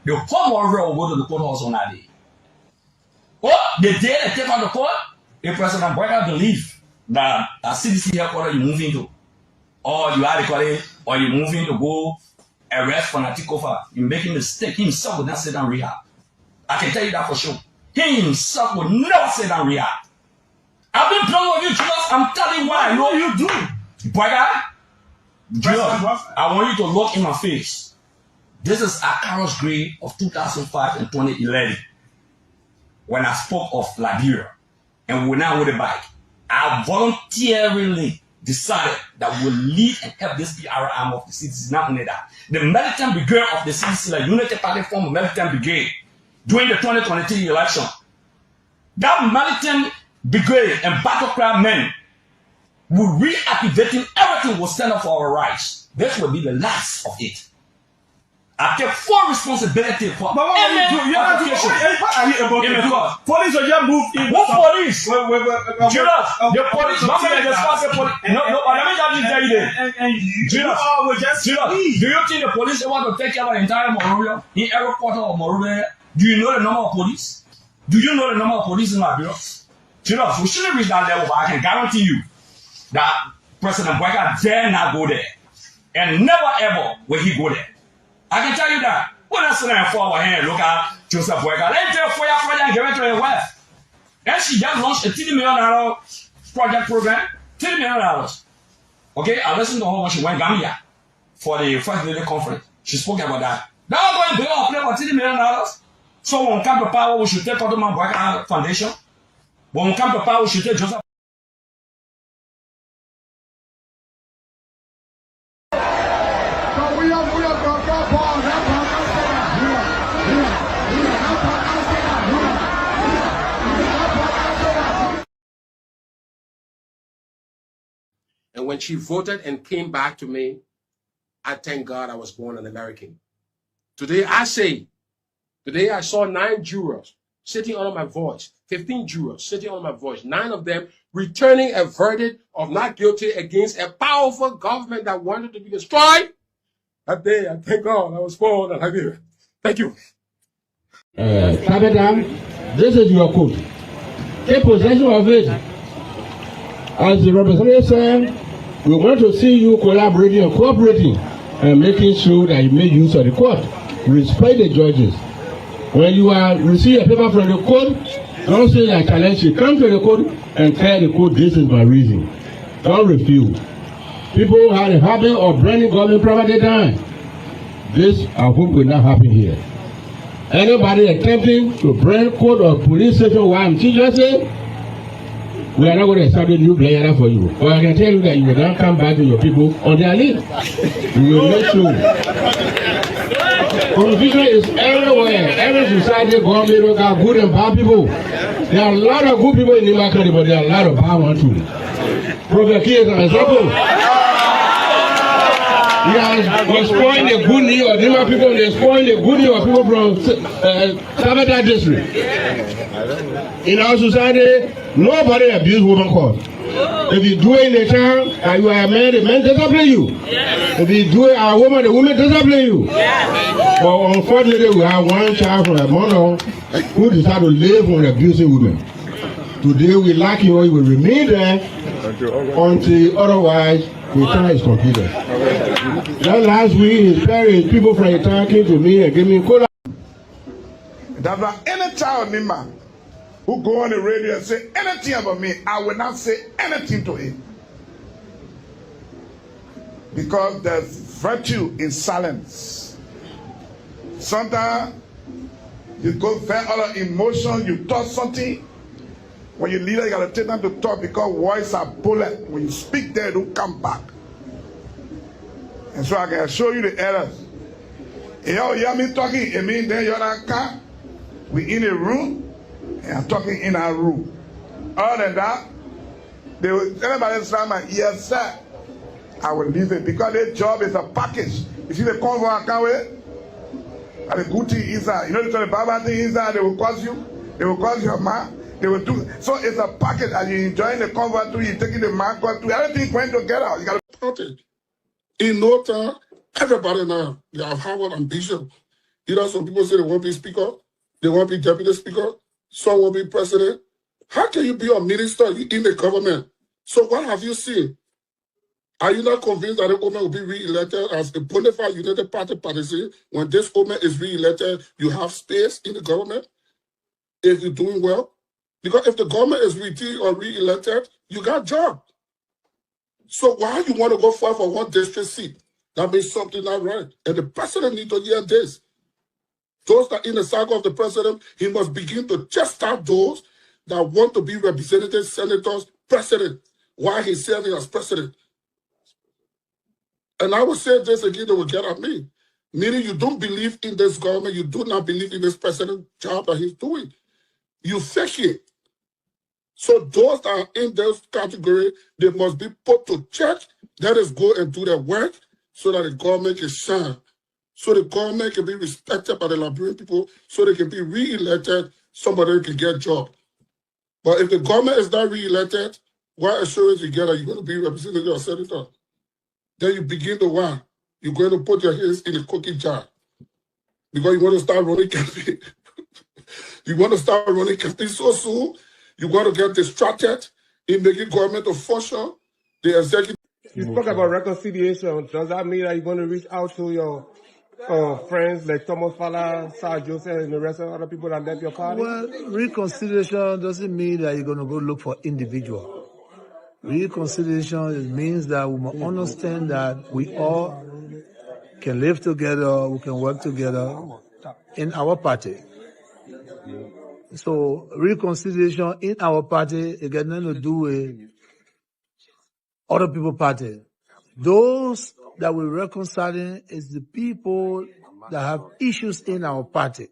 The whole Morocco will go to the courthouse on that day. Oh, the day they take on the court, the President Boyka believe that a CDC headquarters you moving to, or you are calling, or you moving to go arrest Fanatikofa, you making a mistake. He himself will not sit down rehab. I can tell you that for sure. He himself will never sit down rehab. I've been playing with you, Jesus. I'm telling you why I know you do. Boyka, I want you to look in my face. This is a Carol's grade of 2005 and 2011. When I spoke of Liberia and we were now with a bike, I voluntarily decided that we will lead and help this PR arm of the CDC. Not only that, the militant brigade of the CDC, like Unity Party form a militant brigade during the 2023 election. That militant brigade and battle cry men will reactivating everything, will stand up for our rights. This will be the last of it. I take full responsibility for any application in the court. Police will just move in. What police? Judas, the police. Not me, the police. No, let me just tell you this. Judas, do you think the police want to take care of the entire Monrovia, in every quarter of Monrovia? Do you know the number of police? Do you know the number of police in Liberia? Judas, we shouldn't reach that level, but I can guarantee you that President Boyka dare not go there. And never ever will he go there. I can tell you that. When I sit there for our hand, look at Joseph Boyka. Let me tell you for your project and give it to your wife. And she just launched a $30 million project program. $30 million. Okay, I listened to her when she went Gambia for the First Lady Conference. She spoke about that. Now I'm going to build a play for $30 million. So when we come to power, we should take Ottoman Boyka Foundation. When we come to power, we should take Joseph. And when she voted and came back to me, I thank God I was born an American. Today I saw 9 jurors sitting under my voice, 15 jurors sitting under my voice, 9 of them returning a verdict of not guilty against a powerful government that wanted to be destroyed. That day, I thank God I was born an American. Thank you. Sabedam, this is your code. Take possession of it. As the representative said, we want to see you collaborating and cooperating and making sure that you make use of the court. Respect the judges. When you receive a paper from the court, don't say I challenge you. Come to the court and tell the court this is my reason. Don't refuse. People have a habit of branding government property down. This, I hope, will not happen here. Anybody attempting to brand court or police station while I'm teaching, we are not going to establish a new player for you. But I can tell you that you will not come back to your people on their leave. We will make sure. Confusion is everywhere. Every society, government, got good and bad people. There are a lot of good people in the country, but there are a lot of bad ones too. Prophet Key is an example. He was spoiling the good name of Nima people, they spoiling the good name of people from Sabata district. In our society, nobody abuses women court. If you do it in the town and you are a man, the man discipline you. If you do it a woman, the woman discipline you. But unfortunately, we have one child from a mother who decided to live with abusing women. Today, we like you, we will remain there until otherwise the time is completed. That last week, his parents, people from the town came to me and gave me cola. That's why any child Nima who go on the radio and say anything about me, I will not say anything to him. Because there's virtue in silence. Sometimes you go very all of emotion, you talk something. When you leader, you gotta take time to talk because words are bullet. When you speak there, don't come back. And so I can show you the errors. You hear me talking, it means then you're not car. We in a room, and I'm talking in our room. Other than that, they will everybody slam my ears, sir. I will leave it because their job is a package. You see the convoy I can't wait? And the good thing inside. You know the bad thing inside, they will cause you, they will cause your man. They will do so. It's a package, and you're enjoying the convert too. You're taking the market too. Everything going together. You got to. In no time, everybody now they have Harvard ambition. You know, some people say they want to be speaker, they want to be deputy speaker, some want to be president. How can you be a minister in the government? So what have you seen? Are you not convinced that the woman will be re-elected as a bona fide United Party partisan? When this woman is re-elected, you have space in the government if you're doing well? Because if the government is re-elected, you got a job. So why you want to go fight for one district seat? That means something not right. And the president needs to hear this. Those that in the cycle of the president, he must begin to test out those that want to be representatives, senators, president, while he's serving as president. And I will say this again, they will get at me. Meaning you don't believe in this government, you do not believe in this president job that he's doing. You fake it. So those that are in this category, they must be put to check. Let us go and do their work so that the government can shine. So the government can be respected by the Liberian people, so they can be re-elected, somebody can get a job. But if the government is not re-elected, what assurance you get that you're going to be representative or senator? Then you begin to whine. You're going to put your hands in a cookie jar because you want to start running campaign. You want to start running campaign so soon, you're going to get distracted in making government to function. The executive. You spoke about reconciliation. Does that mean that you're going to reach out to your friends like Thomas Fala, Sir Joseph, and the rest of other people that left your party? Well, reconciliation doesn't mean that you're going to go look for individual. Reconciliation means that we must understand that we all can live together, we can work together in our party. So reconciliation in our party, it got nothing to do with other people's party. Those that we're reconciling is the people that have issues in our party.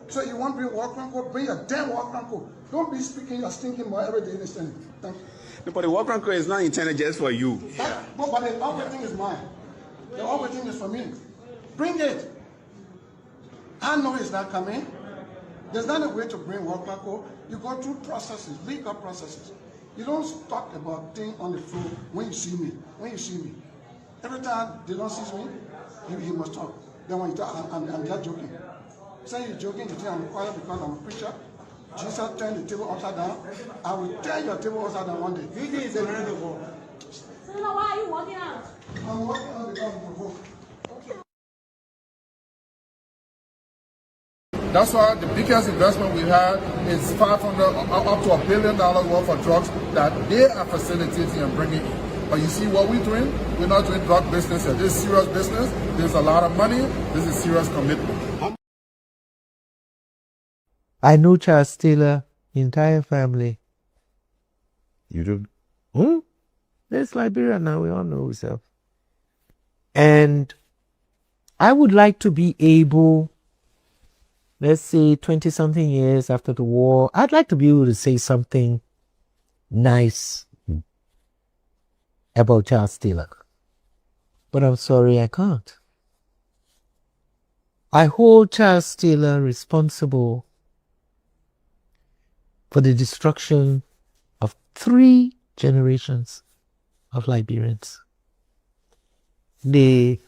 So you want to bring war cranko, bring a damn war cranko. Don't be speaking your stinking more every day listening. Thank you. No, but the war cranko is not intended just for you. But the other thing is mine. The other thing is for me. Bring it. I know it's not coming. There's not a way to bring war cranko. You go through processes, legal processes. You don't talk about things on the floor when you see me. When you see me. Every time they don't see me, you must talk. Then when you talk, I'm just joking. Say you're joking, you think I'm quiet because I'm a preacher. Jesus turned the table upside down. I will turn your table upside down one day. You is a man of war. So now why are you walking out? I'm walking out because I'm provoked. That's why the biggest investment we had is $500 up to $1 billion worth of drugs that they are facilitating and bringing in. But you see what we're doing? We're not doing drug business here. This is serious business. There's a lot of money. This is serious commitment. I know Charles Taylor, entire family. You do? There's Liberia now, we all know ourselves. And I would like to be able, let's say 20-something years after the war, I'd like to be able to say something nice about Charles Taylor. But I'm sorry, I can't. I hold Charles Taylor responsible for the destruction of 3 generations of Liberians. The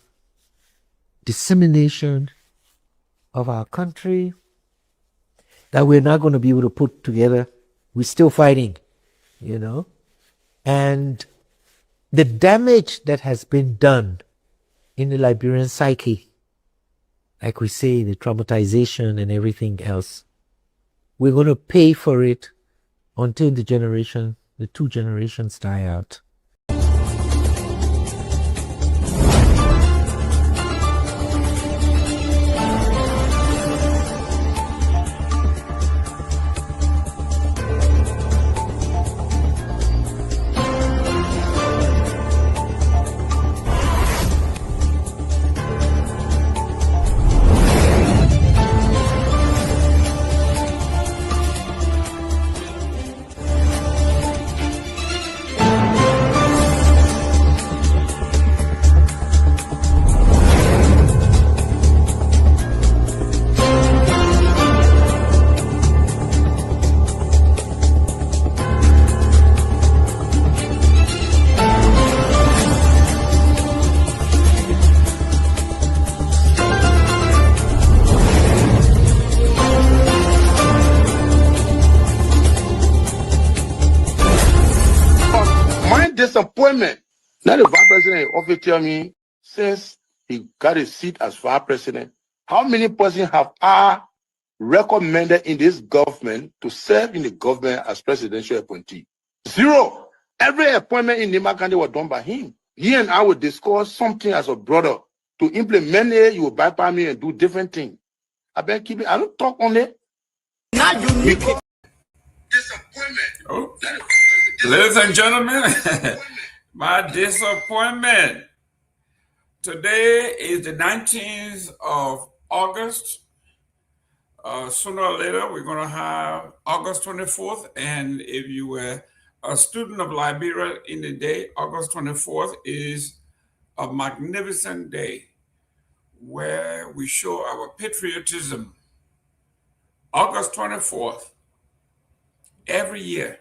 dissemination of our country that we're not going to be able to put together. We're still fighting, you know. And the damage that has been done in the Liberian psyche, like we say, the traumatization and everything else, we're going to pay for it until the 2 generations die out. disappointment. Now the vice president often tell me, since he got a seat as vice president, how many persons have I recommended in this government to serve in the government as presidential appointee? 0. Every appointment in Nima County was done by him. He and I would discuss something as a brother. To implement it, you will bypass me and do different things. I been keeping. I don't talk on it. Now you need disappointment. Oh. Ladies and gentlemen, my disappointment. Today is the 19th of August. Sooner or later, we're going to have August 24th. And if you were a student of Liberia in the day, August 24th is a magnificent day where we show our patriotism. August 24th, every year.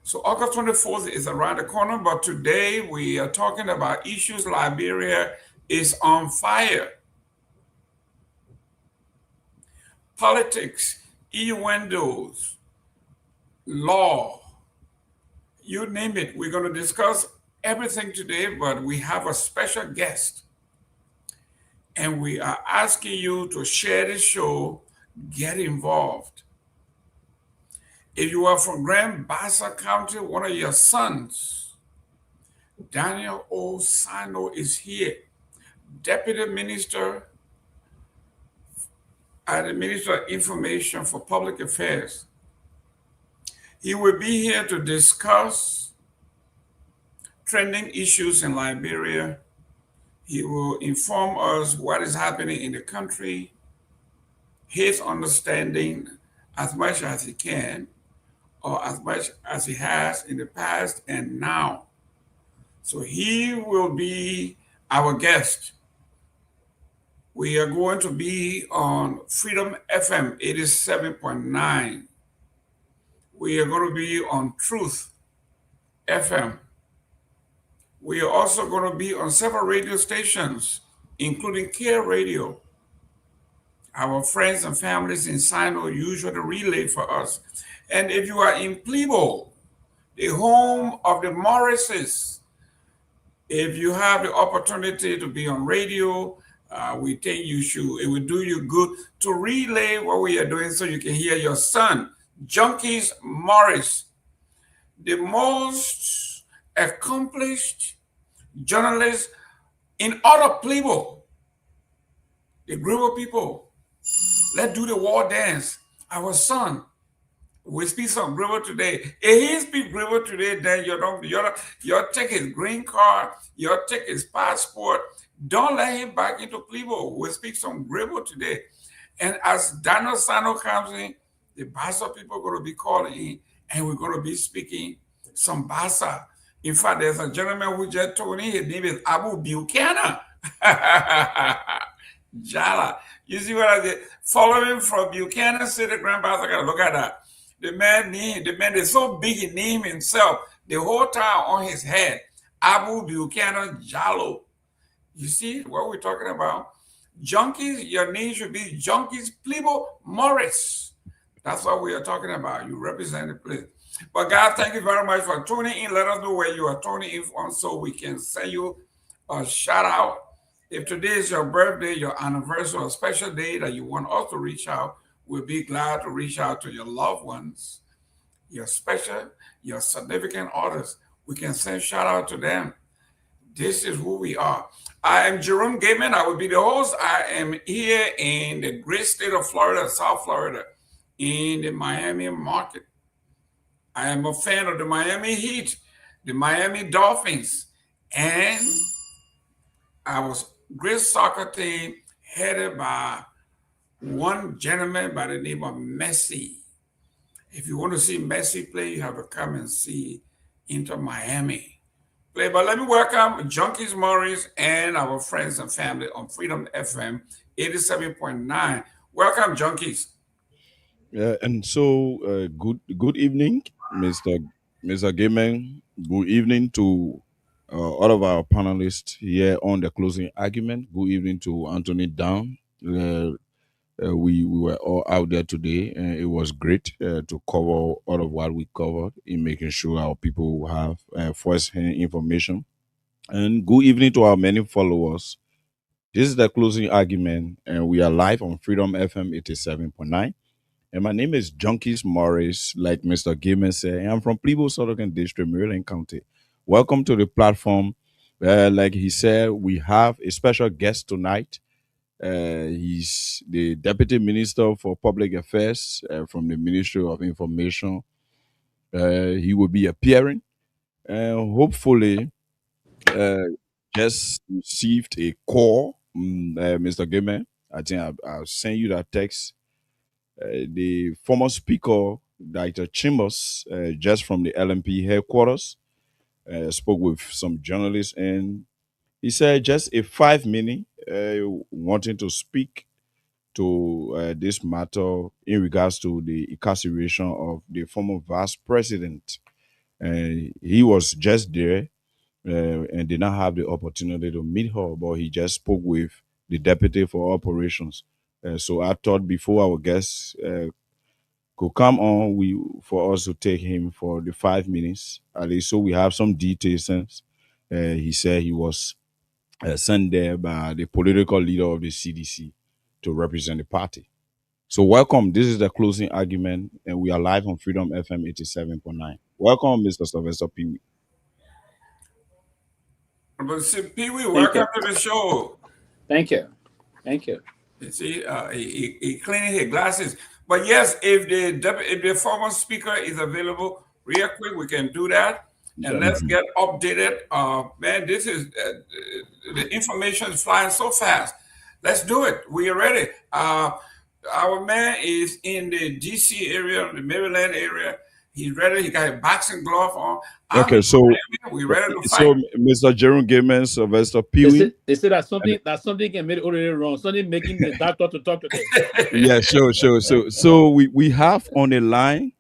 So August 24th is around the corner, but today we are talking about issues. Liberia is on fire. Politics, innuendos, law, you name it. We're going to discuss everything today, but we have a special guest. And we are asking you to share the show, get involved. If you are from Grand Bassa County, one of your sons, Daniel O. Sano, is here, Deputy Minister at the Ministry of Information for Public Affairs. He will be here to discuss trending issues in Liberia. He will inform us what is happening in the country, his understanding as much as he can, or as much as he has in the past and now. So he will be our guest. We are going to be on Freedom FM 87.9. We are going to be on Truth FM. We are also going to be on several radio stations, including Care Radio. Our friends and families in Sino usually relay for us. And if you are in Kehleboe, the home of the Morrises, if you have the opportunity to be on radio, we think you should. It will do you good to relay what we are doing so you can hear your son, Junkies Morris, the most accomplished journalist in all of Kehleboe. The Gribble people, let's do the war dance. Our son will speak some Gribble today. If he speak Gribble today, then you'll take his green card, you'll take his passport. Don't let him back into Kehleboe. We'll speak some Gribble today. And as Daniel Sano comes in, the Bassa people are going to be calling in, and we're going to be speaking some Bassa. In fact, there's a gentleman who just told me his name is Abu Buchanan. Jala. You see what I did? Following from Buchanan City, Grand Bassa. Look at that. The man is so big he named himself the whole time on his head. Abu Buchanan Jalo. You see what we're talking about? Junkies, your name should be Junkies Kehleboe Morris. That's what we are talking about. You represent the place. But God, thank you very much for tuning in. Let us know where you are tuning in from so we can send you a shout out. If today is your birthday, your anniversary, or a special day that you want us to reach out, we'll be glad to reach out to your loved ones, your special, your significant others. We can send shout out to them. This is who we are. I am Jerome Gayman. I will be the host. I am here in the great state of Florida, South Florida, in the Miami market. I am a fan of the Miami Heat, the Miami Dolphins, and our great soccer team headed by one gentleman by the name of Messi. If you want to see Messi play, you have to come and see Inter Miami play. But let me welcome Junkies Morris and our friends and family on Freedom FM 87.9. Welcome, Junkies. And so, good evening, Mr. Gayman. Good evening to all of our panelists here on the closing argument. Good evening to Anthony Dahn, We were all out there today, and it was great to cover all of what we covered in making sure our people have first-hand information. And good evening to our many followers. This is the closing argument, and we are live on Freedom FM 87.9. And my name is Junkies Morris, like Mr. Gayman said, and I'm from Peabody, Southern District, Maryland County. Welcome to the platform. Like he said, we have a special guest tonight. He's the Deputy Minister for Public Affairs from the Ministry of Information. He will be appearing, and hopefully, just received a call, Mr. Gayman. I think I'll send you that text. The former speaker, Dr. Chambers, just from the LMP headquarters, spoke with some journalists, and he said just a 5 minute wanting to speak to this matter in regards to the incarceration of the former vice president. He was just there and did not have the opportunity to meet her, but he just spoke with the deputy for operations. So I thought before our guests could come on, for us to take him for the 5 minutes, at least so we have some details. Since he said he was sent there by the political leader of the CDC to represent the party. So welcome. This is the closing argument, and we are live on Freedom FM 87.9. Welcome, Mr. Sylvester Pewee. But see, Pewee, welcome to the show. Thank you. Thank you. You see, he cleaning his glasses. But yes, if the former speaker is available, real quick, we can do that. And let's get updated. Man, this is the information is flying so fast. Let's do it. We are ready. Our man is in the DC area, the Maryland area. He's ready. He got a boxing glove on. Okay, so we ready to fight. So Mr. Jerome Gayman, Sylvester Pewee. They said that something can make it already wrong. Something making the doctor to talk to them. Yeah, sure. So we have on the line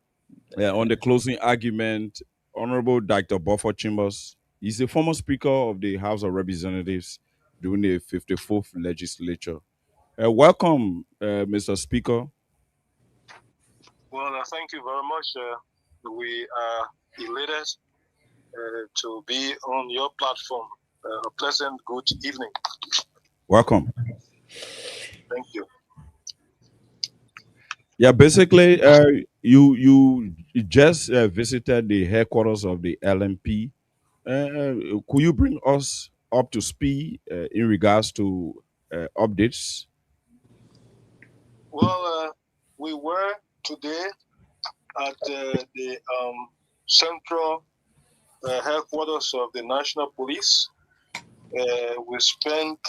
on the closing argument, Honorable Dr. Buffer Chambers. He's the former Speaker of the House of Representatives during the 54th legislature. Welcome, Mr. Speaker. Well, thank you very much. We are elated to be on your platform. A pleasant good evening. Welcome. Thank you. Yeah, basically, you just visited the headquarters of the LMP. Could you bring us up to speed in regards to updates? Well, we were today at the central headquarters of the National Police. We spent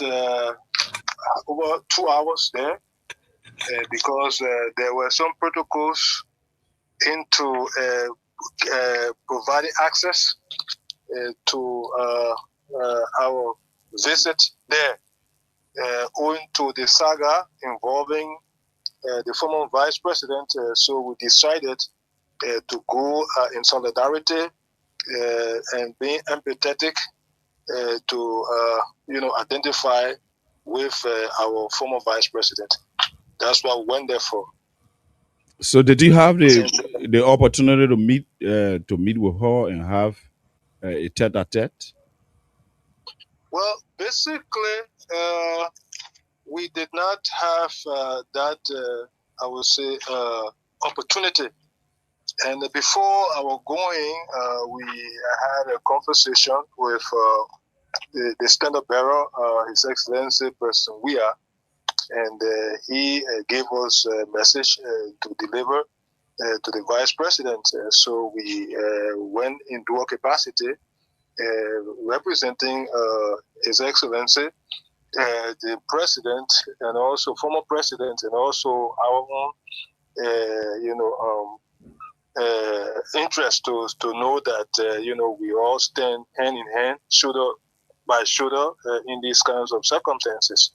over 2 hours there because there were some protocols into providing access to our visit there, owing to the saga involving the former vice president. So we decided to go in solidarity and being empathetic to identify with our former vice president. That's what we went there for. So did you have the opportunity to meet with her and have a tete-a-tete? Well, basically, we did not have that, I would say, opportunity. And before our going, we had a conversation with the standard bearer, His Excellency President Weah, and he gave us a message to deliver to the Vice President. So we went in dual capacity, representing His Excellency, the President, and also former President, and also our own, interest to know that, we all stand hand in hand, shoulder by shoulder, in these kinds of circumstances.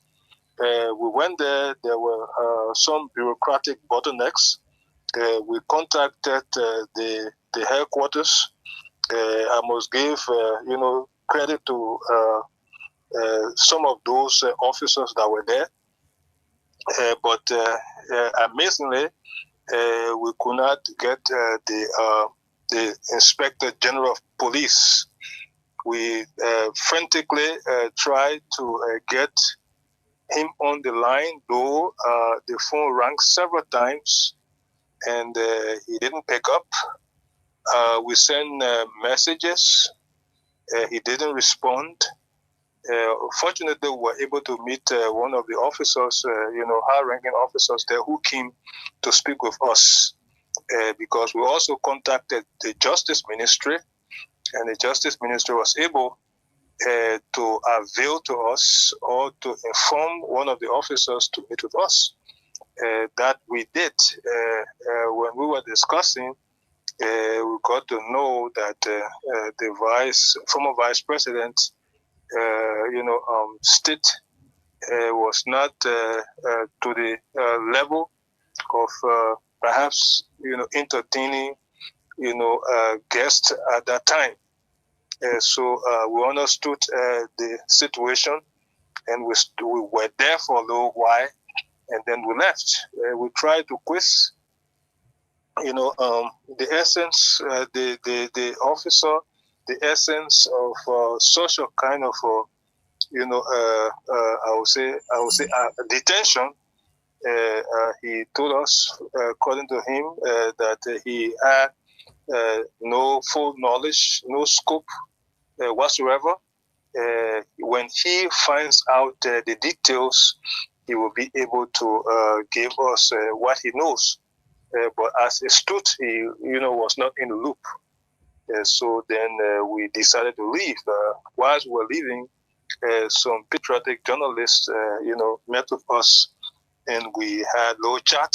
We went there. There were some bureaucratic bottlenecks. We contacted the headquarters. I must give credit to some of those officers that were there. but amazingly, we could not get the Inspector General of Police. We frantically tried to get him on the line, though the phone rang several times and he didn't pick up. We sent messages. He didn't respond. Fortunately, we were able to meet one of the officers, high-ranking officers there who came to speak with us because we also contacted the Justice Ministry, and the Justice Ministry was able to avail to us or to inform one of the officers to meet with us. That we did. When we were discussing, we got to know that the former vice president, state was not to the level of perhaps entertaining guests at that time. So we understood the situation, and we were there for a little while, and then we left. We tried to quiz, the essence, the officer, the essence of such a kind of, I would say, detention. He told us, according to him, that he had no full knowledge, no scope whatsoever. When he finds out the details, he will be able to give us what he knows. But as it stood, he, was not in the loop. So then we decided to leave. Whilst we were leaving, some patriotic journalists, met with us, and we had a little chat,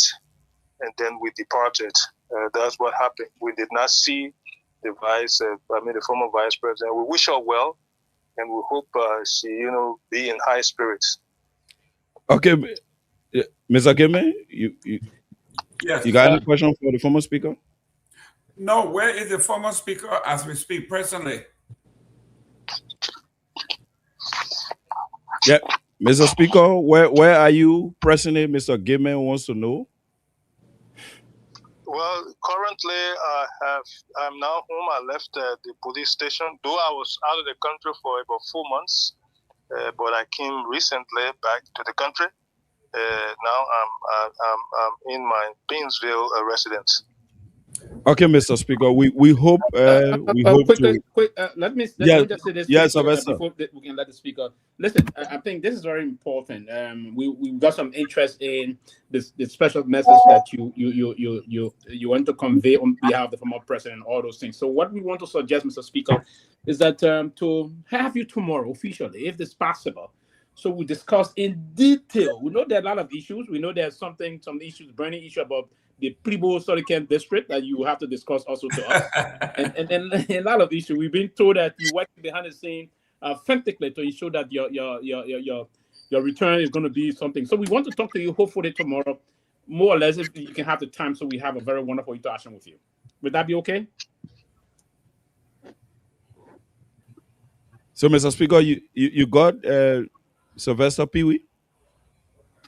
and then we departed. That's what happened. We did not see the former vice president. We wish her well, and we hope she, be in high spirits. Okay, Mr. Gayman, Yes. You got any question for the former speaker? No, where is the former speaker as we speak presently? Yeah, Mr. Speaker, where are you presently? Mr. Gayman wants to know. Well, currently I'm now home. I left the police station, though I was out of the country for about 4 months, but I came recently back to the country. Now I'm in my Painesville residence. Okay, Mr. Speaker, we hope quick. Let me just say this. Yes, before we can let the speaker listen. I think this is very important. We got some interest in this special message that you want to convey on behalf of the former president, all those things. So what we want to suggest, Mr. Speaker, is that to have you tomorrow officially, if it's possible. So we discuss in detail. We know there are a lot of issues. We know there's some issues, burning issue about the Peabody district that you have to discuss also to us, and a lot of issues. We've been told that you work behind the scene frantically to ensure that your return is going to be something. So we want to talk to you hopefully tomorrow, more or less, if you can have the time, so we have a very wonderful interaction with you. Would that be okay? So, Mr. Speaker, you got Sylvester Pewee?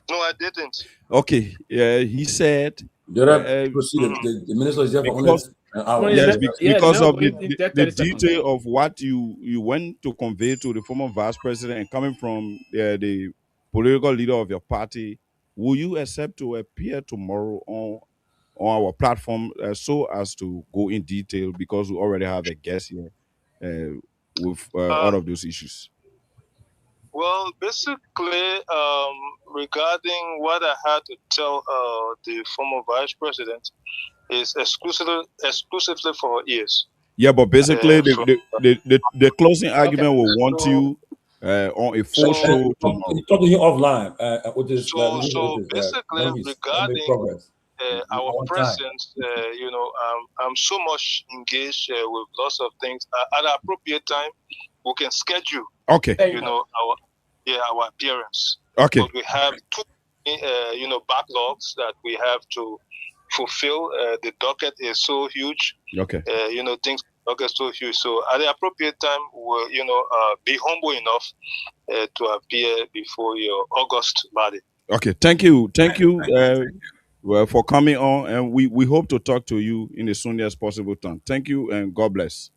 No, I didn't. Okay, he said. The minister is there for only an hour. Yes, because of the detail of what you went to convey to the former vice president and coming from the political leader of your party, will you accept to appear tomorrow on our platform so as to go in detail, because we already have a guest here with all of those issues? Well, basically, regarding what I had to tell the former vice president is exclusively for ears. Yeah, but basically, the closing argument will want you on a full show tomorrow. Talk to him offline. Basically, regarding our presence, I'm so much engaged with lots of things. At an appropriate time, we can schedule. Okay. Our appearance. Okay. But we have two, backlogs that we have to fulfill. The docket is so huge. Okay. Things docket so huge. So at the appropriate time, we'll, be humble enough to appear before your August body. Okay, thank you, well, for coming on, and we hope to talk to you in the soonest possible time. Thank you, and God bless.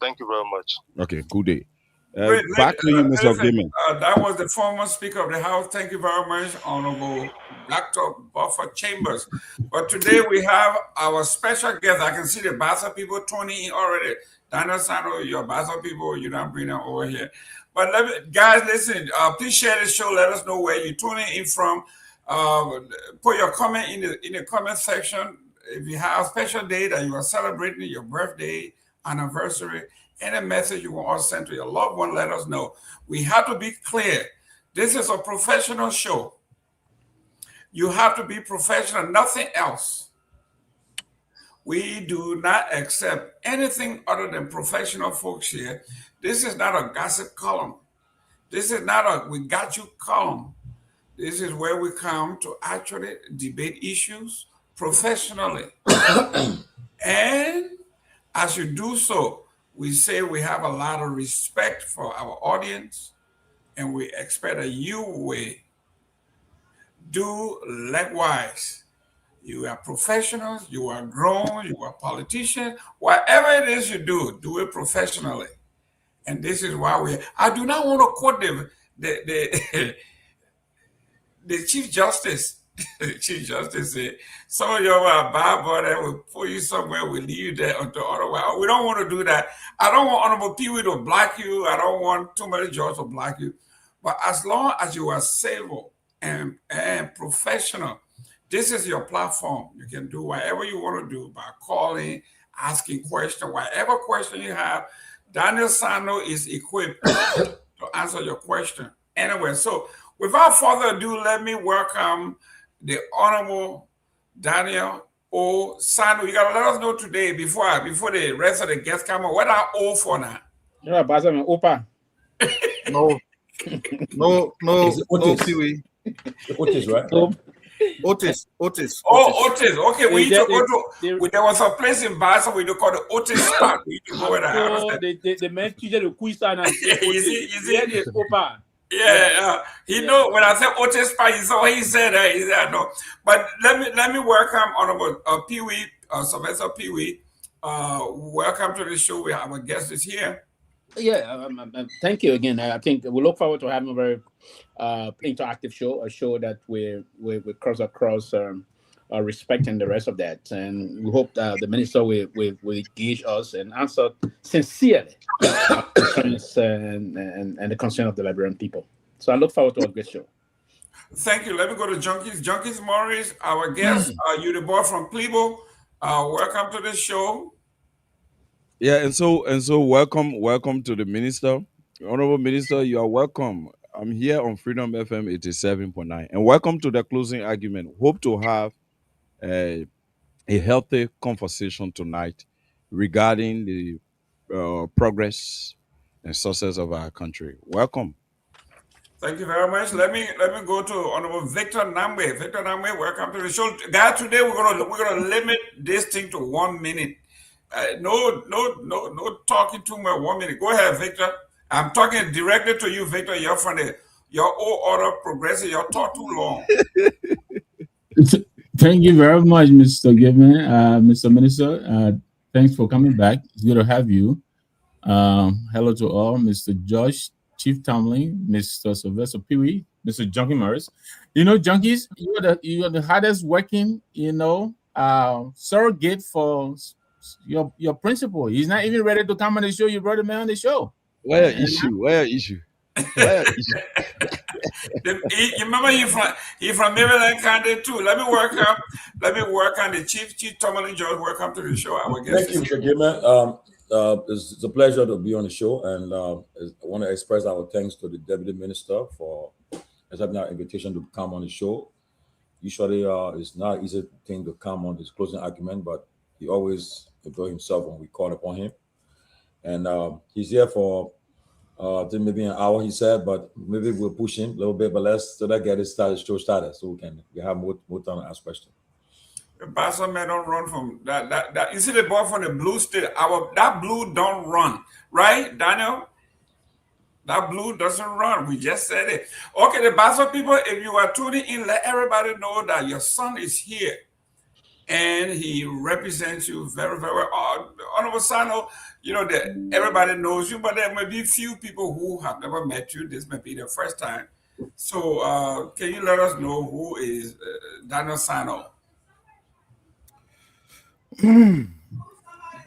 Thank you very much. Okay, good day. Great. Back to you, Mr. Listen, Gayman. that was the former Speaker of the House. Thank you very much, Honorable Dr. Buffer Chambers. But today we have our special guest. I can see the Bassa people tuning in already. Daniel Sano, your Bassa people, you don't bring them over here. But guys, listen, please share the show. Let us know where you're tuning in from. Put your comment in the comment section. If you have a special day that you are celebrating, your birthday, anniversary, any message you want to send to your loved one, let us know. We have to be clear. This is a professional show. You have to be professional, nothing else. We do not accept anything other than professional folks here. This is not a gossip column. This is not a we got you column. This is where we come to actually debate issues professionally. And as you do so, we say we have a lot of respect for our audience, and we expect that you will do likewise. You are professionals, you are grown, you are politicians. Whatever it is you do it professionally. And this is why I do not want to quote the Chief Justice. The Chief Justice said, some of you are bad boy that will put you somewhere, we'll leave you there until otherwise. We don't want to do that. I don't want Honorable Pewee to block you. I don't want too many judges to block you. But as long as you are civil and professional, this is your platform. You can do whatever you want to do by calling, asking questions, whatever question you have. Daniel Sano is equipped to answer your question. Anyway, so without further ado, let me welcome the Honorable Daniel O. Sano. You gotta let us know today before the rest of the guests come on. What are O for now? Yeah, Baza, Opa. No, Pewee. Otis, right? Otis. Oh, Otis. Okay, we need to go to. There was a place in Basel we do call the Otis Park. We need to go there. The man teacher the quiz and you see, Opa. Yeah, he know when I said Otis Park, he saw what he said. He said no. But let me welcome Honorable Pewee, Sylvester Pewee. Welcome to the show. We have a guest is here. Yeah, thank you again. I think we look forward to having a very interactive show, a show that we cross across respect and the rest of that. And we hope that the minister will engage us and answer sincerely concerns and the concern of the Liberian people. So I look forward to a great show. Thank you. Let me go to Junkies Morris, our guest. You the boy from Kehleboe. Welcome to the show. Yeah, and so welcome to the minister. Honorable Minister, you are welcome. I'm here on Freedom FM 87.9, and welcome to the closing argument. Hope to have a healthy conversation tonight regarding the progress and success of our country. Welcome. Thank you very much. Let me go to Honorable Victor Nagbe. Victor Nagbe, welcome to the show. Guys, today we're gonna limit this thing to 1 minute. No talking too much. 1 minute. Go ahead, Victor. I'm talking directly to you, Victor. You're from your old order progressive. You're talk too long. Thank you very much, Mr. Gayman, Mr. Minister. Thanks for coming back. It's good to have you. Hello to all, Mr. Josh, Chief Tomalin, Mr. Sylvester Pewee, Mr. Junkie Morris. You know, junkies, you are the hardest working, surrogate for your principal. He's not even ready to come on the show. You brought him on the show. Where issue? You remember he from Maryland County too. Let me work on the Chief Tomalin George. Welcome to the show. Our guest. Thank you, Mr. Gayman. It's a pleasure to be on the show, and I want to express our thanks to the Deputy Minister for accepting our invitation to come on the show. Usually, it's not an easy thing to come on this closing argument, but he always avails himself when we call upon him. And he's here for I think maybe an hour, he said, but maybe we'll push him a little bit, but let's get it started, show started, so we have more time to ask questions. The Basel man don't run from that. You see the boy from the blue state. That blue don't run, right, Daniel? That blue doesn't run. We just said it. Okay, the Basel people, if you are tuning in, let everybody know that your son is here. And he represents you very, very well. Honorable Sano, you know that everybody knows you, but there may be few people who have never met you. This may be their first time. So can you let us know who is Daniel Sano? Good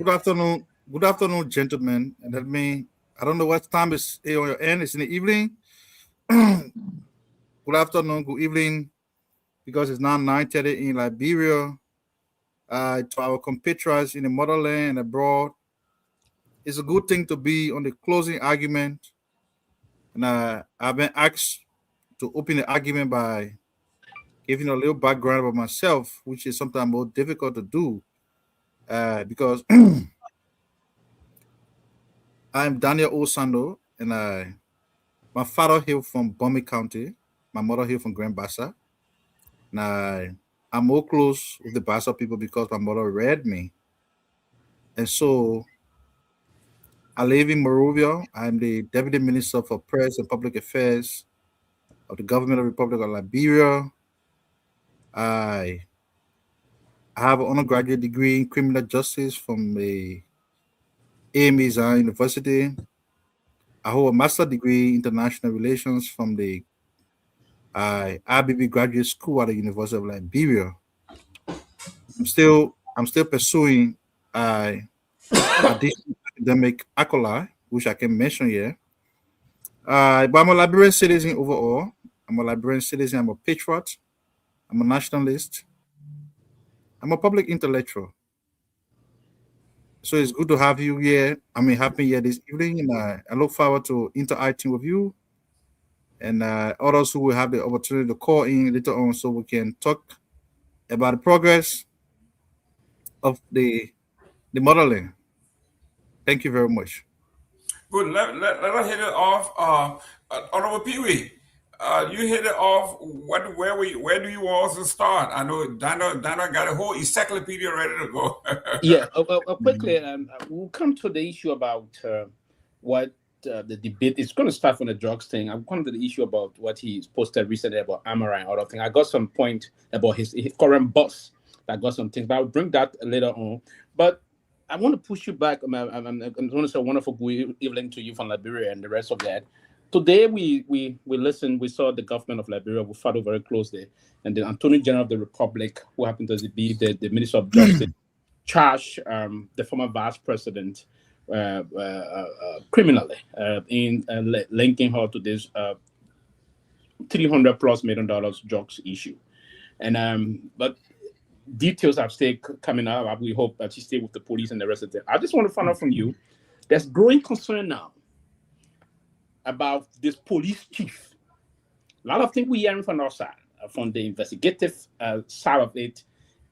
afternoon, gentlemen. And let me, I don't know what time is on your end. It's in the evening. Good afternoon, good evening, because it's now 9:30 in Liberia. To our compatriots in the motherland and abroad, it's a good thing to be on the closing argument. And I've been asked to open the argument by giving a little background about myself, which is sometimes more difficult to do because I'm Daniel Osando, and my father hailed from Bombay County. My mother hailed from Grand Bassa. And I'm more close with the Bassa people because my mother reared me. And so I live in Monrovia. I'm the Deputy Minister for Press and Public Affairs of the Government of the Republic of Liberia. I have an undergraduate degree in criminal justice from the AME Zion University. I hold a master's degree in international relations from the IBB Graduate School at the University of Liberia. I'm still pursuing additional academic accolade, which I can mention here. But I'm a Liberian citizen overall. I'm a Liberian citizen. I'm a patriot. I'm a nationalist. I'm a public intellectual. So it's good to have you here. Have me here this evening, and I look forward to interacting with you and others who will have the opportunity to call in later on so we can talk about the progress of the motherland. Thank you very much. Good. Let us hit it off. Honorable Pewee, you hit it off. Where do you also start? I know Dana got a whole encyclopedia ready to go. Yeah. Quickly, we'll come to the issue about what the debate is going to start from the drugs thing. I'm coming to the issue about what he's posted recently about Kamara and other things. I got some point about his current boss. I got some things, but I'll bring that later on. But I want to push you back. I'm going to say a wonderful good evening to you from Liberia and the rest of that. Today we listened. We saw the government of Liberia. We followed very closely, and the Attorney General of the Republic, who happened to be the Minister of Justice, charged the former Vice President criminally in linking her to this $300+ million drugs issue, and but details are still coming out. We hope that she stay with the police and the rest of them. I just want to find out from you. There's growing concern now about this police chief. A lot of things we're hearing from our side, from the investigative side of it.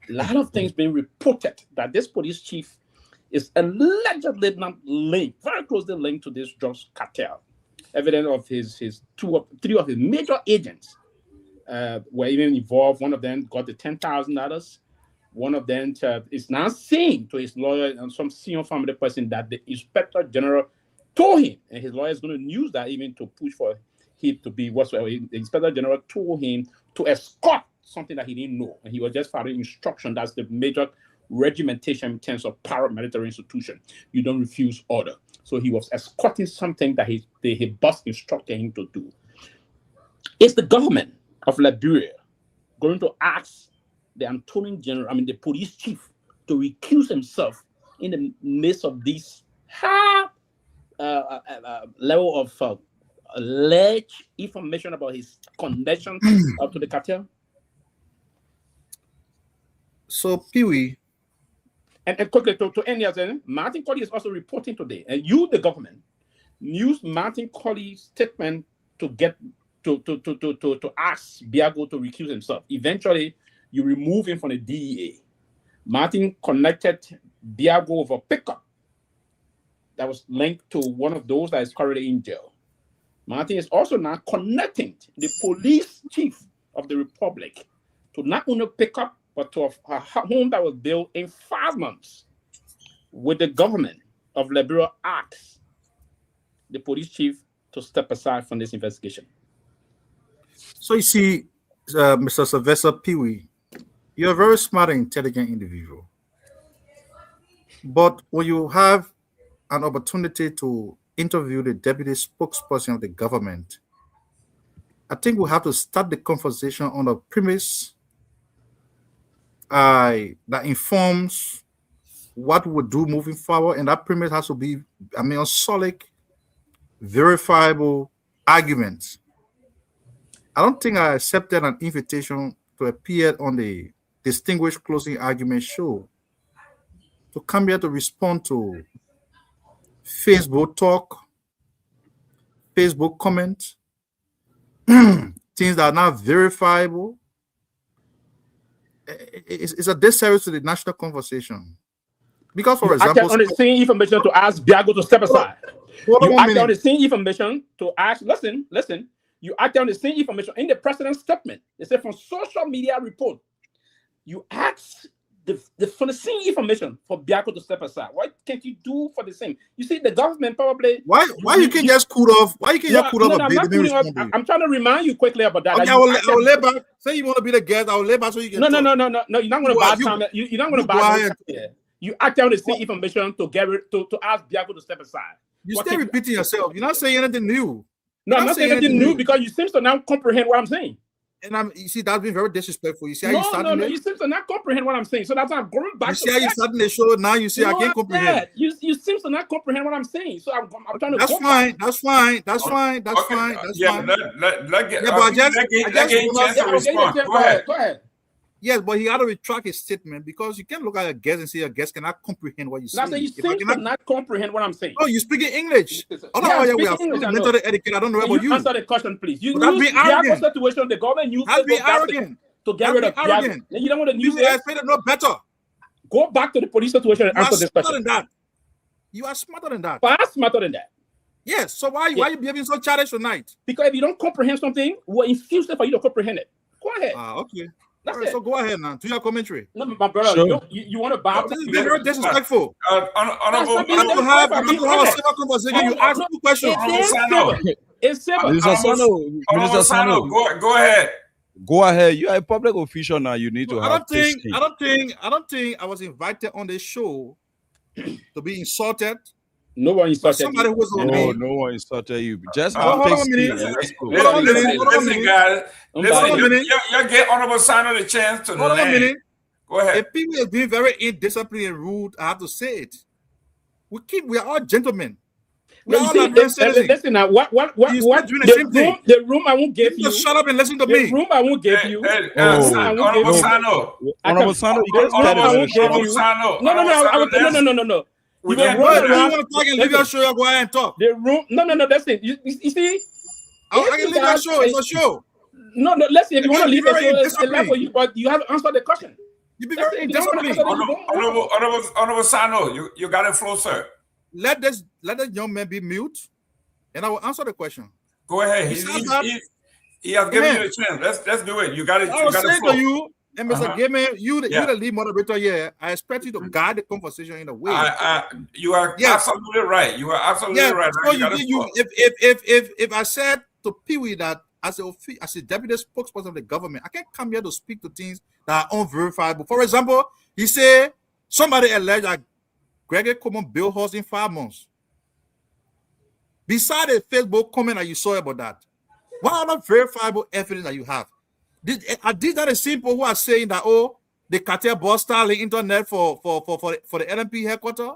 A lot of things being reported that this police chief is allegedly not linked, very closely linked to this drugs cartel. Evidence of three of his major agents were even involved. One of them got the $10,000. One of them is now saying to his lawyer and some senior family person that the Inspector General told him, and his lawyer is going to use that even to push for him to be whatsoever. The Inspector General told him to escort something that he didn't know, and he was just following instruction. That's the major regimentation in terms of paramilitary institution. You don't refuse order. So he was escorting something that his boss instructed him to do. Is the government of Liberia going to ask the Attorney General, the police chief, to recuse himself in the midst of this high level of alleged information about his connection to the cartel? So, Pewee. And quickly to end here, Martin Colley is also reporting today, and you, the government, used Martin Colley's statement to get to ask Biago to recuse himself. Eventually, you remove him from the DEA. Martin connected Biago with a pickup that was linked to one of those that is currently in jail. Martin is also now connecting the police chief of the Republic to not only pick up, but to a home that was built in 5 months. With the government of Liberia asks the police chief to step aside from this investigation? So you see, Mr. Sylvester Pewee, you're a very smart and intelligent individual. But when you have an opportunity to interview the deputy spokesperson of the government, I think we have to start the conversation on a premise that informs what we do moving forward, and that premise has to be, a solid, verifiable arguments. I don't think I accepted an invitation to appear on the Distinguished Closing Argument show to come here to respond to Facebook talk, Facebook comments, things that are not verifiable. It's a disservice to the national conversation. Because, for example, on the same information to ask Biago to step aside. You act on the same information to ask, listen, you act on the same information in the president's statement. They said from social media report, you ask for the same information for Biago to step aside. Why can't you do for the same? You see, the government probably... Why you can just cool off? Why you can just cool off a bit? I'm trying to remind you quickly about that. Okay, I will lay back. Say you want to be the guest, I will lay back so you can... No, you're not going to buy time. You're not going to buy time here. You act on the same information to ask Biago to step aside. You stay repeating yourself. You're not saying anything new. No, I'm not saying anything new because you seem to now comprehend what I'm saying. And you see, that's been very disrespectful. You see how you started? No, you seem to not comprehend what I'm saying. So that's why I'm going back. You see how you started the show? Now you see I can't comprehend. You seem to not comprehend what I'm saying. So I'm trying to. That's fine. That's fine. That's fine. That's fine. That's fine. Let get a chance to respond. Go ahead. Yes, but he had to retract his statement because you can't look at a guest and say a guest cannot comprehend what you say. You seem to not comprehend what I'm saying. Oh, you speak in English. Otherwise, we are mentally etiquette. I don't know about you. Answer the question, please. You use the situation the government used to be arrogant to get rid of Biago. You don't want to use it. I expect no better. Go back to the police situation and answer this question. You are smarter than that. But I'm smarter than that. Yes. So why are you behaving so childish tonight? Because if you don't comprehend something, we'll infuse it for you to comprehend it. Go ahead. Okay. That's right, so go ahead now. Do your commentary. No, my brother, sure. you want to bow? This is very disrespectful. Honorable, you have a civil conversation. You ask 2 questions. It's civil. Minister Sano, go ahead. Go ahead. You are a public official now. You need to have. I don't think I was invited on this show to be insulted. No one insulted somebody you. Who was on me. No one insulted you. Just hold on a minute. Listen, guys. Listen, you get Honorable Sano the chance to hold on a minute. Go ahead. If people are being very indisciplined and rude, I have to say it. We are all gentlemen. Listen now, what the room I won't give you. Just shut up and listen to me. The room I won't give you. Honorable Sano. Honorable Sano, you just No. You want to talk and leave your show, go ahead and talk. The room, no, that's it. You see, I can leave your show. It's a show. No, listen. If you want to leave the show, but you haven't answered the question. You be very indisciplined. Honorable Sano, you got it, flow, sir. Let this young man be mute, and I will answer the question. Go ahead. He has given you a chance. Let's do it. You got it. I was saying to you. And Mr. Gayman, you the lead moderator here. I expect you to guide the conversation in a way. You are absolutely right. You are absolutely right. So if I said to Pewee that as a deputy spokesperson of the government, I can't come here to speak to things that are unverifiable. For example, he said somebody alleged that Gregory Coleman built house in 5 months. Beside the Facebook comment that you saw about that, what other verifiable evidence that you have? Are these not the simple who are saying that the cartel bought Starlink internet for the LMP headquarters?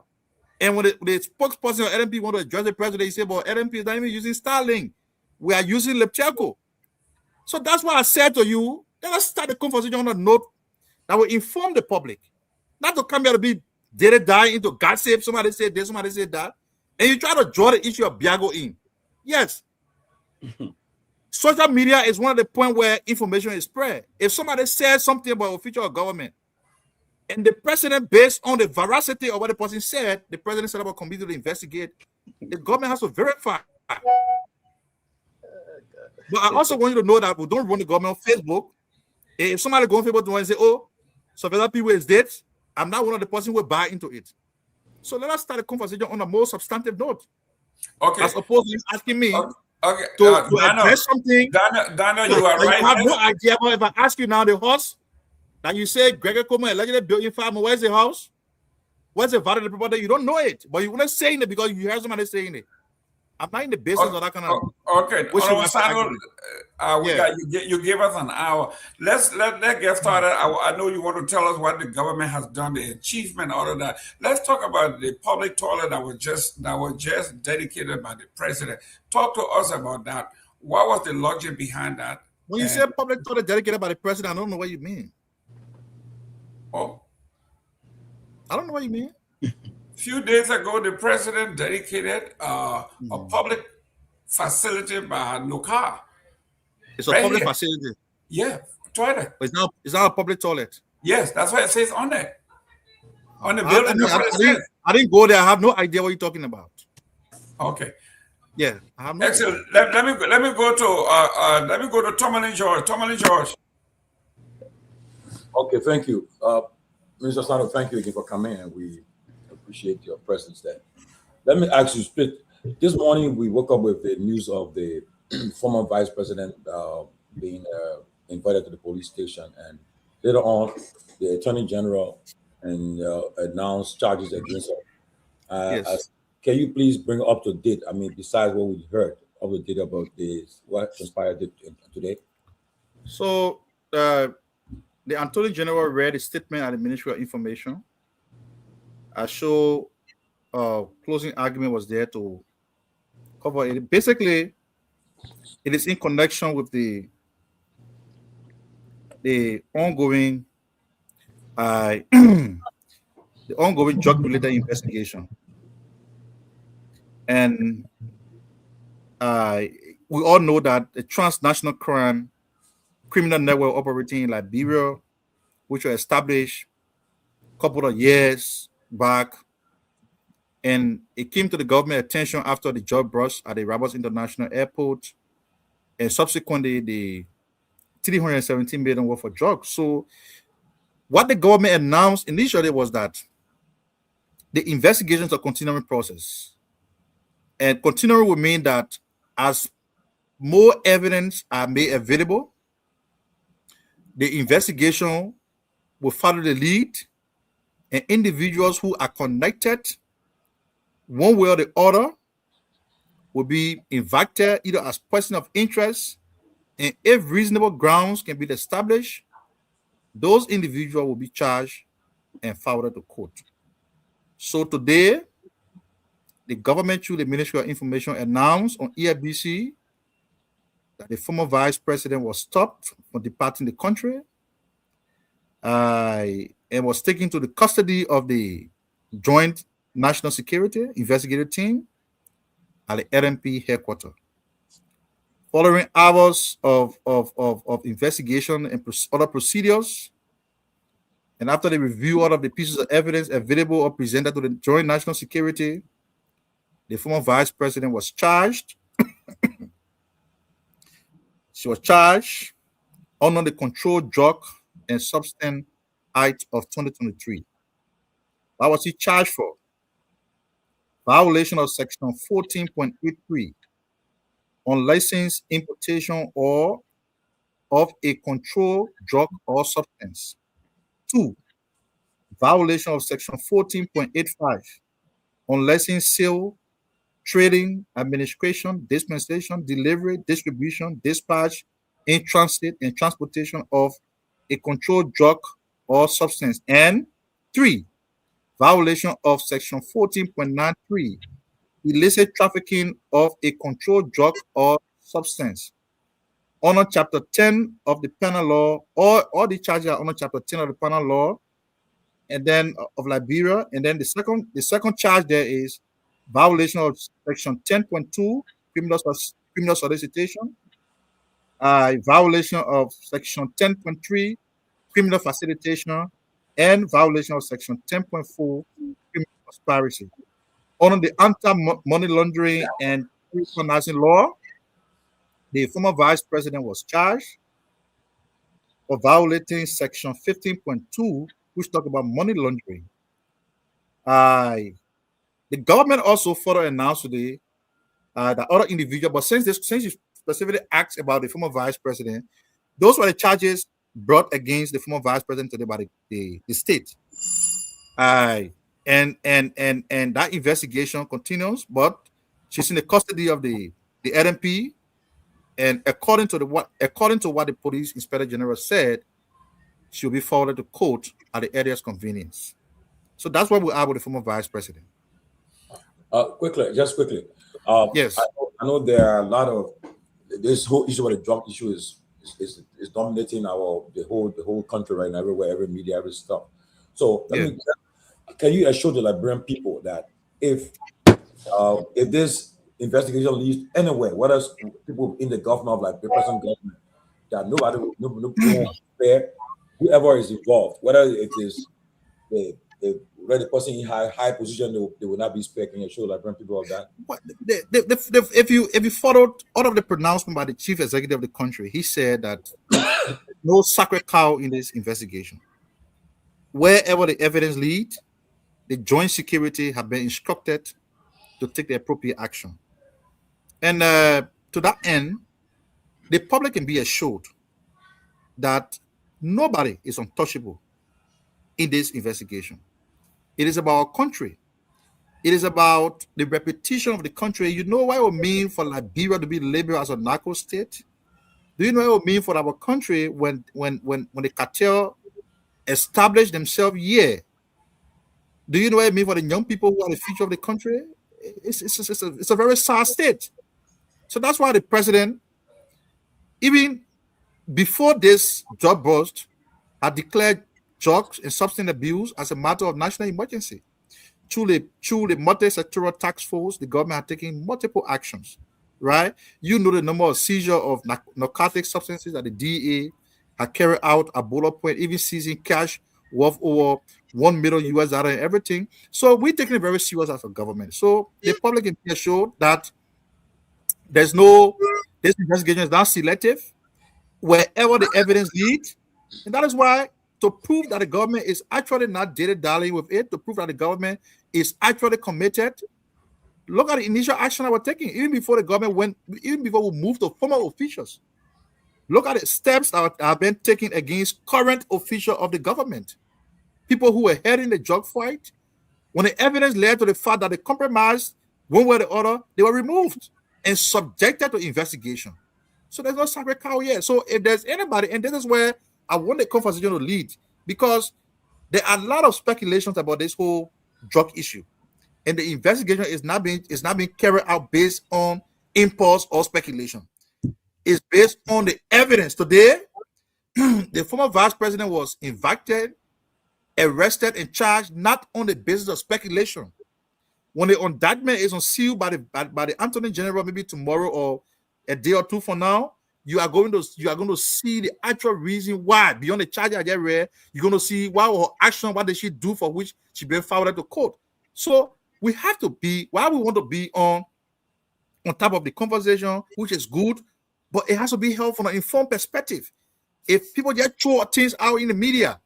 And when the spokesperson of LMP want to address the president, he said, "But LMP is not even using Starlink. We are using Lepchako." So that's why I said to you, let us start the conversation on a note that will inform the public, not to come here to be die into gossip. Somebody said this, somebody said that, and you try to draw the issue of Biago in. Yes. Social media is one of the points where information is spread. If somebody says something about a future of government, and the president, based on the veracity of what the person said, the president said about committee to investigate, the government has to verify. But I also want you to know that we don't run the government on Facebook. If somebody go on Facebook and say, "Oh, Sylvester Pewee is dead," I'm not one of the person who will buy into it. So let us start a conversation on a more substantive note. Okay. As opposed to asking me Okay, to Daniel, address something. Daniel, you are right. You have no idea. But if I ask you now, the house that you say Gregory Kromah allegedly built in farm, where's the house? Where's the value of the property? You don't know it, but you're not saying it because you heard somebody saying it. I'm not in the business of that kind of. Okay, you gave us an hour. Let's get started. I know you want to tell us what the government has done, the achievement, all of that. Let's talk about the public toilet that was just dedicated by the president. Talk to us about that. What was the logic behind that? When you say public toilet dedicated by the president, I don't know what you mean. Oh, I don't know what you mean. Few days ago, the president dedicated a public facility by Nuka. It's a public facility. Yeah, toilet. It's not a public toilet. Yes, that's what it says on there. On the building, I didn't go there. I have no idea what you're talking about. Okay. Yeah, I have no Excellent. Let me go to Tomalin George. Tomalin George. Okay, thank you, Mr. Sano. Thank you again for coming, and we appreciate your presence there. Let me ask you, Split. This morning we woke up with the news of the former vice president being invited to the police station, and later on, the attorney general announced charges against her. Yes. Can you please bring up to date? I mean, besides what we heard of the date about this, what transpired today? So the attorney general read a statement at the Ministry of Information. I show closing argument was there to cover it. Basically, it is in connection with the ongoing drug-related investigation, and we all know that the transnational criminal network operating in Liberia, which was established a couple of years back, and it came to the government attention after the job brush at the Rabat International Airport, and subsequently the 317 million worth of drugs. So what the government announced initially was that the investigations are continuing process, and continuing will mean that as more evidence are made available, the investigation will follow the lead, and individuals who are connected one way or the other will be invited either as person of interest, and if reasonable grounds can be established, those individuals will be charged and forwarded to court. So today, the government through the Ministry of Information announced on EFBC that the former vice president was stopped from departing the country and was taken to the custody of the Joint National Security Investigative Team at the RMP headquarters. Following hours of investigation and other procedures, and after the review all of the pieces of evidence available or presented to the Joint National Security, the former vice president was charged. She was charged under the Controlled Drug and Substance Act of 2023. What was he charged for? Violation of Section 14.83, unlicensed importation or of a controlled drug or substance. 2, violation of Section 14.85, unlicensed sale, trading, administration, dispensation, delivery, distribution, dispatch, in transit, and transportation of a controlled drug or substance. And 3, violation of Section 14.93, illicit trafficking of a controlled drug or substance. Under Chapter 10 of the Penal Law, or the charges are under Chapter 10 of the Penal Law, and then of Liberia. And then the second charge there is violation of Section 10.2, criminal solicitation, violation of Section 10.3, criminal facilitation, and violation of Section 10.4, criminal conspiracy. Under the anti-money laundering and financing law, the former vice president was charged for violating Section 15.2, which talk about money laundering. The government also further announced today the other individual. But since you specifically asked about the former vice president, those were the charges brought against the former vice president today by the state. And that investigation continues, but she's in the custody of the LMP. And according to what the police inspector general said, she'll be forwarded to court at the earliest convenience. So that's what we are with the former vice president. Quickly. Yes. I know there are a lot of this whole issue about the drug issue is dominating the whole country right now, everywhere, every media, every stuff. So can you assure the Liberian people that if this investigation leads anywhere, whether it's people in the government of like the present government, that nobody will fair, whoever is involved, whether it is the person in high position, they will not be spared. Can you assure Liberian people of that? If you followed all of the pronouncement by the chief executive of the country, he said that no sacred cow in this investigation. Wherever the evidence leads, the joint security have been instructed to take the appropriate action. And to that end, the public can be assured that nobody is untouchable in this investigation. It is about our country. It is about the reputation of the country. You know what it would mean for Liberia to be labeled as a narco state? Do you know what it would mean for our country when the cartel establish themselves here? Do you know what it means for the young people who are the future of the country? It's a very sad state. So that's why the president, even before this drug bust, had declared drugs and substance abuse as a matter of national emergency. Through the multi-sectoral task force, the government had taken multiple actions, right? You know the number of seizure of narcotic substances that the DEA had carried out at Bola Point, even seizing cash worth over $1 million US and everything. So we're taking it very serious as a government. So the public can be assured that this investigation is not selective. Wherever the evidence leads, and that is why, to prove that the government is actually not dilly-dallying with it, to prove that the government is actually committed, look at the initial action that we're taking, even before we moved to former officials. Look at the steps that have been taken against current officials of the government, people who were heading the drug fight. When the evidence led to the fact that they compromised one way or the other, they were removed and subjected to investigation. So there's no sacred cow yet. So if there's anybody, and this is where I want the conversation to lead, because there are a lot of speculations about this whole drug issue, and the investigation is not being carried out based on impulse or speculation. It's based on the evidence. Today, the former vice president was indicted, arrested, and charged not on the basis of speculation. When the indictment is unsealed by the Attorney General, maybe tomorrow or a day or two from now, you are going to see the actual reason why, beyond the charge I just read, you're going to see why her action, what did she do for which she been forwarded to court. So we have to be, while we want to be on top of the conversation, which is good, but it has to be held from an informed perspective. If people just throw things out in the media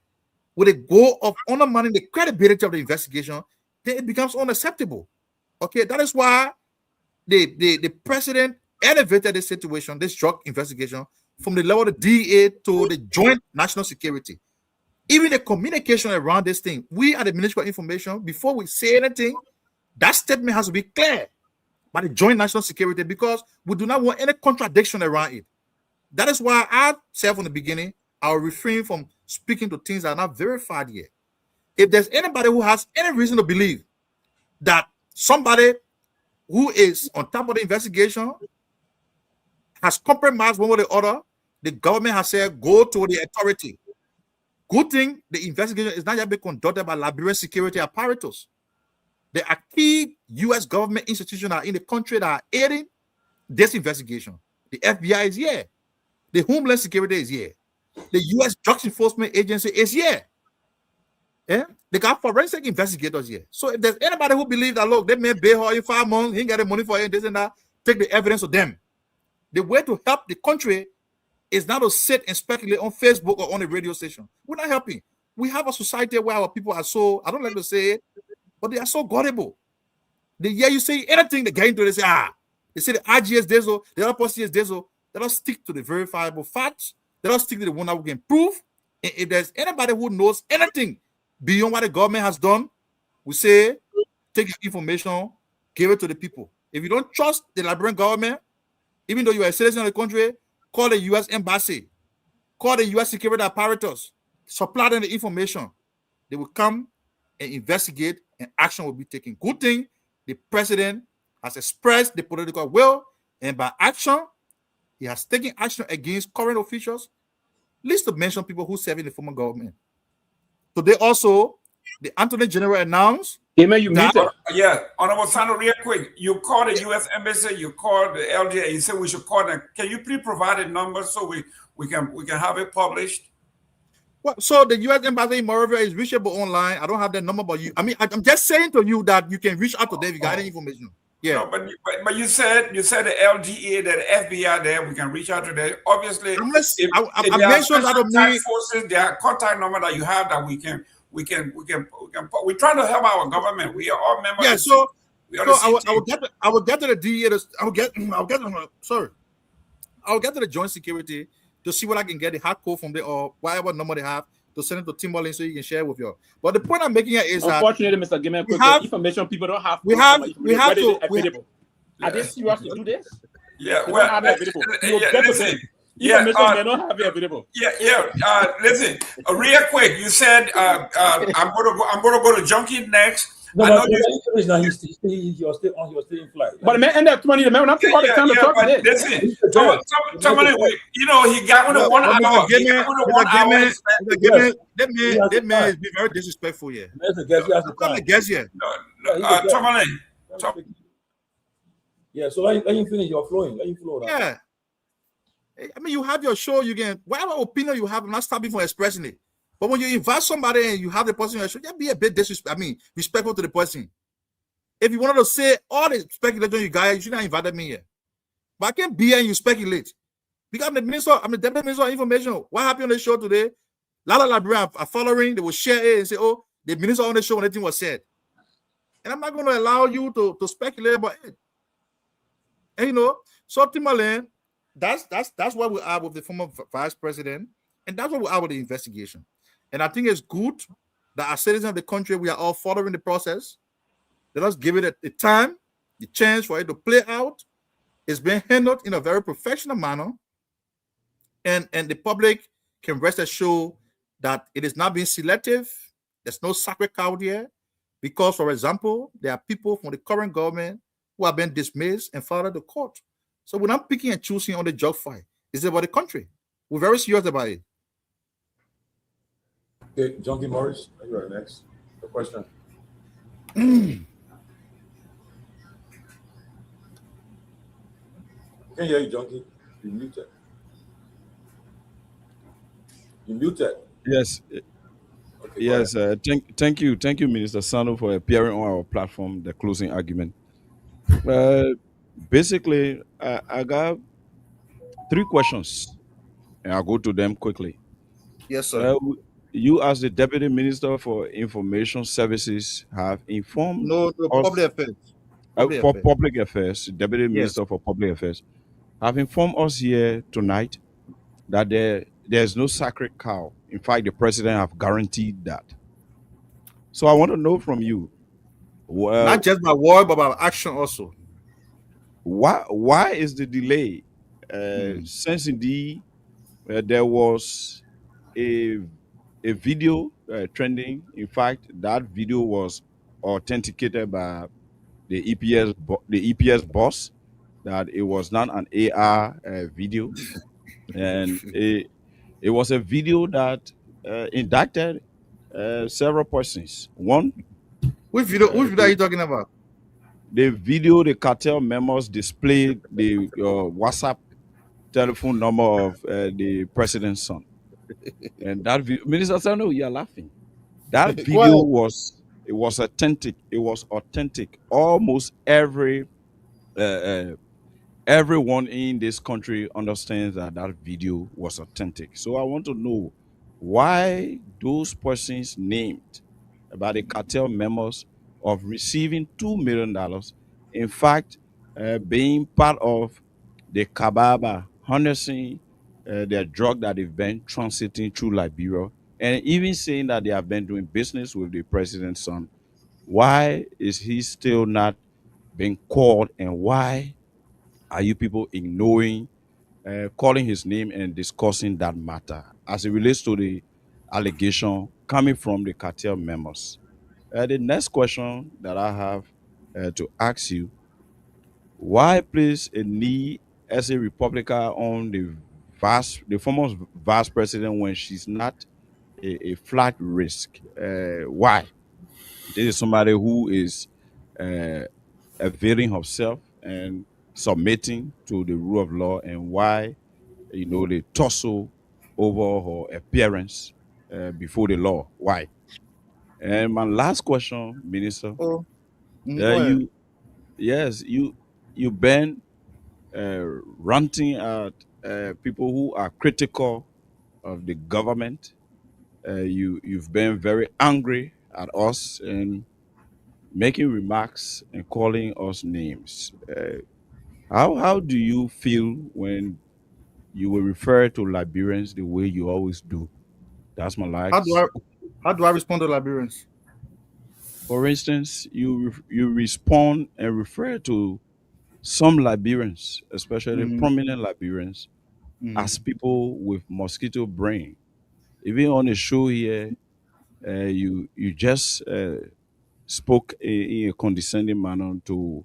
with a goal of undermining the credibility of the investigation, then it becomes unacceptable. Okay, that is why the president elevated this situation, this drug investigation, from the level of the DEA to the joint national security. Even the communication around this thing, we at the Ministry of Information, before we say anything, that statement has to be clear by the joint national security, because we do not want any contradiction around it. That is why I said from the beginning, I'll refrain from speaking to things that are not verified yet. If there's anybody who has any reason to believe that somebody who is on top of the investigation has compromised one way or the other, the government has said, go to the authority. Good thing the investigation is not yet being conducted by Liberian security apparatus. There are key U.S. government institutions that are in the country that are aiding this investigation. The FBI is here. The Homeland Security is here. The U.S. Drugs Enforcement Agency is here. Yeah? They got forensic investigators here. So if there's anybody who believes that, look, they may pay her in 5 months, he ain't got the money for it, this and that, take the evidence of them. The way to help the country is not to sit and speculate on Facebook or on a radio station. We're not helping. We have a society where our people are so, I don't like to say it, but they are so gullible. They hear you say anything, they get into it, they say, They say the IGS did so, the other policy did so. Let us stick to the verifiable facts. Let us stick to the one that we can prove. And if there's anybody who knows anything beyond what the government has done, we say, take the information, give it to the people. If you don't trust the Liberian government, even though you are a citizen of the country, call the U.S. Embassy, call the U.S. security apparatus, supply them the information. They will come and investigate, and action will be taken. Good thing the president has expressed the political will, and by action, he has taken action against current officials, least to mention people who serve in the former government. Today also, the Attorney General announced that, yeah, Honorable Sano, real quick, you called the U.S. Embassy, you called the LGA, you said we should call them. Can you please provide a number so we can have it published? Well, so the U.S. Embassy in Monrovia is reachable online. I don't have that number, but I'm just saying to you that you can reach out to them if you got any information. Yeah, no, but you said the LGA, that FBI there, we can reach out to them. Obviously, if there are special task forces, there are contact number that you have that we can. We're trying to help our government. We are all members. Yeah, so I will get to the DEA. I'll get to the Joint Security to see what I can get the hard code from there or whatever number they have to send it to Tomalin so you can share with you. But the point I'm making here is unfortunately, Mr. Gayman, the information people don't have. We have to. Are they serious to do this? Yeah, they don't have it available. Listen. Yeah, may not have it available. Listen, real quick. You said I'm gonna go to Junkie next. No, I know he was still in flight. But the man ended up 20. The man, I'm taking all the time to talk to him. Listen, he got on 1 hour. That man is being very disrespectful here. I'm not a guest here. Tomalin. Yeah, so let you finish your flowing. Let you flow. Yeah. I mean, you have your show, you can, whatever opinion you have, I'm not stopping from expressing it. But when you invite somebody and you have the person on your show, just be a bit respectful to the person. If you wanted to say all the speculation you got, you should not invite me here. But I can't be here and you speculate. Because I'm the deputy minister of information. What happened on the show today? A lot of Liberians are following, they will share it and say, oh, the minister on the show when anything was said. And I'm not going to allow you to speculate about it. And so Tomalin, that's what we are with the former vice president, and that's what we are with the investigation. And I think it's good that as citizens of the country, we are all following the process. Let us give it the time, the chance for it to play out. It's being handled in a very professional manner, and the public can rest assured that it is not being selective. There's no sacred cow here, because, for example, there are people from the current government who have been dismissed and filed at the court. So we're not picking and choosing on the job fight. It's about the country. We're very serious about it. Okay, Junkie Morris, you are next. The question. Mm. Can you hear you, Junkie? You're muted. You're muted. Yes. Okay, yes. Thank you, Minister Sano, for appearing on our platform, the closing argument. Basically, I got 3 questions, and I'll go to them quickly. Yes, sir. You, as the Deputy Minister for Information Services, have informed Public Affairs. Public Affairs, Deputy Minister for Public Affairs, have informed us here tonight that there's no sacred cow. In fact, the President have guaranteed that. So I want to know from you, not just by word, but by action also. Why is the delay? Since indeed there was a video trending. In fact, that video was authenticated by the EPS boss that it was not an AR video, and it was a video that indicted several persons. One, which video are you talking about? The video, the cartel members displayed the WhatsApp telephone number of the president's son. And that video, Minister Sano, you are laughing. That video was authentic. It was authentic. Almost everyone in this country understands that video was authentic. So I want to know why those persons named by the cartel members of receiving $2 million. In fact, being part of the Kababa harnessing their drug that they've been transiting through Liberia, and even saying that they have been doing business with the president's son. Why is he still not being called, and why are you people ignoring calling his name and discussing that matter as it relates to the allegation coming from the cartel members? The next question that I have to ask you: why place a knee as a Republican on the former vice president when she's not a flat risk? Why? This is somebody who is availing herself and submitting to the rule of law, and why they tussle over her appearance before the law. Why? And my last question, Minister, Go ahead. you've been ranting at people who are critical of the government. You've been very angry at us and making remarks and calling us names. How do you feel when you will refer to Liberians the way you always do? That's my last. How do I respond to Liberians? For instance, you respond and refer to some Liberians, especially prominent Liberians, as people with mosquito brain. Even on the show here, you just spoke in a condescending manner to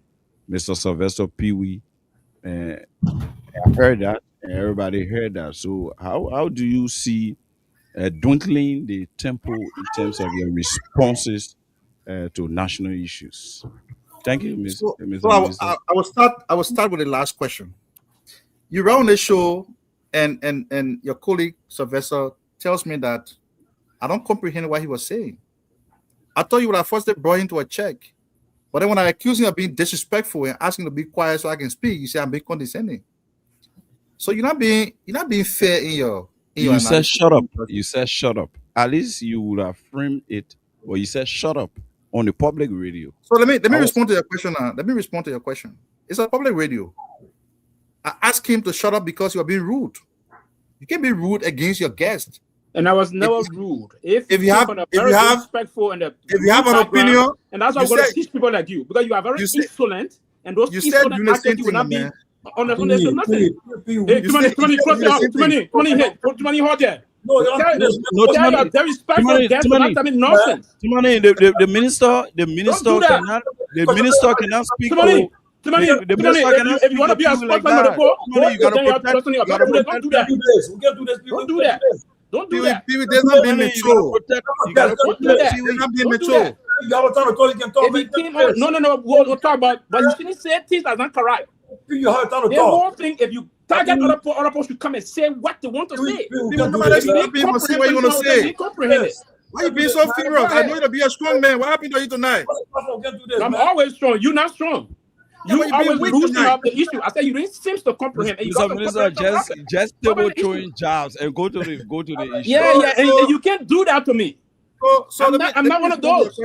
Mr. Sylvester Pewee. I heard that, and everybody heard that. So how do you see dwindling the tempo in terms of your responses to national issues? Thank you, Mr. Minister. I will start with the last question. You were on the show, and your colleague Sylvester tells me that I don't comprehend what he was saying. I thought you would have first brought him to a check, but then when I accuse him of being disrespectful and asking him to be quiet so I can speak, you say I'm being condescending. So you're not being fair in your. You said shut up. You said shut up. At least you would have framed it, but you said shut up on the public radio. So let me respond to your question now. Let me respond to your question. It's a public radio. I asked him to shut up because you are being rude. You can't be rude against your guest. And I was never rude. If you have an opinion, and that's why I'm going to teach people like you, because you are very insolent, and those insolent actions will not be on the foundation. Nothing. Too many hot there. No, the respectful guests will not tell me nonsense. The minister cannot speak. If you want to be a spokesman of the poor, don't do that. Don't do that. Don't do that. There's not being mature. Don't do that. There's not being mature. No. We'll talk about, but you shouldn't say things that's not correct. The whole thing, if you target other people should come and say what they want to say. People say what you want to say. Why are you being so furious? I know you to be a strong man. What happened to you tonight? I'm always strong. You're not strong. You always losing up the issue. I said you didn't seem to comprehend. Minister, just table throwing jobs and go to the issue. Yeah, and you can't do that to me. I'm not one of those.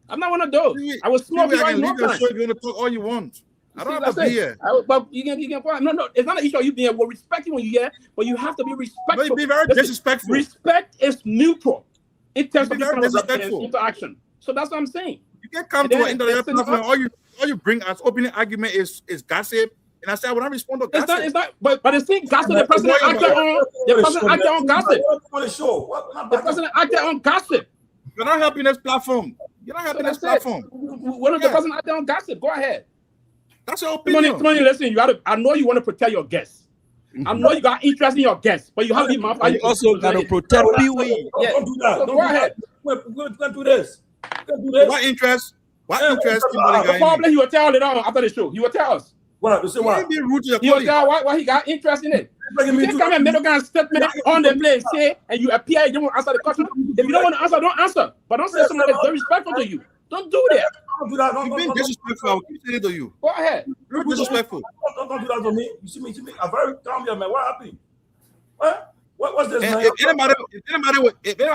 I'm not one of those. I was smoking right now. You want to talk all you want. I don't have to be here. But you can. No. It's not an issue of you being here. We'll respect you when you're here, but you have to be respectful. But be very disrespectful. Respect is neutral in terms of interaction. So that's what I'm saying. You can't come to an internet platform. All you bring as opening argument is gossip, and I say I will not respond to gossip. It's not. But it's saying gossip. The president acted on gossip. The president acted on gossip. You're not helping this platform. You're not helping this platform. What if the president acted on gossip? Go ahead. That's your opinion. Listen, I know you want to protect your guests. I know you got interest in your guests, but you have to be you also got to protect Pewee. Yeah. Don't do that. So go ahead. We're going to do this. What interest? What interest? Probably he will tell it all after the show. He will tell us. What? Say what? He will tell why he got interest in it. You can't come and make a statement on the place, say, and you appear, you don't want to answer the question. If you don't want to answer, don't answer. But don't say something that's very respectful to you. Don't do that. Don't do that. You've been disrespectful. I will keep saying it to you. Go ahead. You're disrespectful. Don't do that to me. You see me. I'm very calm here, man. What happened? What's this, man? If anybody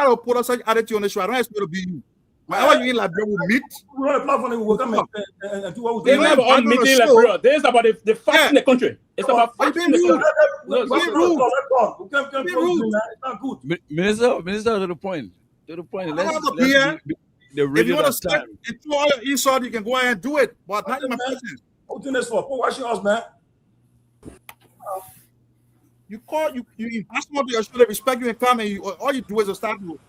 will put up such attitude on the show, I don't expect to be you. Whenever you in Liberia, we meet. We're on a platform and we'll come and do what we They do. never all meeting in Liberia. This is about the facts in the country. It's about facts in the country. It's not good. Minister, to the point. To the point. Let's the radio if you want that to time. if you all your insult, you can go ahead and do it. But not in my presence. What doing this for? Who watching us, man? You ask them to your show, they respect you and come, and all you do is start to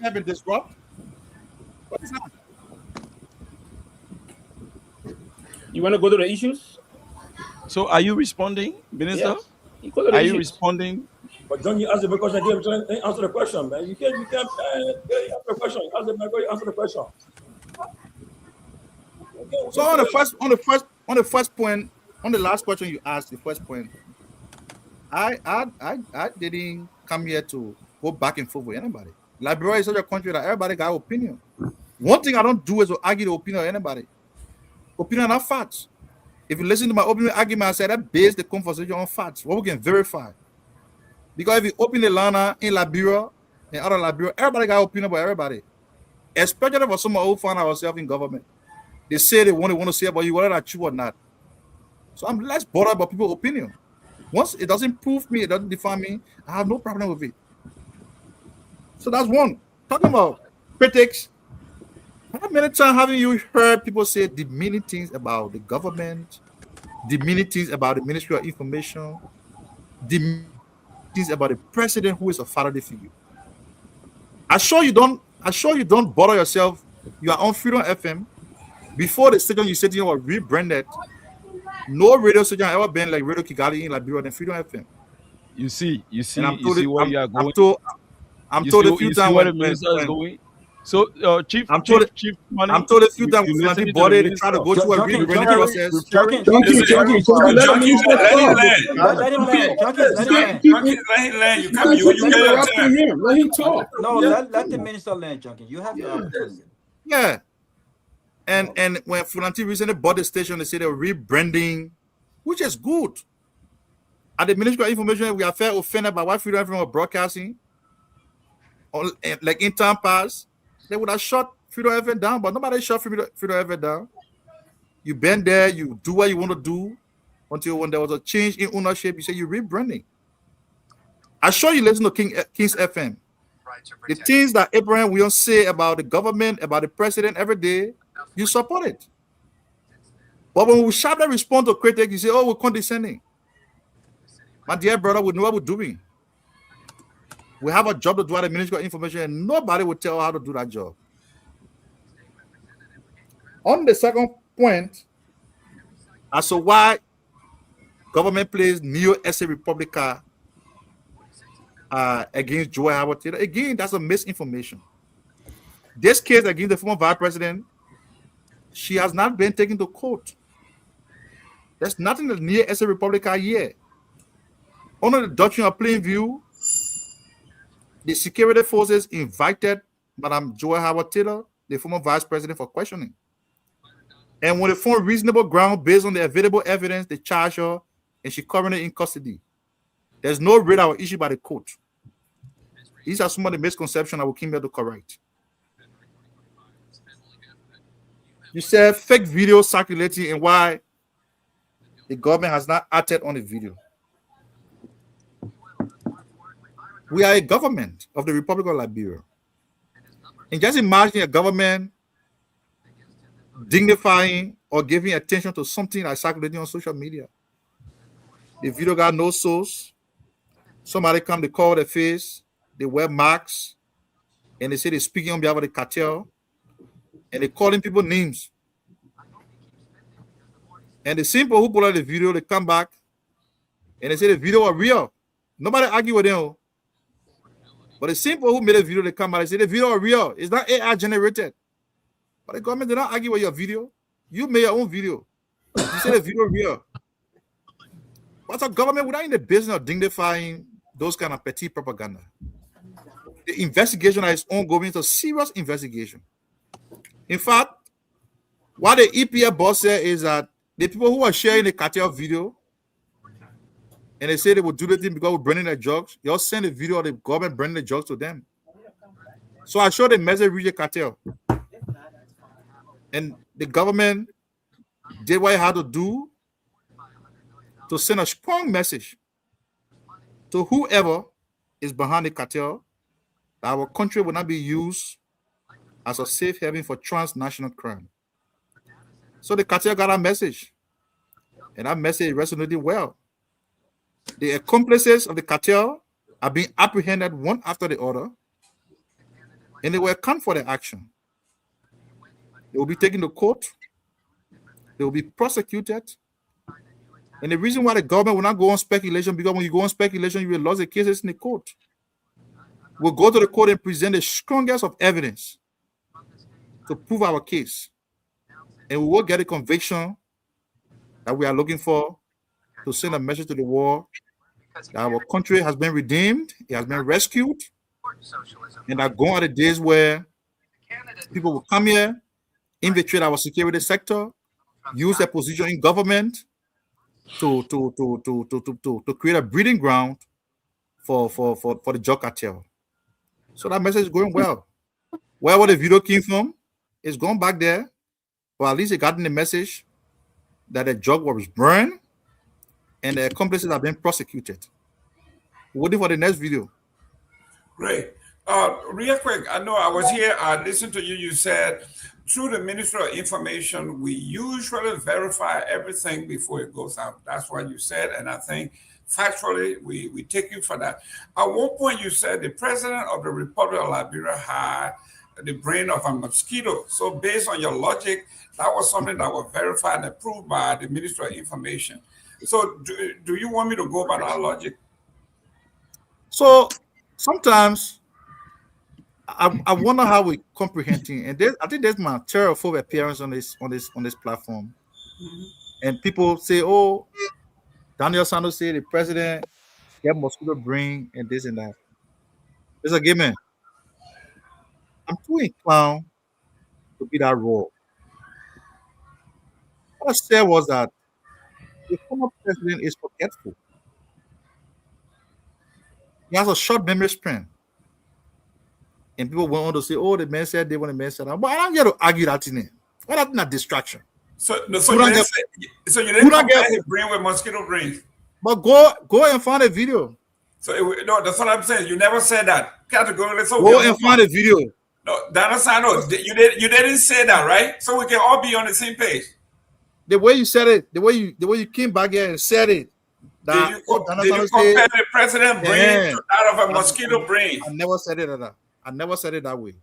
have and disrupt. What is that? You want to go to the issues? So, are you responding, Minister? Yes. Are you responding? But John, you ask the question again. Answer the question, man. You can't answer the question. Answer the question. Okay, so on the first point, on the last question you asked, the first point, I didn't come here to go back and forth with anybody. Liberia is such a country that everybody got opinion. One thing I don't do is to argue the opinion of anybody. Opinion are not facts. If you listen to my opening argument, I said that base the conversation on facts, what we can verify. Because if you open the Lana in Liberia and other Liberia, everybody got opinion about everybody. Especially for someone who found ourselves in government. They say they want to say about you, whether that's true or not. So I'm less bothered about people's opinion. Once it doesn't prove me, it doesn't define me, I have no problem with it. So that's one. Talking about critics, how many times have you heard people say demeaning things about the government, demeaning things about the Ministry of Information, demeaning things about the president who is a fatherly figure? I sure you don't bother yourself. You are on Freedom FM. Before the station you said you were rebranded, no radio station has ever been like Radio Kigali in Liberia than Freedom FM. You see where you are going. I'm told a few times where the minister is going. So, Chief, I'm told a few times when body they try to go through a rebranding process. Let him talk. No, let the minister land, Junkin. You have your opportunity. Yeah. And when Funanti recently bought the station, they say they're rebranding, which is good. At the Ministry of Information, we are fair offended by what Freedom FM broadcasting. Like in time past, they would have shut Freedom FM down, but nobody shut Freedom FM down. You been there, you do what you want to do until when there was a change in ownership, you say you're rebranding. I sure you listen to King's FM. The things that Abraham Williams say about the government, about the president every day, you support it. But when we sharply respond to critics, you say, oh, we're condescending. My dear brother, we know what we're doing. We have a job to do at the Ministry of Information, and nobody will tell us how to do that job. On the second point, as to why government plays Neo Esse Republica against Joe Howard, again, that's a misinformation. This case against the former vice president, she has not been taken to court. There's nothing that Neo Esse Republica here. Under the doctrine of plain view, the security forces invited Madam Joy Howard Taylor, the former vice president, for questioning. And when they found reasonable ground based on the available evidence, they charged her and she currently in custody. There's no writ that was issued by the court. These are some of the misconceptions I will came here to correct. You said fake video circulating and why the government has not acted on the video. We are a government of the Republic of Liberia. And just imagine a government dignifying or giving attention to something that's circulating on social media. The video got no source. Somebody come, they call their face, they wear masks, and they say they're speaking on behalf of the cartel, and they're calling people names. And the simple who put out the video, they come back, and they say the video was real. Nobody argue with them. But the simple who made a video, they come back and say the video was real. It's not AI generated. But the government did not argue with your video. You made your own video. You said the video real. But the government, we're not in the business of dignifying those kind of petty propaganda. The investigation is ongoing. It's a serious investigation. In fact, what the EPA boss said is that the people who are sharing the cartel video, and they say they will do the thing because we're burning the drugs, they all send a video of the government burning the drugs to them. So I showed the message reach the cartel. And the government did what it had to do to send a strong message to whoever is behind the cartel that our country will not be used as a safe haven for transnational crime. So the cartel got a message, and that message resonated well. The accomplices of the cartel are being apprehended one after the other, and they will account for their action. They will be taken to court. They will be prosecuted. And the reason why the government will not go on speculation, because when you go on speculation, you will lose the cases in the court. We'll go to the court and present the strongest of evidence to prove our case. And we will get a conviction that we are looking for to send a message to the world that our country has been redeemed, it has been rescued, and that gone are the days where people will come here, infiltrate our security sector, use their position in government to create a breeding ground for the drug cartel. So that message is going well. Wherever the video came from, it's gone back there. But at least it got in the message that the drug was burned and the accomplices have been prosecuted. Waiting for the next video. Great. Real quick, I know I was here, I listened to you, you said, through the Ministry of Information, we usually verify everything before it goes out. That's what you said, and I think factually, we take you for that. At one point, you said the president of the Republic of Liberia had the brain of a mosquito. So based on your logic, that was something that was verified and approved by the Ministry of Information. So do you want me to go by that logic? So sometimes I wonder how we comprehending, and I think there's my terrorphobic appearance on this platform. And people say, "Oh, Daniel Sandos said the president get mosquito brain and this and that." Mr. Gayman, I'm too inclined to be that raw. What I said was that the former president is forgetful. He has a short memory span. And people went on to say, "Oh, the man said they want the man said that." But I don't get to argue that in it. What that's not distraction. So you didn't compare his brain with mosquito brains. But go and find a video. So no, that's what I'm saying. You never said that. Categorically. So go and find a video. No, you didn't say that, right? So we can all be on the same page. The way you said it, the way you came back here and said it. Did you compare the president brain to that of a mosquito brain? I never said it like that. I never said it that way.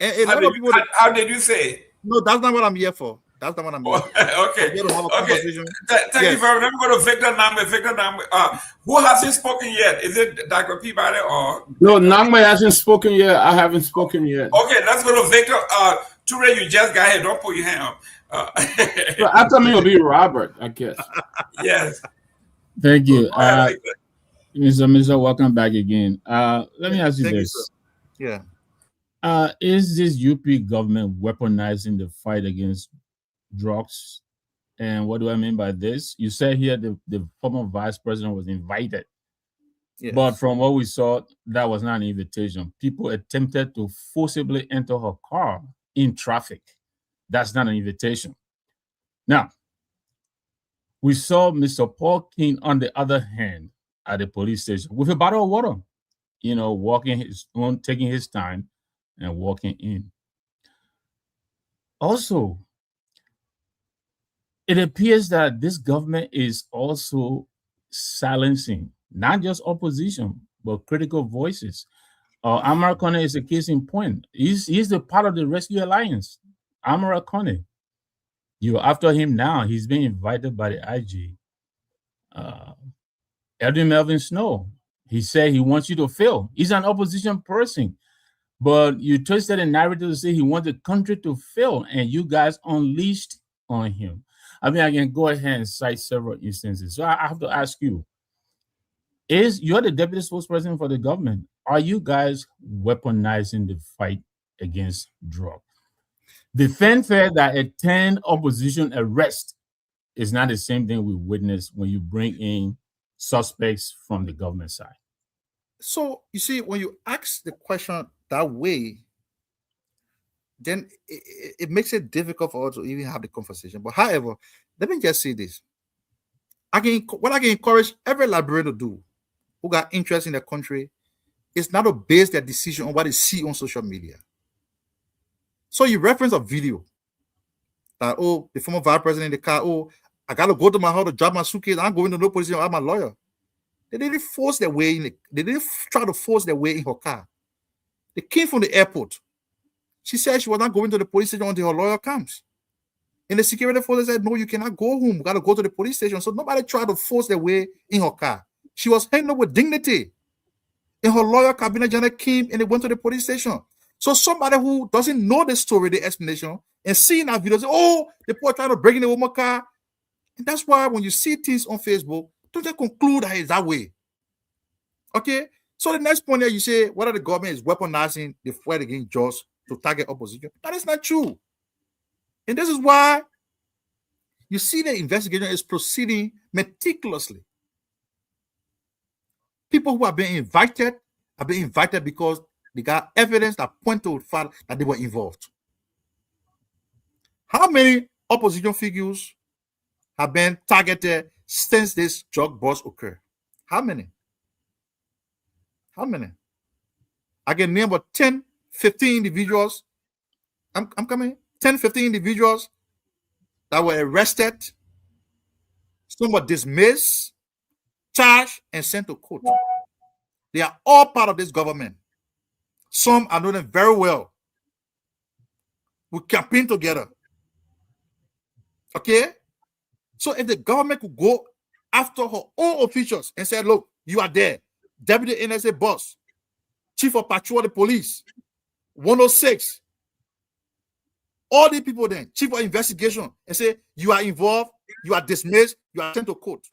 And how did you say it? No, that's not what I'm here for. That's not what I'm here for. Okay. Thank you very much. Let me go to Victor Nagbe. Who hasn't spoken yet? Is it Dr. Peabody or? No, Nagbe hasn't spoken yet. I haven't spoken yet. Okay, let's go to Victor. Ture, you just got here. Don't put your hand up. So after me will be Robert, I guess. Yes. Thank you. Mr. Welcome back again. Let me ask you this. Yeah. Is this UP government weaponizing the fight against drugs? And what do I mean by this? You said here the former vice president was invited. Yes. But from what we saw, that was not an invitation. People attempted to forcibly enter her car in traffic. That's not an invitation. Now, we saw Mr. Paul King, on the other hand, at the police station with a bottle of water, walking his own, taking his time and walking in. Also, it appears that this government is also silencing not just opposition, but critical voices. Amara Kone is a case in point. He's a part of the Rescue Alliance. Amara Kone. You're after him now. He's being invited by the IG. Edwin Melvin Snow. He said he wants you to fail. He's an opposition person. But you twisted the narrative to say he wants the country to fail, and you guys unleashed on him. I mean, I can go ahead and cite several instances. So I have to ask you, you're the deputy spokesperson for the government. Are you guys weaponizing the fight against drugs? The fanfare that attend opposition arrest is not the same thing we witness when you bring in suspects from the government side. So you see, when you ask the question that way, then it makes it difficult for us to even have the conversation. But however, let me just say this. What I can encourage every Liberian to do who got interest in the country is not to base their decision on what they see on social media. So you reference a video that, oh, the former vice president in the car, oh, I got to go to my house to drop my suitcase. I'm going to no position. I'm my lawyer. They didn't force their way in. They didn't try to force their way in her car. They came from the airport. She said she was not going to the police station until her lawyer comes. And the security force said, no, you cannot go home. You got to go to the police station. So nobody tried to force their way in her car. She was handled with dignity. And her lawyer, cabinet general, came and they went to the police station. So somebody who doesn't know the story, the explanation, and seeing that video, say, oh, the poor trying to break in the woman's car. And that's why when you see things on Facebook, don't just conclude that it's that way. Okay? So the next point here, you say, whether the government is weaponizing the fight against drugs to target opposition. That is not true. And this is why you see the investigation is proceeding meticulously. People who are being invited because they got evidence that point to the fact that they were involved. How many opposition figures have been targeted since this drug bust occurred? How many? How many? I can name about 10, 15 individuals. I'm coming. 10, 15 individuals that were arrested. Some were dismissed, charged, and sent to court. They are all part of this government. Some I know them very well. We campaign together. Okay? So if the government could go after her own officials and say, look, you are there. Deputy NSA boss, chief of patrol of the police, 106, all these people then, chief of investigation, and say, you are involved, you are dismissed, you are sent to court.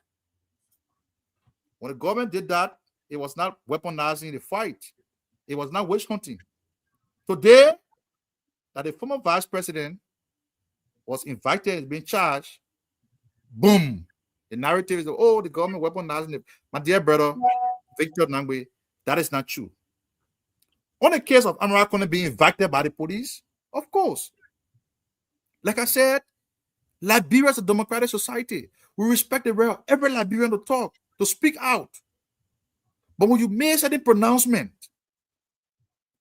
When the government did that, it was not weaponizing the fight. It was not witch hunting. Today, that the former vice president was invited and being charged, boom. The narrative is, oh, the government weaponizing it. My dear brother, Victor Nagbe, that is not true. On the case of Amara Kone being invited by the police, of course. Like I said, Liberia is a democratic society. We respect the right of every Liberian to talk, to speak out. But when you make certain pronouncement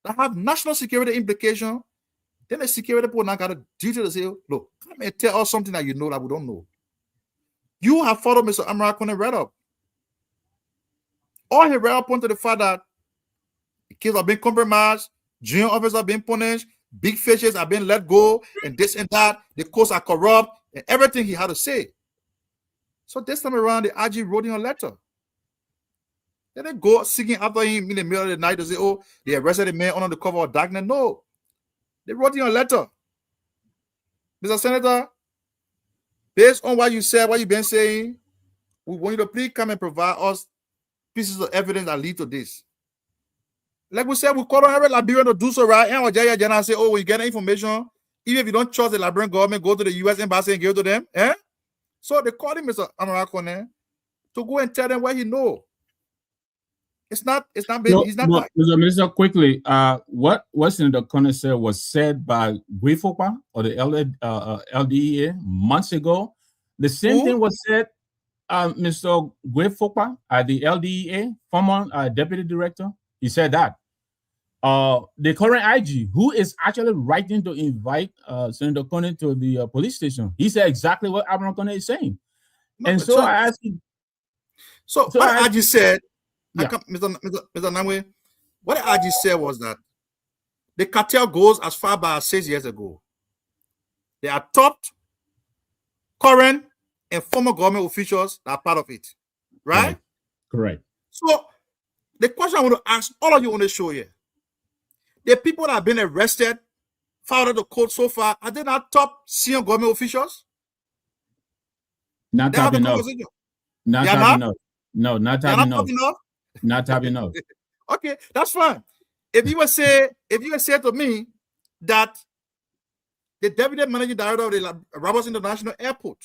that have national security implication, then the security people now got a duty to say, look, come and tell us something that you know that we don't know. You have followed Mr. Amara Kone right up. All he read up onto the fact that the kids are being compromised, junior officers are being punished, big fishes are being let go, and this and that, the courts are corrupt, and everything he had to say. So this time around, the IG wrote him a letter. Then they go seeking after him in the middle of the night to say, oh, they arrested a man under the cover of darkness. No. They wrote him a letter. Mr. Senator, based on what you said, what you've been saying, we want you to please come and provide us pieces of evidence that lead to this. Like we said, we call on every Liberian to do so, right? And say, oh, when you get information, even if you don't trust the Liberian government, go to the U.S. embassy and give it to them. Eh? So they called him Mr. Amara Kone to go and tell them what he knows. It's not he's not Mr. Minister, quickly, what Senator Kone said was said by Fofana or the LDEA months ago. The same thing was said, Mr. Fofana at the LDEA, former deputy director. He said that. The current IG, who is actually writing to invite Senator Kone to the police station, he said exactly what Amara Kone is saying. No, and so I asked you. So what IG said, yeah. Mr. Nagbe, what IG said was that the cartel goes as far back as 6 years ago. They are top, current, and former government officials that are part of it. Right? Correct. So the question I want to ask all of you on the show here, the people that have been arrested, filed out the court so far, are they not top senior government officials? Not top enough. Not top enough. No, not top enough. Not top enough. Okay, that's fine. If you would say to me that the deputy managing director of the Roberts International Airport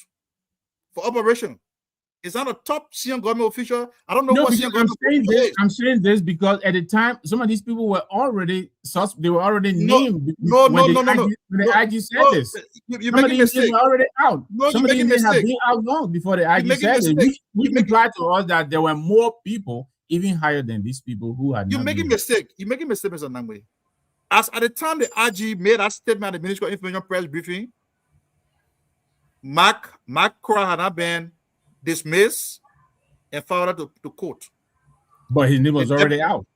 for operation Is that a top senior government official? I don't know No, what because senior government official is. I'm saying this because at the time, some of these people were already named when the IG said this. You're some of making these names mistake. were already out. No, some you're of these making names have mistake. been out long before the IG said it. Which implied to us that there were more people, even higher than these people who had. You're making mistake. You're making mistake, Mr. Nagbe. As at the time the IG made that statement at the Ministry of Information press briefing, Mark Crow had not been dismissed and forwarded to court. But his name was already out.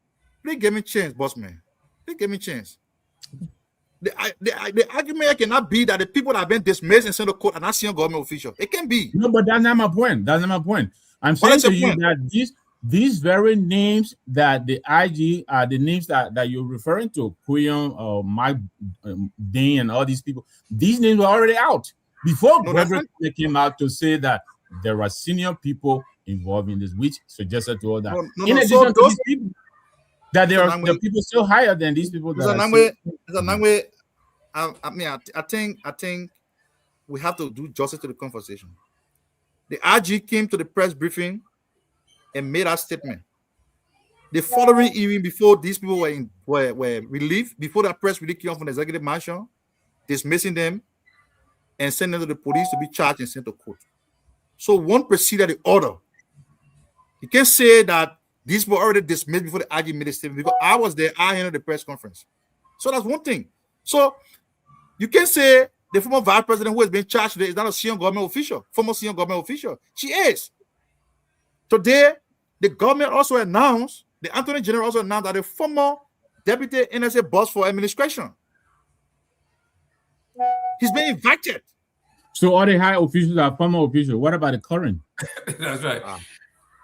Please give me a chance, boss man. Please give me a chance. The argument cannot be that the people that have been dismissed and sent to court are not senior government officials. It can be. No, but that's not my point. That's not my point. I'm saying to you that these very names that the IG are the names that you're referring to, Kuyon, Mike, Dahn, and all these people. These names were already out before Gregory came out to say that there are senior people involved in this, which suggested to all that. In addition to these people, that there are the people still higher than these people. I think we have to do justice to the conversation. The IG came to the press briefing and made a statement. The following evening, before these people were relieved, before that press release came from the executive marshal, dismissing them and sending them to the police to be charged and sent to court. So one preceded the other. You can't say that these were already dismissed before the IG made a statement, because I was there, I handled the press conference. So that's one thing. So you can say the former vice president who has been charged today is not a senior government official, former senior government official. She is. Today, the government also announced, the Attorney General also announced that the former deputy NSA boss for administration, he's been invited. So all the high officials are former officials. What about the current? That's right.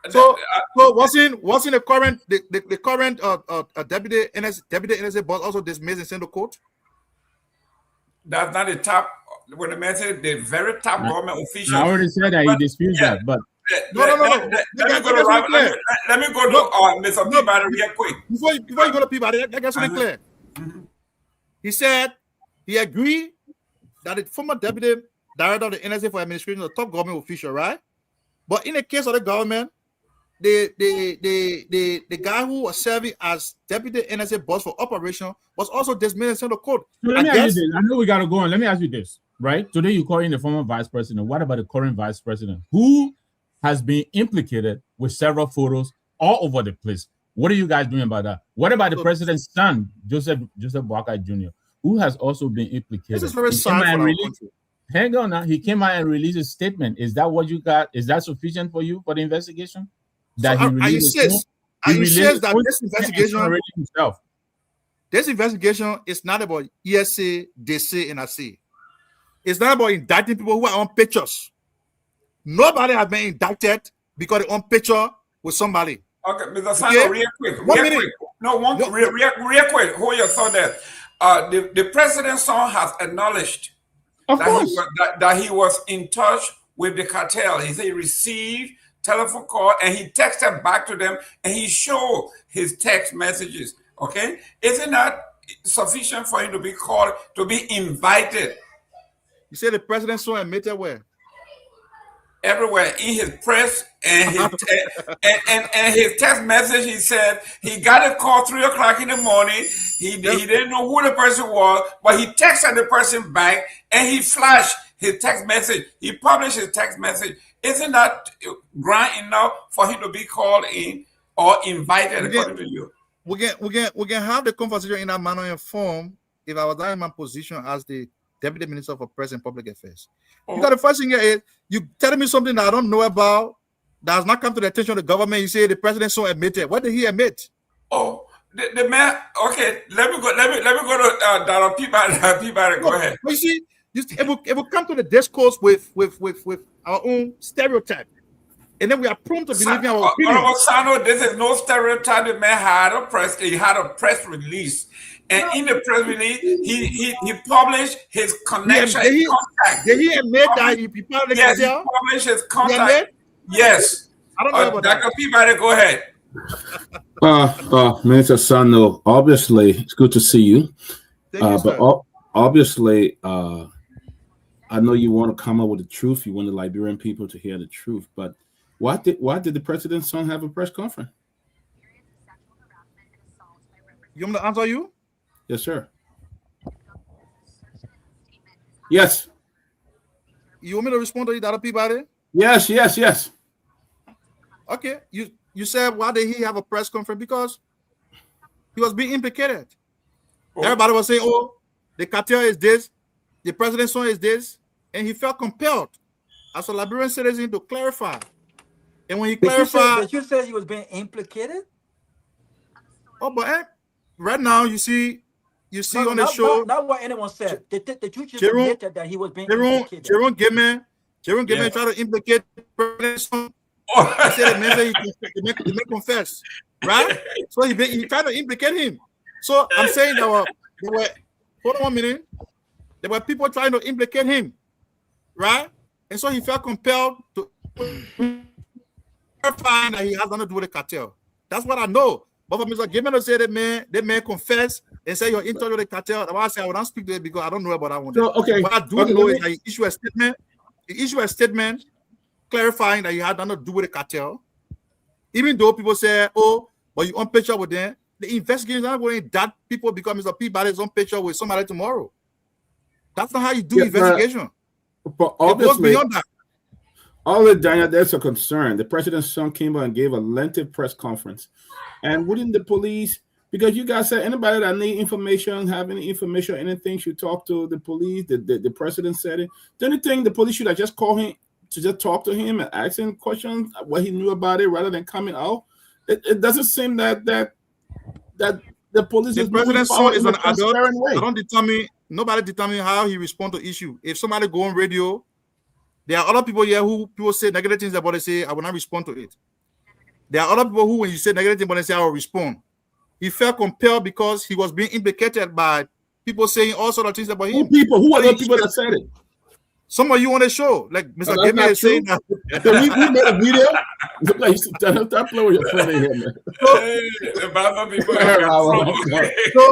So wasn't the current deputy NSA boss also dismissed and sent to court? That's not the top. When the man said the very top government official. I already said that he disputes that, but Let me go to Mr. Peabody real quick. Before you go to Peabody, I got something clear. He said he agreed that the former deputy director of the NSA for administration is a top government official, right? But in the case of the government, the guy who was serving as deputy NSA boss for operation was also dismissed and sent to court. So let me ask you this. I know we got to go on. Let me ask you this, right? Today you call in the former vice president. What about the current vice president who has been implicated with several photos all over the place? What are you guys doing about that? What about the president's son, Joseph Boakai Jr., who has also been implicated? This is very sad for our country. Hang on now. He came out and released a statement. Is that what you got? Is that sufficient for you for the investigation? That so I insist that this investigation is not about ESA, DC, and AC. It's not about indicting people who are on pictures. Nobody has been indicted because they're on picture with somebody. Okay, Mr. Sano, real quick. Real quick. Hold your thought there. The president's son has acknowledged that he was in touch with the cartel. He said he received telephone call and he texted back to them and he showed his text messages. Okay, isn't that sufficient for him to be called, to be invited? You say the president's son admitted where? Everywhere in his press and his and his text message. He said he got a call 3 o'clock in the morning. He didn't know who the person was, but he texted the person back and he flashed his text message. He published his text message. Isn't that ground enough for him to be called in or invited? According to you, we can have the conversation in that manner and form. If I was in my position as the Deputy Minister for Press and Public Affairs, because the first thing is you telling me something that I don't know about, that has not come to the attention of the government. You say the president so admitted. What did he admit? Oh, the man. Okay, let me go to Dahn Peabody. Go ahead. You see, it will come to the discourse with our own stereotype, and then we are prone to believing our opinion. Sano, this is no stereotype. The man had a press release. And in the press release, he published his connection. Did he admit that he published his contact? Yes. I don't know about Dr. Peabody, go ahead. Minister Sano, obviously, it's good to see you. But obviously, I know you want to come up with the truth. You want the Liberian people to hear the truth. But Why did the president's son have a press conference? You want me to answer you? Yes, sir. Yes. You want me to respond to the other Peabody? Yes, yes, yes. Okay. You said why did he have a press conference? Because he was being implicated. Everybody was saying, oh, the cartel is this, the president's son is this, and he felt compelled as a Liberian citizen to clarify. And when he clarified, did you say he was being implicated? Oh, but right now you see on the show. Not what anyone said. The truth is that he was being implicated. Jerome Gayman tried to implicate the president's son. He said the man he may confess, right? So he tried to implicate him. So I'm saying there were hold on 1 minute. There were people trying to implicate him, right? And so he felt compelled to find that he has nothing to do with the cartel. That's what I know. But for Mr. Gayman to say that man confess and say you're in touch with the cartel, I say I will not speak to it because I don't know about that one. So, okay. What I do know is that he issued a statement. He issued a statement clarifying that he had nothing to do with the cartel. Even though people say, oh, but you on picture with them, the investigation is not going to that people because Mr. Peabody is on picture with somebody tomorrow. That's not how you do investigation. But obviously, beyond that. All the Daniel, there's a concern. The president's son came out and gave a lengthy press conference. And wouldn't the police, because you guys said anybody that need information, have any information, anything should talk to the police, the president said it. Don't you think the police should have just called him to just talk to him and ask him questions, what he knew about it, rather than coming out? It doesn't seem that the police the president's son is an adult. Nobody determine how he respond to issue. If somebody go on radio, there are other people here who people say negative things about it, say I will not respond to it. There are other people who, when you say negative things about it, say I will respond. He felt compelled because he was being implicated by people saying all sorts of things about him. Who are the people that said it? Some of you on the show, like Mr. Gayman is saying that. we made a video. Stop playing with your friend in here, man. So,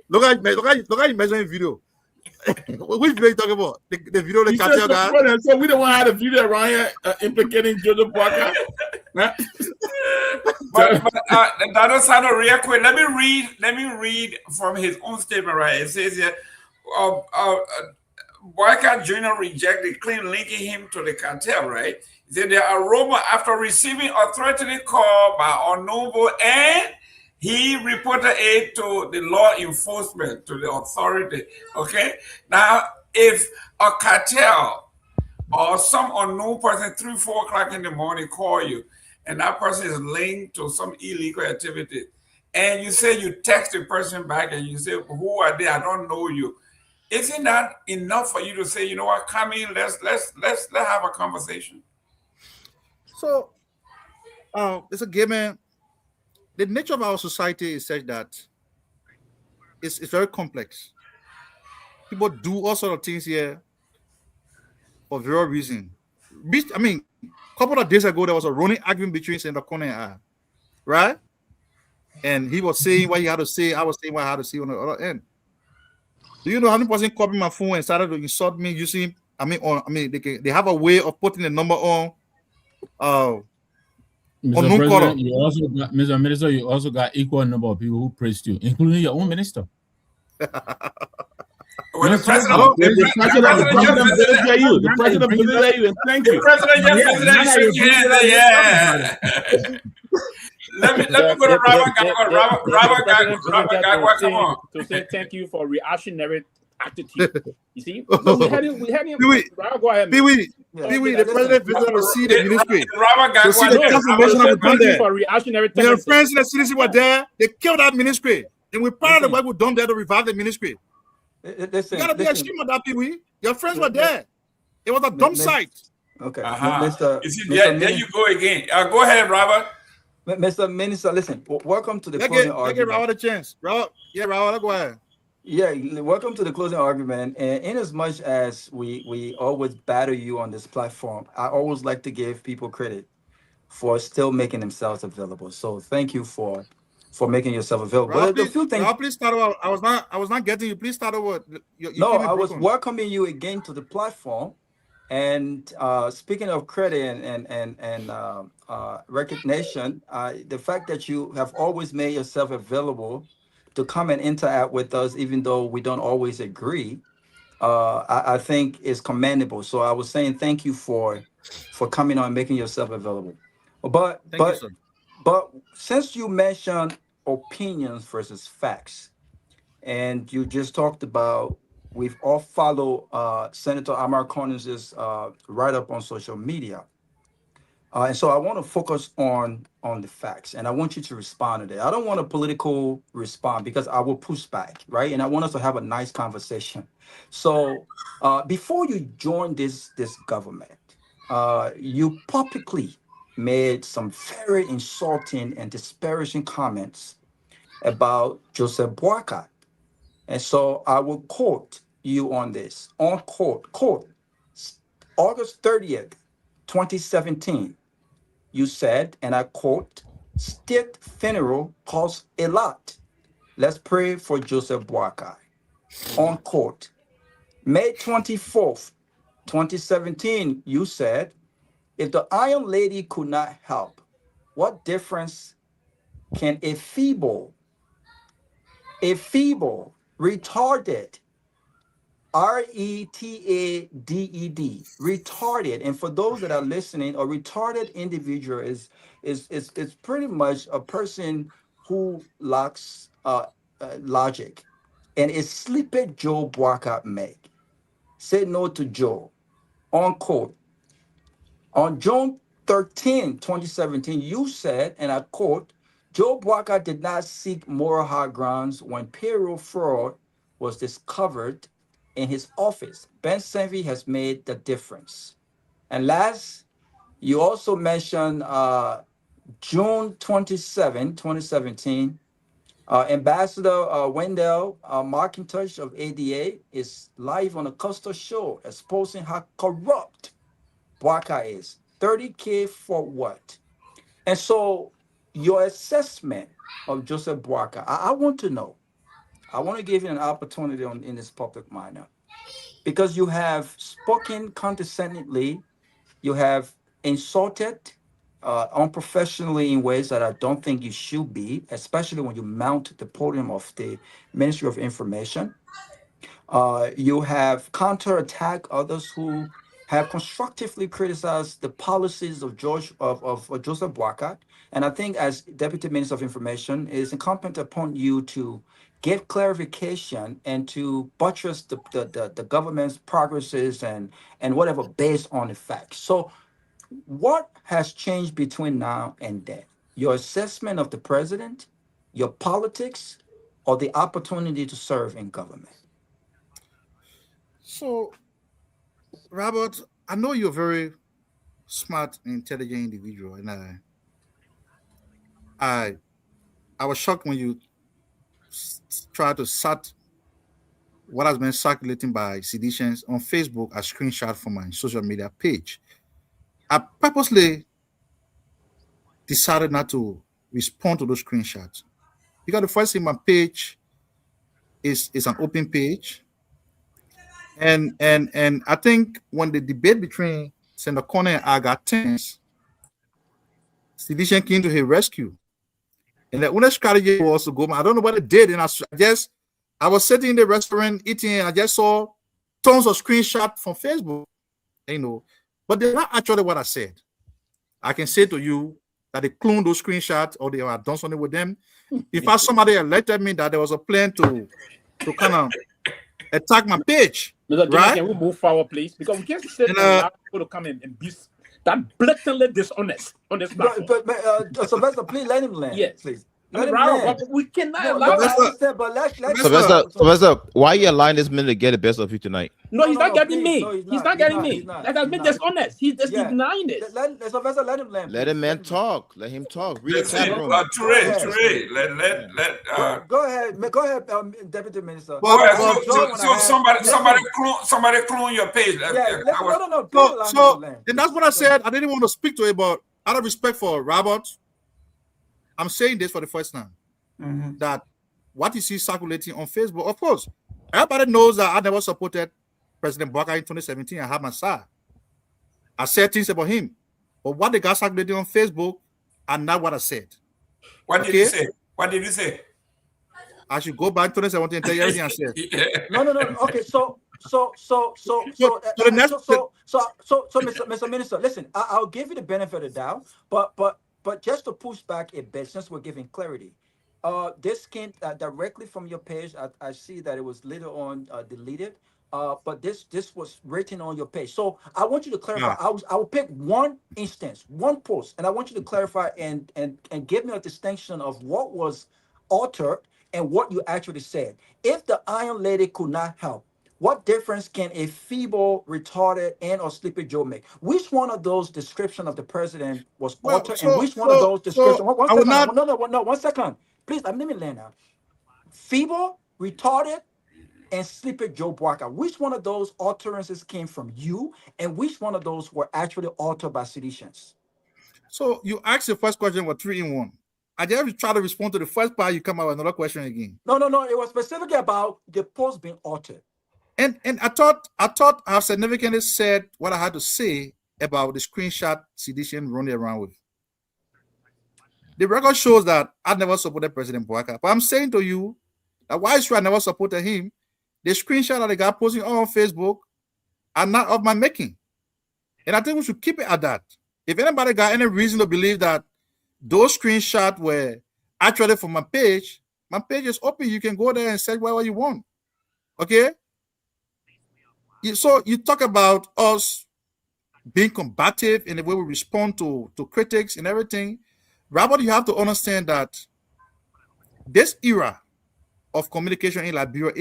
look at you mentioning video. Which video you talking about? The video of the cartel guy? So we don't want to have a video around here implicating Joseph Parker. but Dr. Sano, real quick, let me read from his own statement, right? It says here, Boyka Jr. rejected claim linking him to the cartel, right? He said the aroma after receiving a threatening call by unknown and he reported it to the law enforcement, to the authority. Okay. Now, if a cartel or some unknown person 3, 4 o'clock in the morning call you, and that person is linked to some illegal activity, and you say you text the person back and you say, "Who are they? I don't know you." Isn't that enough for you to say, you know what, come in, let's have a conversation? So, it's a Gayman. The nature of our society is such that it's very complex. People do all sorts of things here for various reasons. I mean, a couple of days ago, there was a running argument between Senator Conner and I, right? And he was saying what he had to say. I was saying what I had to say on the other end. Do you know how many person copied my phone and started to insult me using? They have a way of putting the number on. Mr. President, Mr. Minister, you also got equal number of people who praised you, including your own minister. Well, the president visited you. The president visited you, and thank you. The president just visited you. Yeah. Let me go to Robert Garguah. Come on. To say thank you for reactionary attitude. You see, we had him. Pewee, the president visited to see the ministry. Robert to see the confirmation of the done there. For reactionary their friends in the citizen were there. They killed that ministry, and we part of the work we've done there to revive the ministry. Listen, you gotta be ashamed of that, Pewee. Your friends were there. It was a dump site. Okay, there you go again. Go ahead, Robert. Mr. Minister, listen. Welcome to the closing argument. Give Robert a chance. Robert, go ahead. Yeah, welcome to the closing argument. And in as much as we always batter you on this platform, I always like to give people credit for still making themselves available. So thank you for making yourself available. Rob, please start over. I was not getting you. Please start over. I was welcoming you again to the platform And speaking of credit and recognition, the fact that you have always made yourself available to come and interact with us, even though we don't always agree, I think is commendable. So I was saying thank you for coming on and making yourself available. But Thank you, sir. but since you mentioned opinions versus facts, and you just talked about we've all followed Senator Amar Collins' write-up on social media. And so I want to focus on the facts, and I want you to respond to that. I don't want a political response because I will push back, right? And I want us to have a nice conversation. So before you joined this government, you publicly made some very insulting and disparaging comments about Joseph Boakai. And so I will quote you on this. On quote, August 30th, 2017, you said, and I quote, "State funeral costs a lot. Let's pray for Joseph Boakai." Unquote. May 24th, 2017, you said, "If the Iron Lady could not help, what difference can a feeble, retarded, retarded, retarded," and for those that are listening, a retarded individual is pretty much a person who lacks logic, and is Sleepy Joe Boakai make. Say no to Joe. Unquote. On June 13, 2017, you said, and I quote, "Joe Boakai did not seek moral high grounds when payroll fraud was discovered in his office. Ben Sanvee has made the difference." And last, you also mentioned June 27, 2017, Ambassador Wendell McIntosh of ADA is live on a Coastal Show exposing how corrupt Boakai is. 30K for what? And so your assessment of Joseph Boakai, I want to know. I want to give you an opportunity in this public manner, because you have spoken condescendingly, you have insulted unprofessionally in ways that I don't think you should be, especially when you mount the podium of the Ministry of Information. You have counterattacked others who have constructively criticized the policies of Joseph Boakai. And I think as Deputy Minister of Information, it is incumbent upon you to give clarification and to buttress the government's progresses and whatever based on the facts. So what has changed between now and then? Your assessment of the president, your politics, or the opportunity to serve in government? So, Robert, I know you're a very smart, intelligent individual, and I was shocked when you tried to cite what has been circulating by seditions on Facebook as screenshot from my social media page. I purposely decided not to respond to those screenshots because the first thing, my page is an open page. And I think when the debate between Senator Corner and I got tense, Sedition came to his rescue. And the only strategy was to go, I don't know what it did. And I was sitting in the restaurant eating, and I just saw tons of screenshots from Facebook, but they're not actually what I said. I can say to you that they cloned those screenshots or they have done something with them. In fact, somebody alerted me that there was a plan to kind of attack my page. Mr. Right? Can we move forward, please? Because we can't sit and allow people to come in and be that blatantly dishonest on this platform. But Sylvester, please let him land. Yes, please. We cannot allow that. Sylvester, why are you allowing this man to get the best of you tonight? No, he's not getting me. He's not getting me. That has been dishonest. He's just denying it. Sylvester, let him land. Let him man talk. Let him talk. Read Let's the see. chat room. Toure, go ahead, Deputy Minister. So somebody clone your page. So and that's what I said. I didn't want to speak to it, but out of respect for Robert, I'm saying this for the first time, that what you see circulating on Facebook, of course, everybody knows that I never supported President Boakai in 2017. I have my side. I said things about him. But what the guys circulating on Facebook are not what I said. What did you say? What did you say? I should go back to 2017 and tell you everything I said. No. Okay, so, Mr. Minister, listen, I'll give you the benefit of the doubt, but just to push back a bit, since we're giving clarity, this came directly from your page. I see that it was later on deleted. But this was written on your page. So I want you to clarify. I will pick one instance, one post, and I want you to clarify and give me a distinction of what was altered and what you actually said. If the Iron Lady could not help, what difference can a feeble, retarded, and or sleepy Joe make? Which one of those description of the president was altered, and which one of those description? One second. Please, let me land now. Feeble, retarded, and Sleepy Joe Boakai. Which one of those utterances came from you, and which one of those were actually altered by seditionists? So you asked the first question, what 3 in 1. I just try to respond to the first part, you come out with another question again. No. It was specifically about the post being altered. And I thought I significantly said what I had to say about the screenshot sedition running around with. The record shows that I never supported President Boakai. But I'm saying to you that why is true I never supported him? The screenshot that the guy posting on Facebook are not of my making. And I think we should keep it at that. If anybody got any reason to believe that those screenshots were actually from my page is open. You can go there and say whatever you want. Okay? So you talk about us being combative in the way we respond to critics and everything. Robert, you have to understand that this era of communication in Liberia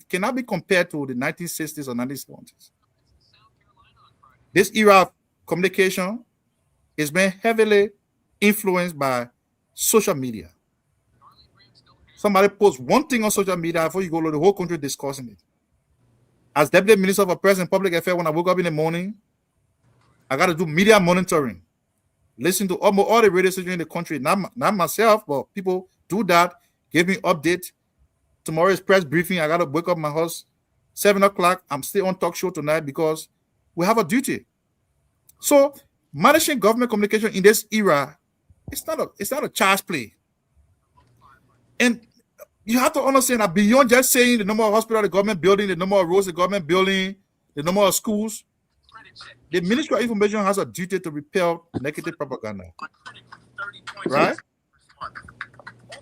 cannot be compared to the 1960s or 1970s. This era of communication is being heavily influenced by social media. Somebody posts one thing on social media before you go to the whole country discussing it. As Deputy Minister for Press and Public Affairs, when I woke up in the morning, I got to do media monitoring. Listen to almost all the radio stations in the country, not myself, but people do that, give me update. Tomorrow is press briefing. I got to wake up my house 7 o'clock. I'm still on talk show tonight because we have a duty. So managing government communication in this era, it's not a child's play. And you have to understand that beyond just saying the number of hospitals the government building, the number of roads the government building, the number of schools, the Ministry of Information has a duty to repel negative propaganda. Right?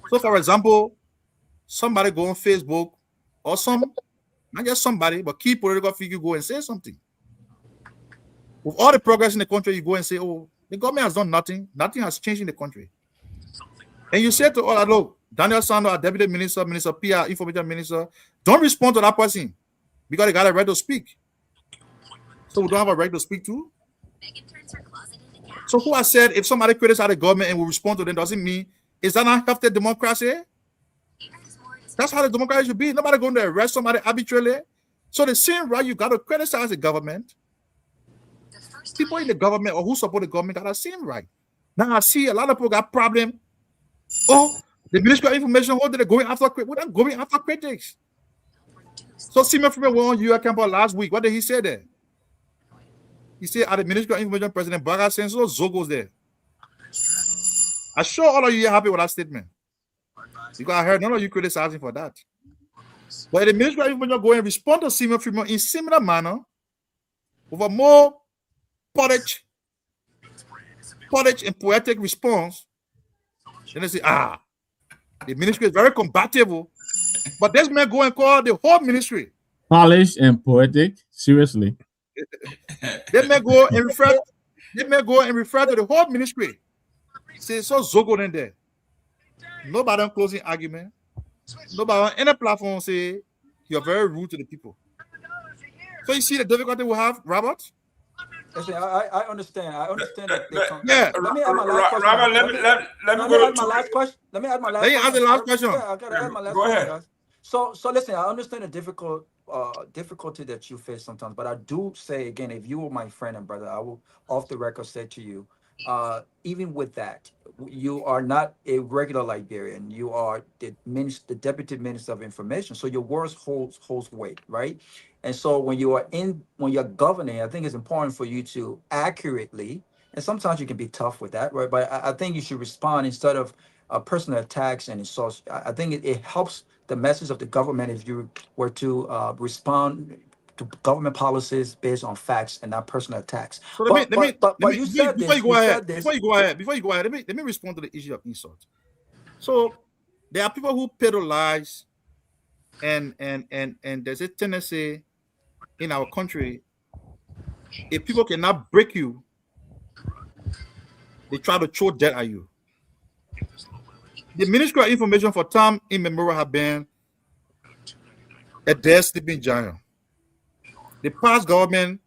So for example, somebody go on Facebook or not just somebody, but key political figure go and say something. With all the progress in the country, you go and say, oh, the government has done nothing. Nothing has changed in the country. And you say to all that, look, Daniel Sando, our Deputy Minister, Minister PR, Information Minister, don't respond to that person because they got a right to speak. So we don't have a right to speak to? So who has said if somebody criticizes the government and we respond to them, doesn't mean, is that not healthy democracy? That's how the democracy should be. Nobody going to arrest somebody arbitrarily. So the same right, you got to criticize the government. People in the government or who support the government got the same right. Now I see a lot of people got problem. Oh, the Ministry of Information, they're going after critics. We're not going after critics. So Simon Freeman went on UR campus last week. What did he say there? He said at the Ministry of Information, President Boakai sends those Zogos there. I'm sure all of you are happy with that statement. Because I heard none of you criticizing for that. But the Ministry of Information go and respond to Simon Freeman in similar manner with a more polished and poetic response. Then they say, the ministry is very combative. But this man go and call the whole ministry polished and poetic. Seriously. They may go and refer to the whole ministry. Say so Zogo in there. Nobody on closing argument. Nobody on any platform say you're very rude to the people. So you see the difficulty we have, Robert? Listen, I understand. I understand that they come. Yeah. Let me add my last question. Robert, let me add my last question. Let me add my last question. Let me add the last question. Yeah, I gotta add my last Go question, ahead. guys. So listen, I understand the difficulty that you face sometimes, but I do say again, if you were my friend and brother, I will off the record say to you even with that, you are not a regular Liberian. You are the deputy minister of information. So your words holds weight, right? And so when you're governing, I think it's important for you to accurately, and sometimes you can be tough with that, right? But I think you should respond instead of personal attacks and insults. I think it helps the message of the government if you were to respond to government policies based on facts and not personal attacks. So let me But you said before this. you go You ahead, said this. before you go ahead, let me respond to the issue of insult. So there are people who pedalize, and there's a tendency in our country, if people cannot break you, they try to throw dirt at you. The Ministry of Information for time immemorial have been a dead sleeping giant. The past government,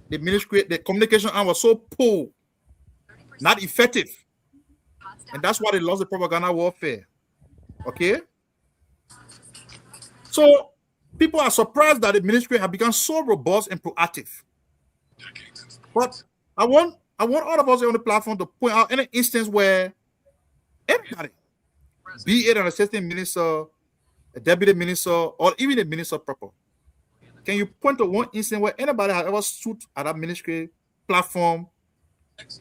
the ministry, the communication arm was so poor, not effective. And that's why they lost the propaganda warfare. Okay? So people are surprised that the ministry have become so robust and proactive. But I want all of us on the platform to point out any instance where anybody, be it an assistant minister, a deputy minister, or even a minister proper, can you point to one instance where anybody has ever stood at that ministry platform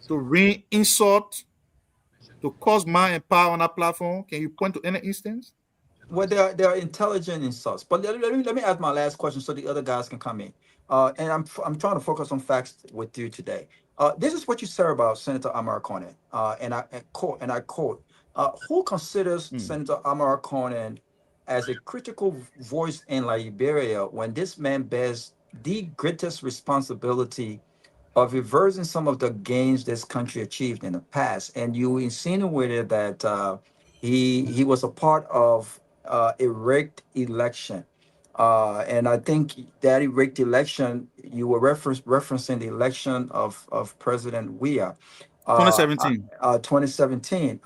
to ring insult, to cause mind and power on that platform? Can you point to any instance? Well, there are intelligent insults. But let me ask my last question so the other guys can come in. And I'm trying to focus on facts with you today. This is what you said about Senator Amara Conan. And I quote, who considers Senator Amara Conan as a critical voice in Liberia when this man bears the greatest responsibility of reversing some of the gains this country achieved in the past? And you insinuated that he was a part of a rigged election. And I think that rigged election, you were referencing the election of President Weah. 2017. 2017.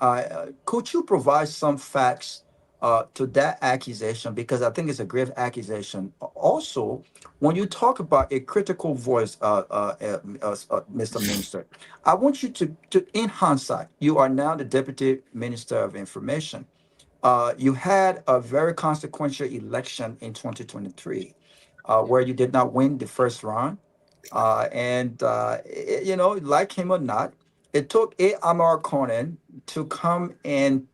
Could you provide some facts to that accusation? Because I think it's a grave accusation. Also, when you talk about a critical voice, Mr. Minister, I want you to, in hindsight, you are now the Deputy Minister of Information. You had a very consequential election in 2023 where you did not win the first round. Like him or not, it took A. Amar Conan to come and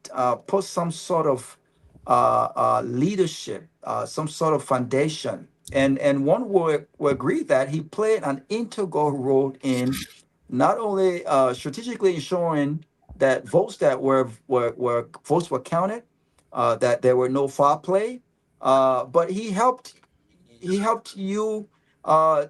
put some sort of leadership, some sort of foundation. And one will agree that he played an integral role in not only strategically ensuring that votes that were votes were counted, that there were no foul play, but he helped you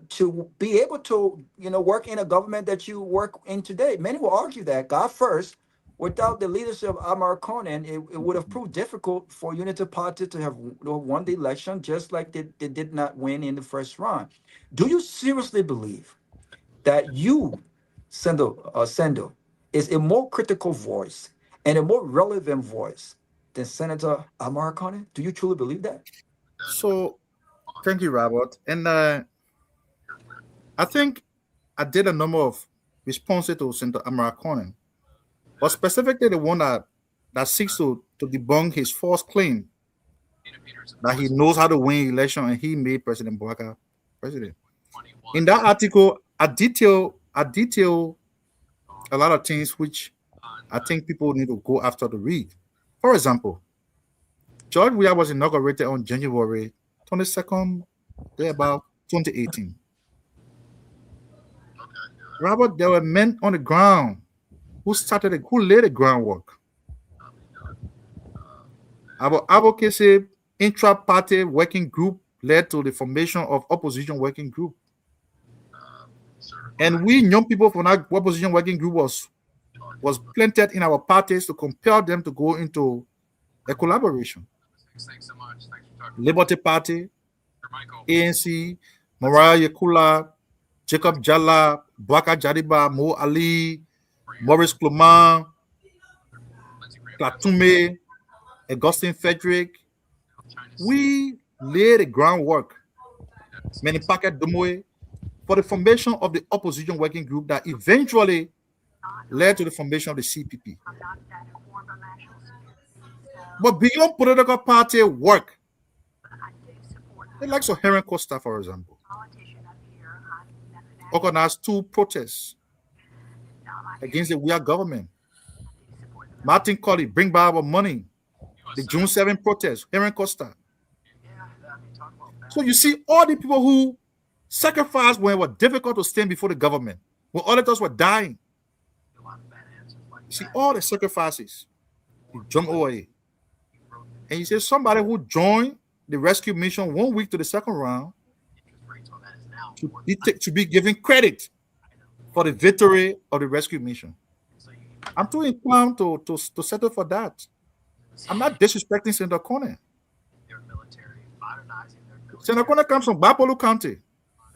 to be able to work in a government that you work in today. Many will argue that God first, without the leadership of Amar Conan, it would have proved difficult for Unity Party to have won the election, just like they did not win in the first round. Do you seriously believe that you, Sendo, is a more critical voice and a more relevant voice than Senator Amar Conan? Do you truly believe that? So, thank you, Robert. And I think I did a number of responses to Senator Amara Conan, but specifically the one that seeks to debunk his false claim that he knows how to win election and he made President Bouaka president. In that article, I detail a lot of things which I think people need to go after to read. For example, George Weah was inaugurated on January 22nd, about 2018. Robert, there were men on the ground who laid the groundwork. Our advocacy intra-party working group led to the formation of opposition working group. And we young people from that opposition working group was planted in our parties to compel them to go into a collaboration. Liberty Party, ANC, Mariah Yakula, Jacob Jalla, Bouaka Jadiba, Mo Ali, Maurice Clement, Klatume, Augustine Frederick. We laid the groundwork, Many Packet Domoe, for the formation of the opposition working group that eventually led to the formation of the CPP. But beyond political party work, the likes of Henry Costa, for example, organized 2 protests against the weird government. Martin Colley, bring back our money. The June 7 protest, Henry Costa. So you see all the people who sacrificed when it was difficult to stand before the government, when auditors were dying. You see all the sacrifices. You jump over it. And you see somebody who joined the rescue mission 1 week to the second round to be given credit for the victory of the rescue mission. I'm too inclined to settle for that. I'm not disrespecting Senator Kone. Senator Kone comes from Bapolu County.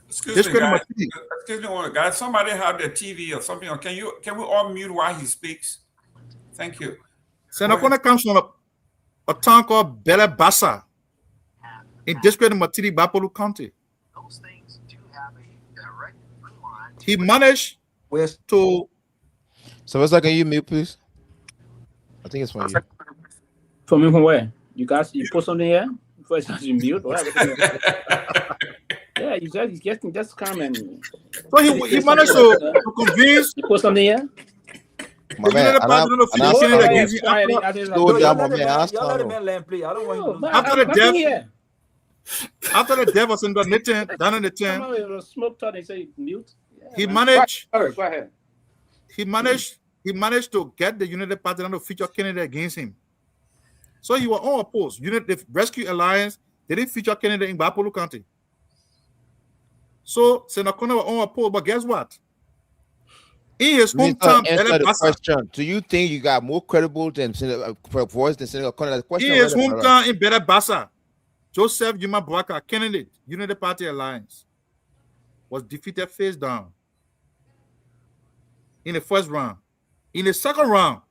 Excuse me, guys. Excuse me, guys. Somebody have their TV or something. Can we all mute while he speaks? Thank you. Senator Kone comes from a town called Bele Bassa in District Matidi, Bapolu County. He managed to. So can you mute, please? I think it's from you. From me from where? You guys, you put something here? First, you mute. Yeah, you just come and. So he managed to convince. You put something here? My man, after the death was in the Nathan, Dahn and the 10, smoke talk, they say mute. He managed. Go ahead. He managed to get the United Party to feature Kennedy against him. So he was unopposed. The Rescue Alliance, they didn't feature Kennedy in Bapolu County. So Senator Kone was unopposed, but guess what? In his hometown, question. Do you think you got more credible than voice than Senator Kone? In his hometown in Bele Bassa, Joseph Juma Boaka, candidate, United Party Alliance, was defeated face down in the first round. In the second round,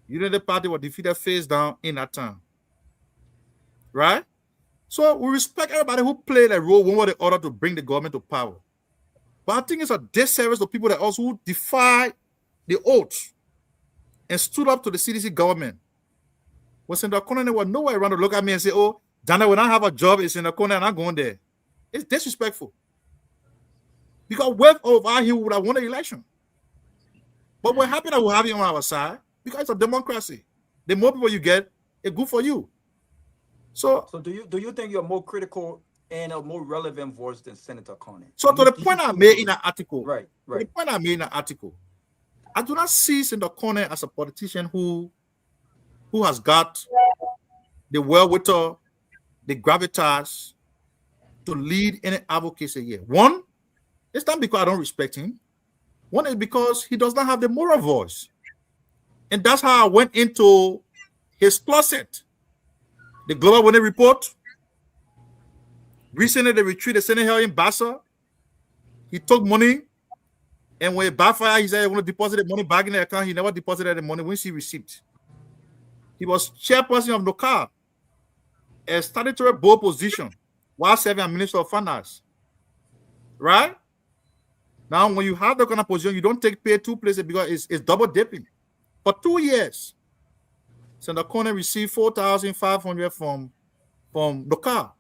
United Party was defeated face down in that town. Right? So we respect everybody who played a role one way or the other to bring the government to power. But I think it's a disservice to people that also defy the oath and stood up to the CDC government. When Senator Kone was nowhere around to look at me and say, oh, Dana, when I have a job, it's Senator Kone and I'm going there. It's disrespectful. Because with over he would have won the election. But we're happy that we have him on our side because it's a democracy. The more people you get, it's good for you. So do you think you're more critical and a more relevant voice than Senator Kone? So to the point I made in that article, right. The point I made in that article, I do not see Senator Kone as a politician who has got the wherewithal, the gravitas to lead any advocacy here. One, it's not because I don't respect him. One is because he does not have the moral voice. And that's how I went into his closet. The Global Winning Report. Recently, the retreat the Senate held in Bassa. He took money. And when it backfired, he said he want to deposit the money back in the account. He never deposited the money when he received. He was chairperson of NOCA, a statutory board position, while serving as Minister of Finance. Right? Now, when you have that kind of position, you don't take pay 2 places because it's double dipping. For 2 years, Senator Kone received $4,500 from NOCA.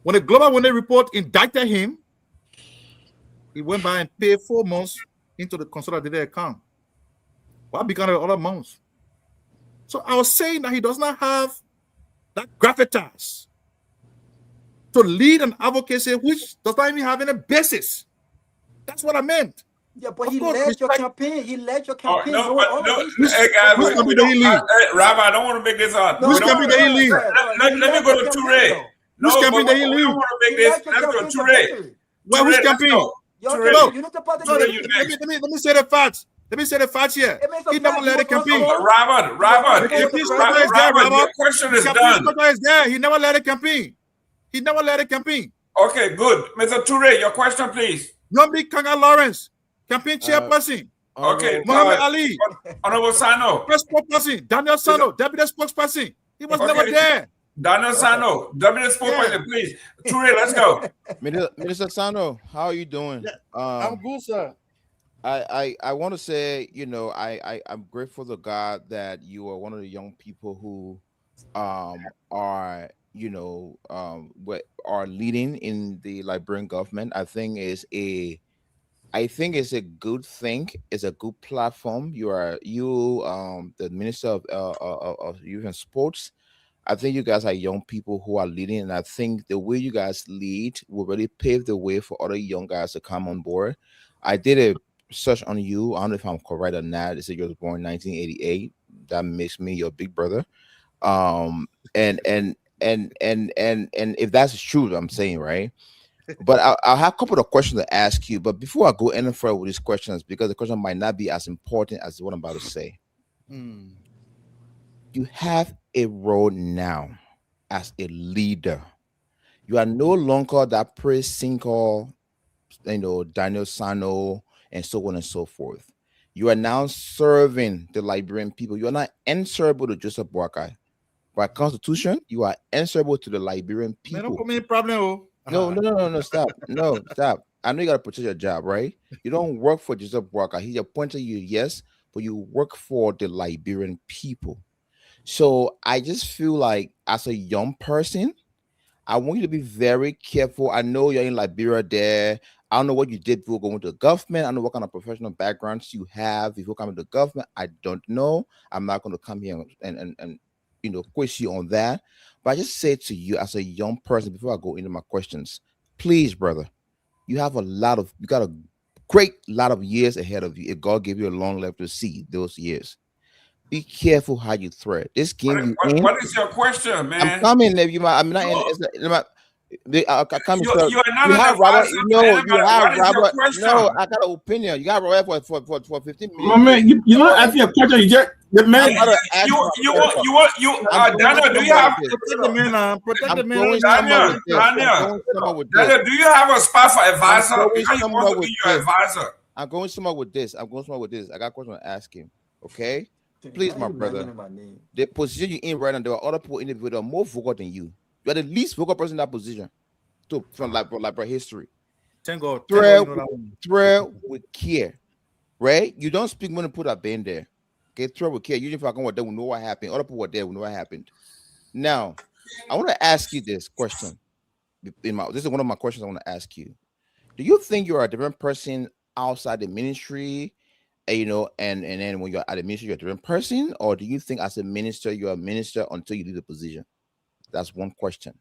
When the Global Winning Report indicted him, he went by and paid 4 months into the consolidated account. What became of the other months? So I was saying that he does not have that gravitas to lead an advocacy which does not even have any basis. That's what I meant. Yeah, but he led your campaign. He led your campaign. Hey guys, Rabbi, I don't want to make this up. Which campaign did he lead? Let me go to Toure. Which campaign did he lead? I don't want to make this. Let's go Toure. Well, which campaign? Let me say the facts. Let me say the facts here. He never led a campaign. Robert, your question is done. He never led a campaign. He never led a campaign. Okay, good. Mr. Toure, your question, please. Yombi Kanga Lawrence, campaign chairperson. Okay. Mohammed Ali. Honorable Sano. Press spokesperson. Daniel Sano, deputy spokesperson. He was never there. Daniel Sano, deputy spokesperson, please. Toure, let's go. Minister Sano, how are you doing? I'm good, sir. I want to say, I'm grateful to God that you are one of the young people who are, what are leading in the Liberian government. I think it's a good thing. It's a good platform. The Minister of Youth and Sports. I think you guys are young people who are leading, and I think the way you guys lead will really pave the way for other young guys to come on board. I did a search on you. I don't know if I'm correct or not. They said you was born in 1988. That makes me your big brother. And if that's true, I'm saying, right? But I'll have a couple of questions to ask you. But before I go any further with these questions, because the question might not be as important as what I'm about to say, you have a role now as a leader. You are no longer that praise sinker, Daniel Sano, and so on and so forth. You are now serving the Liberian people. You are not answerable to Joseph Boakai. By constitution, you are answerable to the Liberian people. Man, don't put me in problem. No, stop. No, stop. I know you gotta protect your job, right? You don't work for Joseph Boakai. He appointed you, yes, but you work for the Liberian people. So I just feel like as a young person, I want you to be very careful. I know you're in Liberia there. I don't know what you did before going to the government. I don't know what kind of professional backgrounds you have before coming to the government. I don't know. I'm not going to come here and quiz you on that. But I just say to you as a young person, before I go into my questions, please, brother, you got a great lot of years ahead of you. If God gave you a long life to see those years. Be careful how you thread this game. What is your question, man? I'm coming. If you might, I'm not in. You have Robert. No, you have Robert. No, I got an opinion. You got Robert for 15 minutes. My man, you don't ask me a question. You just the man. Daniel, do you have protect the man? Protect the man. Daniel, do you have a spot for advisor? Because you want to be your advisor. I'm going somewhere with this. I got a question to ask him. Okay. Please, my brother, the position you're in right now, there are other people in it that are more vocal than you. You are the least vocal person in that position from Liberia history. Thank God. Thread with care, right? You don't speak when to put a band there. Okay, thread with care. Usually, if I come with them, we know what happened. Other people were there, we know what happened. Now, I want to ask you this question. This is one of my questions I want to ask you. Do you think you are a different person outside the ministry? And then when you're at the ministry, you're a different person, or do you think as a minister, you're a minister until you leave the position? That's one question.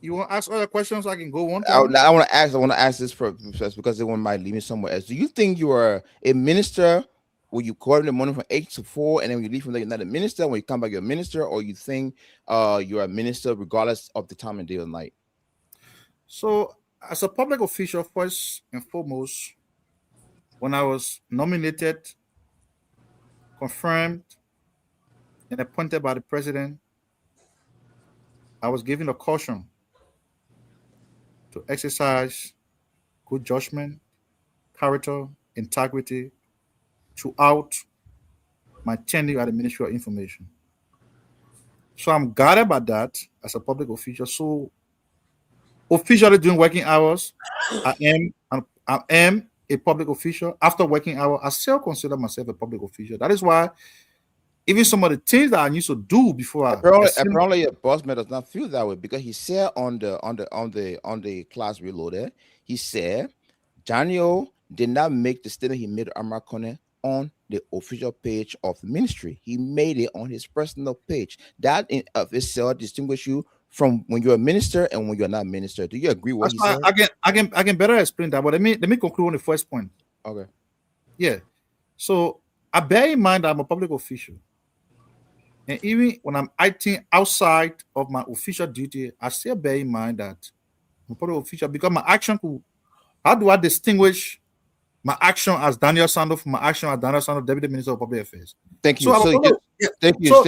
You want to ask other questions? So I can go one. I want to ask this first because one might leave me somewhere else. Do you think you are a minister when you call in the morning from 8 to 4, and then when you leave from there, you're not a minister? When you come back, you're a minister, or you think you're a minister regardless of the time of day or night? So, as a public official, first and foremost, when I was nominated, confirmed, and appointed by the president, I was given a caution to exercise good judgment, character, integrity throughout my tenure at the Ministry of Information. So I'm guided by that as a public official. So officially during working hours, I am a public official. After working hours, I still consider myself a public official. That is why even some of the things that I used to do before apparently your boss man does not feel that way, because he said on the class reloaded, he said Daniel did not make the statement he made to Amakone on the official page of the ministry. He made it on his personal page. That in of itself distinguishes you from when you're a minister and when you're not a minister. Do you agree with what he said? I can better explain that, but let me conclude on the first point. Okay. Yeah. So I bear in mind that I'm a public official. And even when I'm acting outside of my official duty, I still bear in mind that I'm a public official, because my action could, how do I distinguish my action as Daniel Sando from my action as Daniel Sando, Deputy Minister of Public Affairs? Thank you. Thank you. So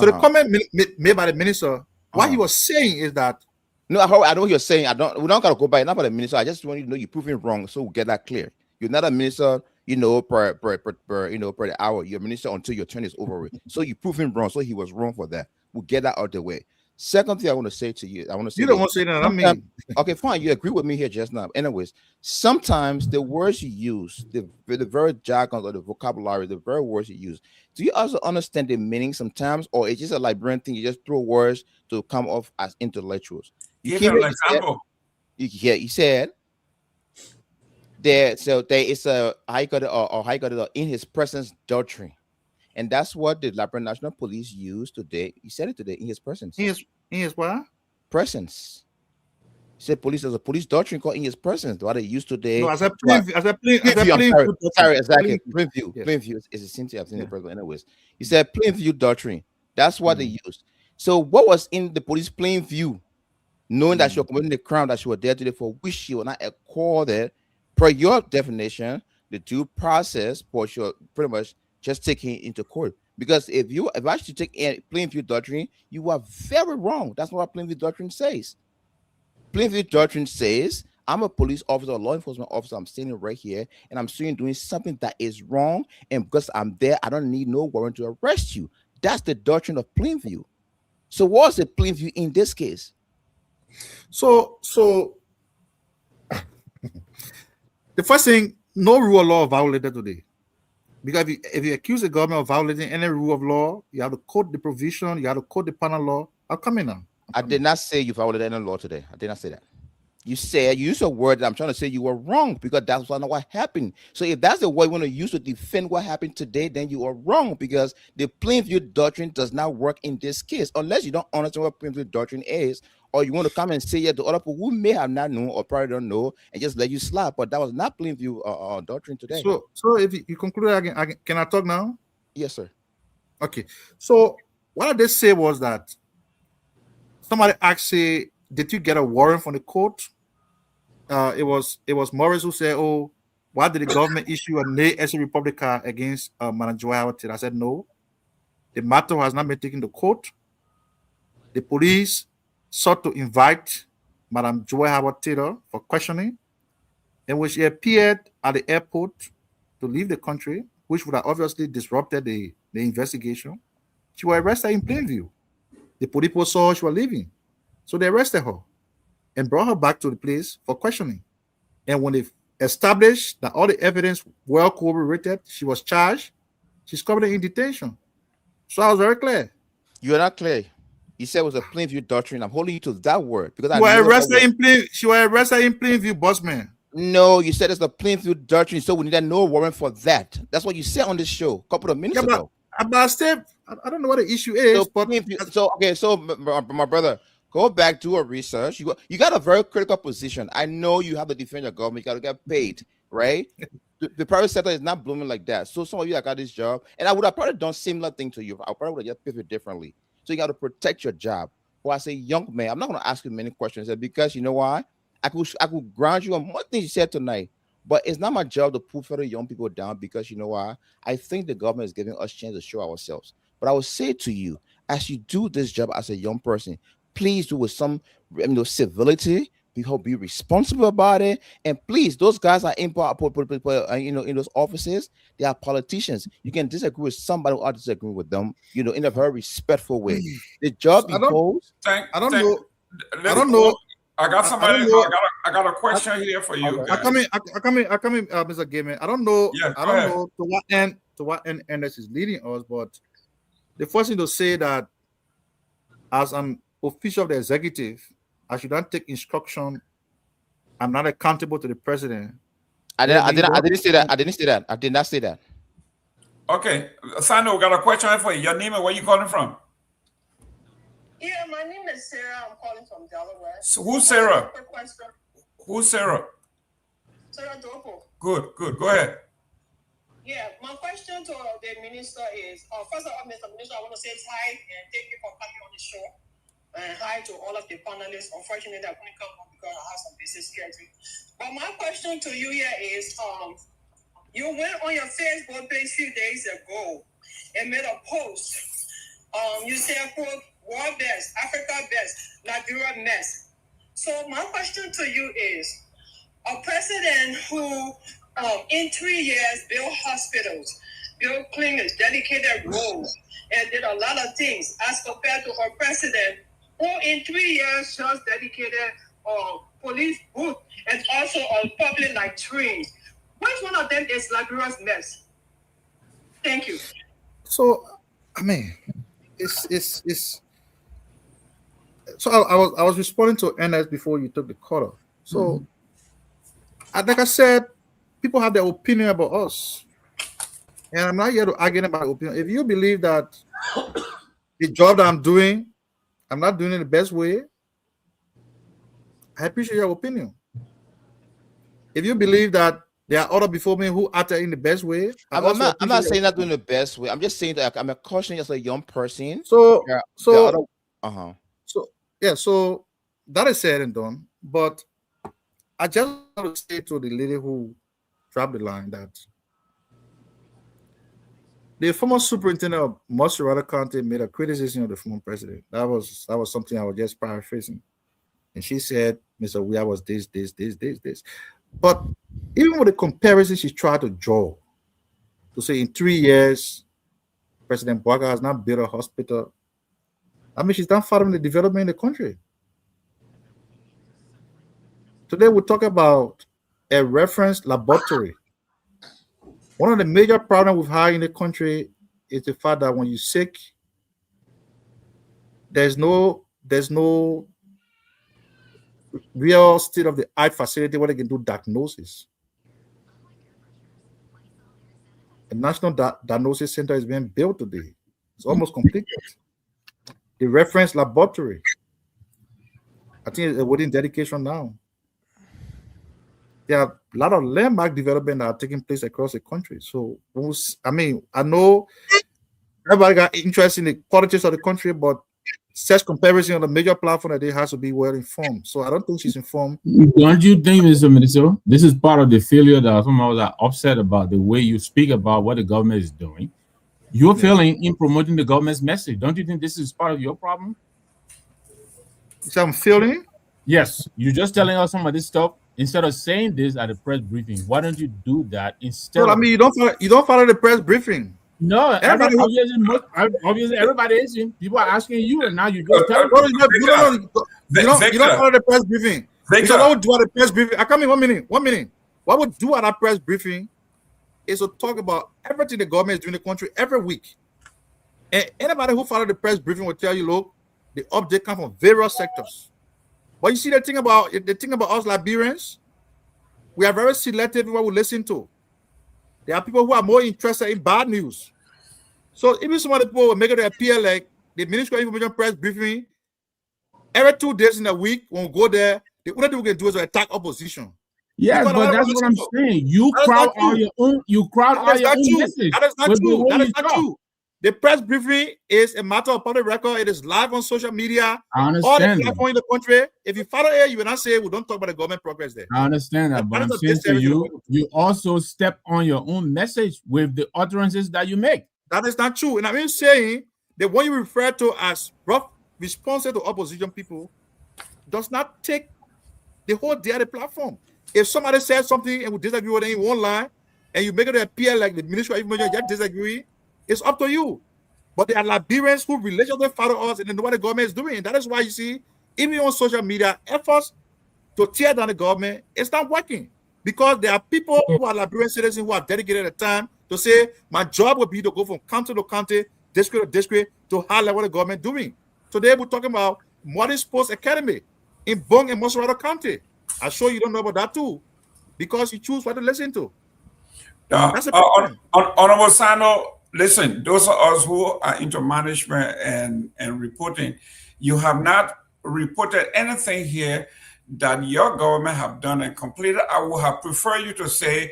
the comment made by the minister, what he was saying is that. No, I know what you're saying. We don't gotta go by not by the minister. I just want you to know you're proving wrong, so we'll get that clear. You're not a minister, per the hour. You're a minister until your term is over with. So you're proving wrong. So he was wrong for that. We'll get that out of the way. Second thing I want to say to you, You don't want to say that. I mean, okay, fine. You agree with me here just now. Anyways, sometimes the words you use, the very jargon or the vocabulary, the very words you use, do you also understand the meaning sometimes, or it's just a Liberian thing? You just throw words to come off as intellectuals. Give an example. You said there. So there is a high court or in his presence doctrine. And that's what the Liberian National Police used today. He said it today in his presence. In his what? Presence. He said police as a police doctrine called in his presence. What they used today. No, as a plain sorry, exactly. Plain view. Yes. Plain view is a synthesis I've seen the president. Anyways, he said plain view doctrine. That's what they used. So what was in the police plain view? Knowing that she was committing the crime that she was there today for which she was not accorded, per your definition, the due process for sure pretty much just taking it into court. Because if I should take a plain view doctrine, you are very wrong. That's not what plain view doctrine says. Plain view doctrine says, I'm a police officer, a law enforcement officer, I'm standing right here, and I'm seeing doing something that is wrong, and because I'm there, I don't need no warrant to arrest you. That's the doctrine of plain view. So what's the plain view in this case? So the first thing, no rule of law violated today. Because if you accuse the government of violating any rule of law, you have to quote the provision, you have to quote the panel law. I'll come in now. I did not say you violated any law today. I did not say that. You said, you used a word that I'm trying to say you were wrong because that's not what happened. So if that's the word you want to use to defend what happened today, then you are wrong because the plain view doctrine does not work in this case unless you don't understand what plain view doctrine is, or you want to come and say it to other people who may have not known or probably don't know and just let you slap. But that was not plain view doctrine today. So if you conclude again, can I talk now? Yes, sir. Okay. So what I did say was that somebody asked, say, did you get a warrant from the court? It was Morris who said, "Oh, why did the government issue a nay as a Republican against Madam Joy?" I said, "No, the matter has not been taken to court. The police sought to invite Madam Joy Howard Taylor for questioning, and when she appeared at the airport to leave the country, which would have obviously disrupted the investigation, she was arrested in plain view. The police saw she was leaving, so they arrested her and brought her back to the place for questioning. And when they established that all the evidence well corroborated, she was charged. She's currently in detention. So I was very clear. You are not clear. You said it was a plain view doctrine. I'm holding you to that word because she was arrested in plain view, bossman. No, you said it's a plain view doctrine, so we need no warrant for that. That's what you said on this show a couple of minutes ago. But I don't know what the issue is. So my brother, go back, do a research. You got a very critical position. I know you have to defend your government. You got to get paid, right? the private sector is not blooming like that. So some of you that got this job, and I would have probably done similar thing to you. I probably would have just pivoted differently. So you got to protect your job. Well, I say, young man, I'm not going to ask you many questions because you know why? I could ground you on one thing you said tonight, but it's not my job to put further young people down because you know why? I think the government is giving us a chance to show ourselves. But I will say to you, as you do this job as a young person, please do with some civility. Be responsible about it, and please, those guys are in in those offices. They are politicians. You can disagree with somebody or disagree with them, in a very respectful way. The job I don't know. I got somebody. I got a question here for you. I come in, Mr. Gayman. I don't know. Yeah, I don't know to what end this is leading us, but the first thing to say that as an official of the executive, I should not take instruction. I'm not accountable to the president. I didn't say that. I did not say that. Okay, Sandra, we got a question for you. Your name and where you calling from? Yeah, my name is Sarah. I'm calling from Delaware. So who's Sarah? Who's Sarah? Sarah Dopoh. Good. Go ahead. Yeah, my question to the minister is, first of all, Mr. Minister, I want to say hi and thank you for coming on the show. And hi to all of the panelists. Unfortunately, I couldn't come on because I have some busy schedule. But my question to you here is, you went on your Facebook page a few days ago and made a post. You said, quote, world best, Africa best, Liberia best. So my question to you is, a president who in 3 years built hospitals, built clinics, dedicated roads, and did a lot of things as compared to her president who in 3 years just dedicated police booth and also on public like trains. Which one of them is Liberia's mess? Thank you. So, I mean, it's. So I was responding to Ernest before you took the call. So, like I said, people have their opinion about us, and I'm not here to argue about opinion. If you believe that the job that I'm doing, I'm not doing it the best way, I appreciate your opinion. If you believe that there are others before me who acted in the best way, I'm not saying not doing the best way. I'm just saying that I'm a cautioning as a young person. So yeah, so that is said and done. But I just want to say to the lady who dropped the line that the former superintendent of Montserrat County made a criticism of the former president. That was something I was just paraphrasing. And she said, Mr. Weah was this. But even with the comparison she tried to draw, to say in 3 years, President Bouaga has not built a hospital. I mean, she's not following the development in the country. Today, we'll talk about a reference laboratory. One of the major problems we've had in the country is the fact that when you're sick, there's no real state-of-the-art facility where they can do diagnosis. A national diagnosis center is being built today. It's almost completed. The reference laboratory, I think it's within dedication now. There are a lot of landmark development that are taking place across the country. So, I mean, I know everybody got interest in the politics of the country, but such comparison on the major platform that they has to be well informed. So I don't think she's informed. Don't you think, Mr. Minister, this is part of the failure that some of us are upset about the way you speak about what the government is doing? You're failing in promoting the government's message. Don't you think this is part of your problem? So I'm failing? Yes. You're just telling us some of this stuff instead of saying this at a press briefing. Why don't you do that instead? Well, I mean, you don't follow the press briefing. No, obviously everybody is. People are asking you, and now you just tell them. You don't follow the press briefing. So what would do at the press briefing? I come in 1 minute. What would do at that press briefing is to talk about everything the government is doing in the country every week. And anybody who follow the press briefing will tell you, look, the update comes from various sectors. But you see the thing about us Liberians, we are very selective in what we listen to. There are people who are more interested in bad news. So even some of the people will make it appear like the Ministry of Information press briefing every 2 days in a week. When we go there, the only thing we can do is attack opposition. Yes, but that's what I'm saying. You crowd out your own. You crowd out your own message. That is not true. That is not true. The press briefing is a matter of public record. It is live on social media. I understand. All the platforms in the country. If you follow it, you will not say we don't talk about the government progress there. I understand that, but I'm saying to you, you also step on your own message with the utterances that you make. That is not true. And I'm saying that what you refer to as rough responses to opposition people does not take the whole day of the platform. If somebody says something and we disagree with it in one line, and you make it appear like the Ministry of Information just disagree, it's up to you. But there are Liberians who religiously follow us and they know what the government is doing. That is why you see, even on social media, efforts to tear down the government, it's not working. Because there are people who are Liberian citizens who are dedicated at time to say, my job would be to go from county to county, district to district, to highlight what the government is doing. Today we're talking about Modern Sports Academy in Bong and Montserrat County. I'm sure you don't know about that too, because you choose what to listen to. That's a Honorable Sano, listen, those of us who are into management and reporting, you have not reported anything here that your government have done and completed. I would have preferred you to say,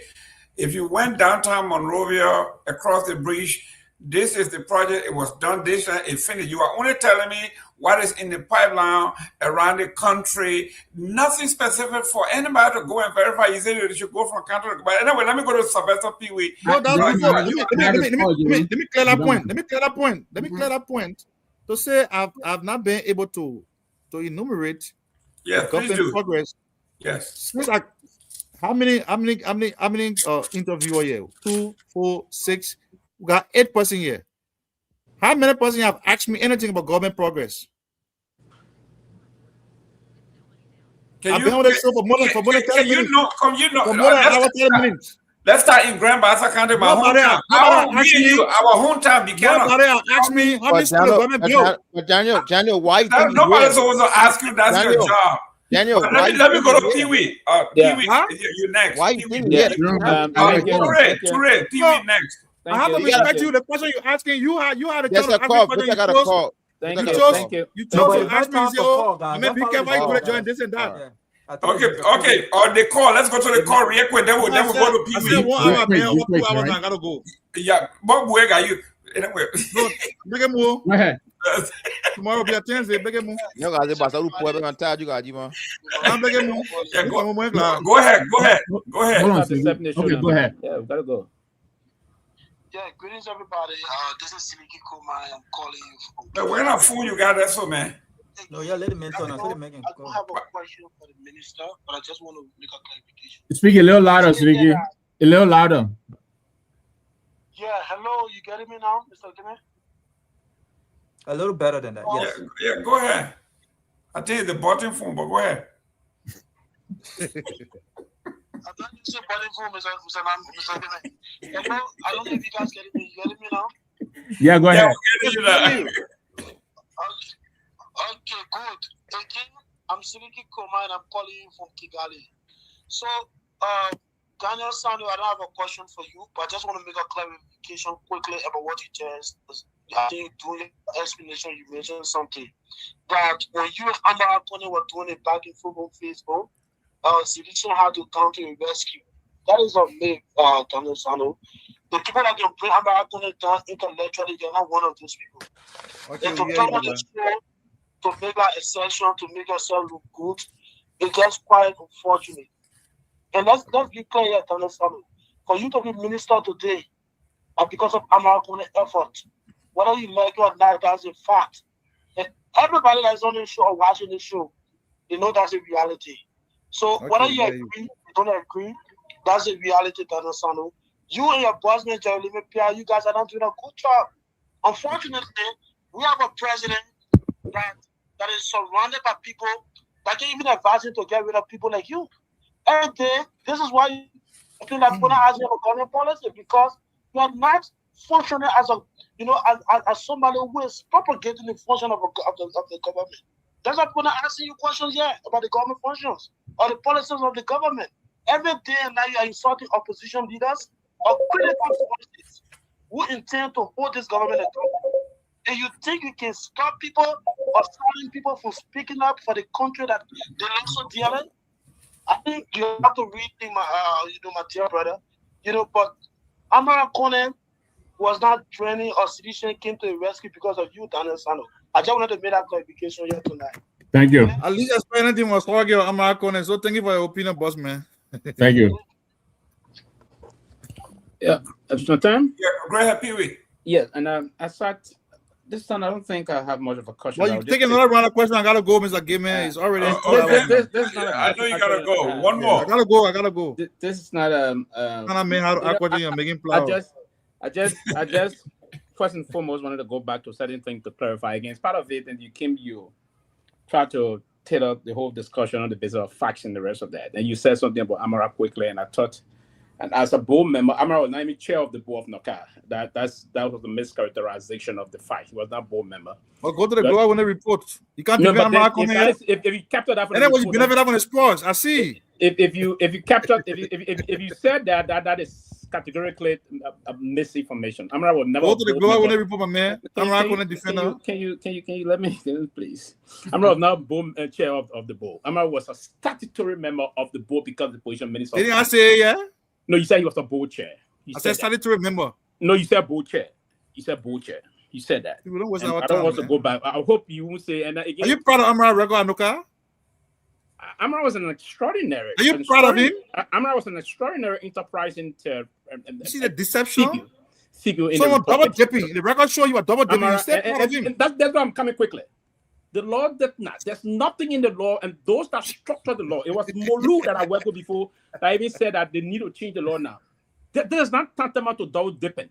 if you went downtown Monrovia across the bridge, this is the project, it was done, this and it finished. You are only telling me what is in the pipeline around the country, nothing specific for anybody to go and verify. You said you should go from country to country. Anyway, let me go to Sylvester Pewee. No, let me clear that point. To say I've not been able to enumerate government progress. Yes. How many interviewers here? 2, 4, 6. We got 8 persons here. How many persons have asked me anything about government progress? Can I've been on the show for more than 30 minutes. For more than an hour, 30 minutes. Let's start in Grand Bassa County, my hometown. Our hometown, Buchanan. Nobody asked me how many schools the government built. But Daniel, why you think Nobody's supposed to ask you. That's your job. Daniel, let me go to Pewee. Pewee, you're next. Why you think Pewee next. I have to respect you. The question you're asking, you had a There's a call. I got a call. You chose to ask me, I mean, be careful, you going to join this and that. Okay. Or the call. Let's go to the call real quick. Then we'll go to Pewee. I said 1 hour, man. 2 hours, I gotta go. Yeah, but where are you? Anyway. Make it move. Go ahead. Tomorrow will be a Thursday. Make it move. You guys, about to put on time. You got you, man. Make it move. Yeah, go ahead. Hold on, okay, go ahead. Yeah, we gotta go. Yeah, greetings everybody. This is Seleke Kromah. I'm calling you from. We're not fooling you guys. That's so, man. No, yeah, let him mentor. I don't have a question for the minister, but I just want to make a clarification. Speak a little louder, Seleke. A little louder. Yeah, hello. You getting me now, Mr. Gayman? A little better than that, yes. Yeah, go ahead. I think it's the button phone, but go ahead. I'm not using button phone, Mr. Gayman. Hello, I don't know if you guys getting me. You getting me now? Yeah, go ahead. Okay, good. Again, I'm Seleke Kromah and I'm calling you from Kigali. So, Daniel Sanvee, I don't have a question for you, but I just want to make a clarification quickly about what you just. I think during your explanation, you mentioned something that when you and Kamara were doing it back in football Facebook, Sylvester had to come to a rescue. That is a myth, Daniel Sanvee. The people that can bring Kamara down intellectually, they're not one of those people. Okay, and to come on the show, to make that exception, to make yourself look good, it gets quite unfortunate. And let's be clear here, Daniel Sanvee. For you to be minister today, and because of American effort, whether you like it or not, that's a fact. And everybody that's on this show or watching this show, they know that's a reality. So whether you agree, you don't agree, that's a reality, Daniel Sanvee. You and your boss, Jerome Gayman, you guys are not doing a good job. Unfortunately, we have a president that is surrounded by people that can even advise him to get rid of people like you. And this is why I think that we're not asking for government policy, because you are not functioning as a, as somebody who is propagating the function of the government. That's why we're not asking you questions here about the government functions or the policies of the government. Every day and night you are insulting opposition leaders or critical forces who intend to hold this government accountable. And you think you can stop people or silence people from speaking up for the country that they love so dearly? I think you have to rethink my dear brother. But Amara Conan was not training or Sedition came to the rescue because of you, Daniel Sanvee. I just wanted to make that clarification here tonight. Thank you. At least explain anything was talking about Amara Conan. So thank you for your opinion, boss man. Thank you. Yeah, it's my time. Yeah, go ahead, Pewee. Yeah, and I sat. This time, I don't think I have much of a question. Well, you take another round of question. I gotta go, Mr. Gayman. It's already. I know you gotta go. One more. I gotta go. This is not I'm making plans. I just first and foremost wanted to go back to certain things to clarify against part of it, and you tried to tailor the whole discussion on the basis of facts and the rest of that. And you said something about Amara quickly, and I thought. And as a board member, Amara was not even chair of the board of NOCA. That was a mischaracterization of the fight. He was not board member. Well, go to the Gloire when they report. You can't defend Amara Conan. If you capture that, and then you never have on the sports. I see. If you capture, if you said that is categorically a misinformation. Amara will never go to the Gloire when they report, my man. Amara Conan defender. Can you let me please? Amara was not board chair of the board. Amara was a statutory member of the board because the position minister. Didn't I say yeah? No, you said he was a board chair. I said started to remember. No, you said board chair. You said board chair. You said that. I don't want to go back. I hope you won't say. And again, are you proud of Amara Rego Anuka? Amara was an extraordinary. Are you proud of him? Amara was an extraordinary enterprising. You see the deception. Someone double dipping. The record show you are double dipping. That's why I'm coming quickly. The law did not. There's nothing in the law, and those that structured the law. It was Molu that I worked with before that even said that they need to change the law now. That is not tantamount to double dipping.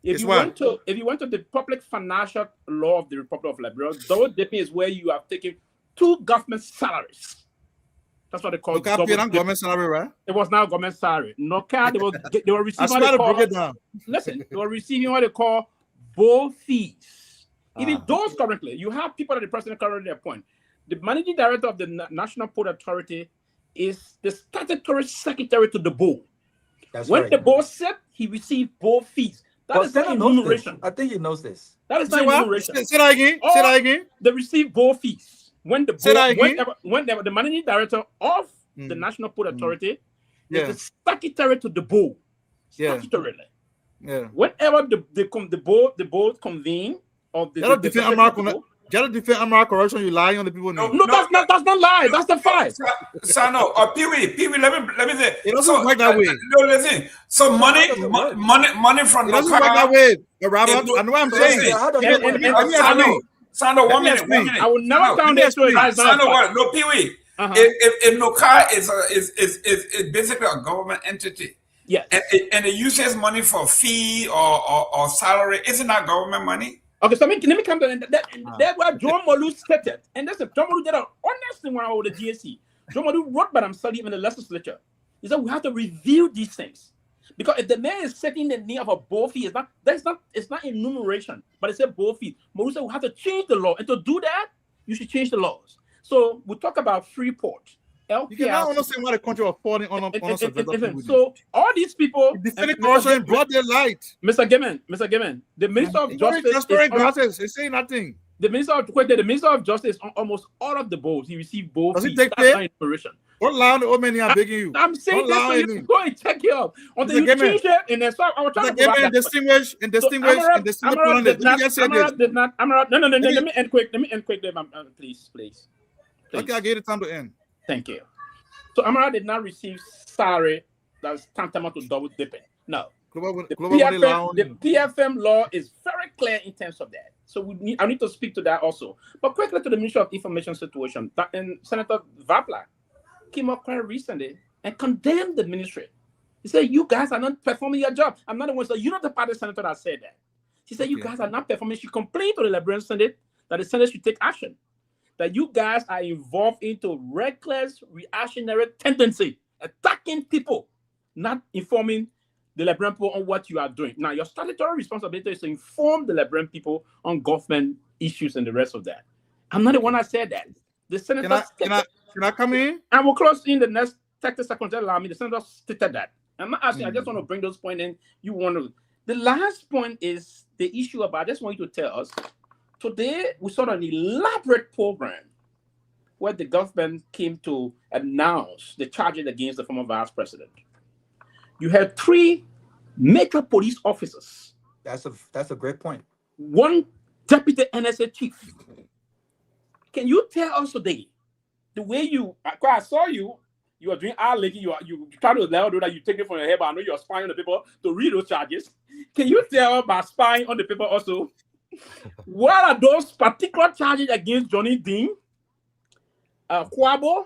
If you went to the public financial law of the Republic of Liberia, double dipping is where you have taken two government salaries That's what they call local pay and government salary, right? It was now government salary. No car, they were receiving what they call, listen, they were receiving what they call bowl fees. Even those currently, you have people that the president currently appoint. The managing director of the National Port Authority is the statutory secretary to the board. When the board set, he received board fees. That is not enumeration. I think he knows this. That is not enumeration. Say that again. Say that again. They receive board fees. When the board, whenever the managing director of the National Port Authority is the secretary to the board, statutorily. Yeah. Whenever the board convene or defend Amara corruption, you lying on the people. No, that's not lie. That's the fact. Sano or Pewee, let me say. It doesn't work that way. No, listen. So money from it doesn't work that way. Robert, I know what I'm saying. Sano, 1 minute. I will never count this to it. Sano, what? No, Pewee. If Noka is basically a government entity, yes, and it uses money for fee or salary, isn't that government money? Okay, so let me come to that's where Jerome Gayman stated, and that's Jerome Gayman did an honest thing when I was with the GSC. Jerome Gayman wrote by himself in the legislature. He said we have to review these things because if the man is setting the name of a bowl fee, it's not enumeration, but it's a bowl fee. Gayman said we have to change the law, and to do that, you should change the laws. So we talk about Freeport. You cannot understand why the country was falling on so all these people defending corruption in broad daylight. Mr. Gayman, the Minister of Justice is saying nothing. The Minister of Justice on almost all of the bowls he received both. Does it take pay? Don't lie on the old man. I'm begging you. I'm saying this so you go and check it out. Until you change it, and then I was trying to distinguish. Amara did not. No. Let me end quick. Please. Okay, I gave it time to end. Thank you. So Amara did not receive salary that was tantamount to double dipping. No. The PFM law is very clear in terms of that. So I need to speak to that also. But quickly to the Ministry of Information situation. And Senator Vapla came up quite recently and condemned the ministry. He said, you guys are not performing your job. I'm not the one. So you're not the party senator that said that. She said, you guys are not performing. She complained to the Liberian Senate that the Senate should take action. That you guys are involved into reckless reactionary tendency, attacking people, not informing the Liberian people on what you are doing. Now, your statutory responsibility is to inform the Liberian people on government issues and the rest of that. I'm not the one that said that. The senator can I come in? And we'll close in the next 30 seconds. Allow me. The senator stated that. I'm not asking. I just want to bring those points in. You want to. The last point is the issue about. I just want you to tell us. Today, we saw an elaborate program where the government came to announce the charges against the former vice president. You had 3 major police officers. That's a great point. 1 deputy NSA chief. Can you tell us today the way I saw you are doing R-legging, you try to let that you take it from your head, but I know you're spying on the people to read those charges. Can you tell by spying on the people also? What are those particular charges against Johnny Dahn, Kwabo,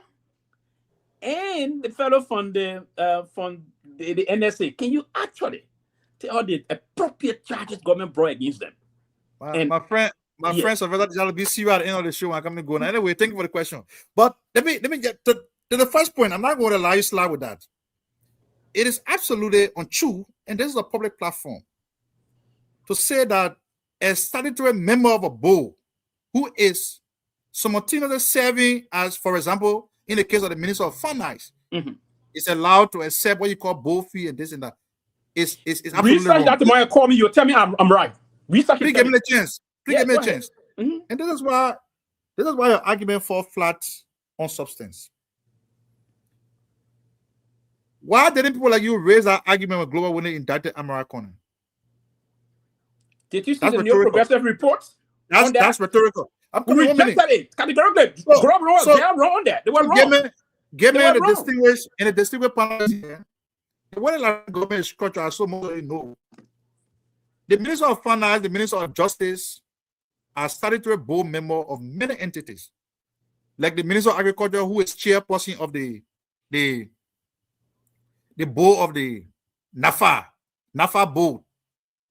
and the fellow from the NSA? Can you actually tell the appropriate charges government brought against them? My friend Sylvester Pewee, see you at the end of the show. I'm going to go now. Anyway, thank you for the question. But let me get to the first point. I'm not going to allow you to slide with that. It is absolutely untrue, and this is a public platform, to say that a statutory member of a board who is simultaneously serving as, for example, in the case of the Minister of Finance, is allowed to accept what you call board fee and this and that. It's absolutely research wrong. that tomorrow. Call me. You tell me I'm right. Research. Please give me a chance. Give me a chance. And this is why your argument falls flat on substance. Why didn't people like you raise that argument with Global when they indicted Amara Corner? Did you see the new progressive reports? That's rhetorical. We rejected it categorically. They are wrong on that. They were wrong. Give me the distinguished panel here. The way the government is structured, so much you know. The Minister of Finance, the Minister of Justice are statutory board member of many entities, like the Minister of Agriculture, who is chairperson of the board of the NAFA board.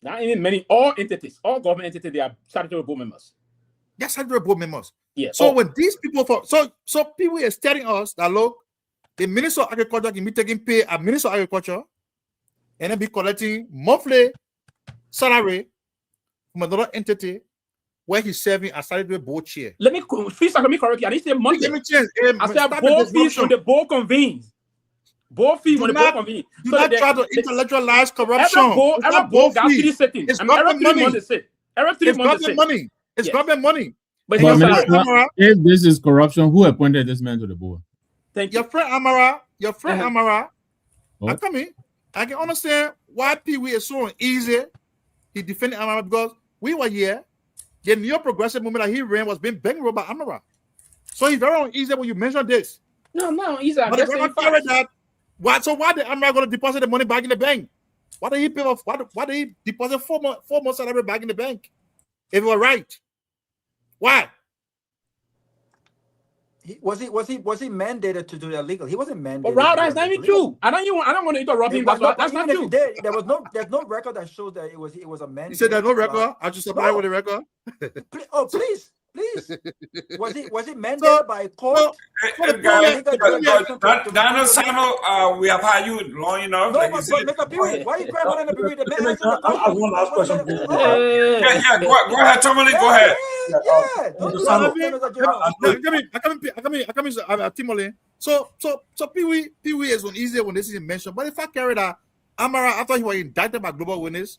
Now, in all entities, all government entities, they are statutory board members. They're statutory board members. Yeah. So when these people, so people is telling us that look, the Minister of Agriculture can be taking pay at Minister of Agriculture and then be collecting monthly salary from another entity where he's serving as salary board chair. Let me correct you. I didn't say monthly. Let me change. I said board fees when the board convenes. Board fees when the board convenes. Do not try to intellectualize corruption. Every board got city sitting. It's every 3 months they sit. Every 3 months they sit. Money. It's government money. But Minister, if this is corruption, who appointed this man to the board? Thank you. Your friend Amara, Oh. I come in. I can understand why Pewee is so easy. He defended Amara because we were here. The neo progressive movement that he ran was being bankrolled by Amara. So he's very uneasy when you mention this. No, easy. But if we're carry that, why did Amara going to deposit the money back in the bank? Why did he pay off? Why did he deposit 4 months salary back in the bank? If it were right. Why? Was he mandated to do that legal? He wasn't mandated. But Rao, that's not even true. I don't want to interrupt him. That's not true. There's no record that shows that it was a mandate. You said there's no record? I just supply with the record. Please. Was it mandated by a court? Daniel Samuel, we have had you long enough. No, but Mr. Pewee, why are you crying about the Pewee? I have one last question. Yeah, go ahead, Tomalin, go ahead. I come in, Tomalin. So Pewee is uneasy when this is mentioned. But if I carry that, Amara, after he was indicted by Global Witness,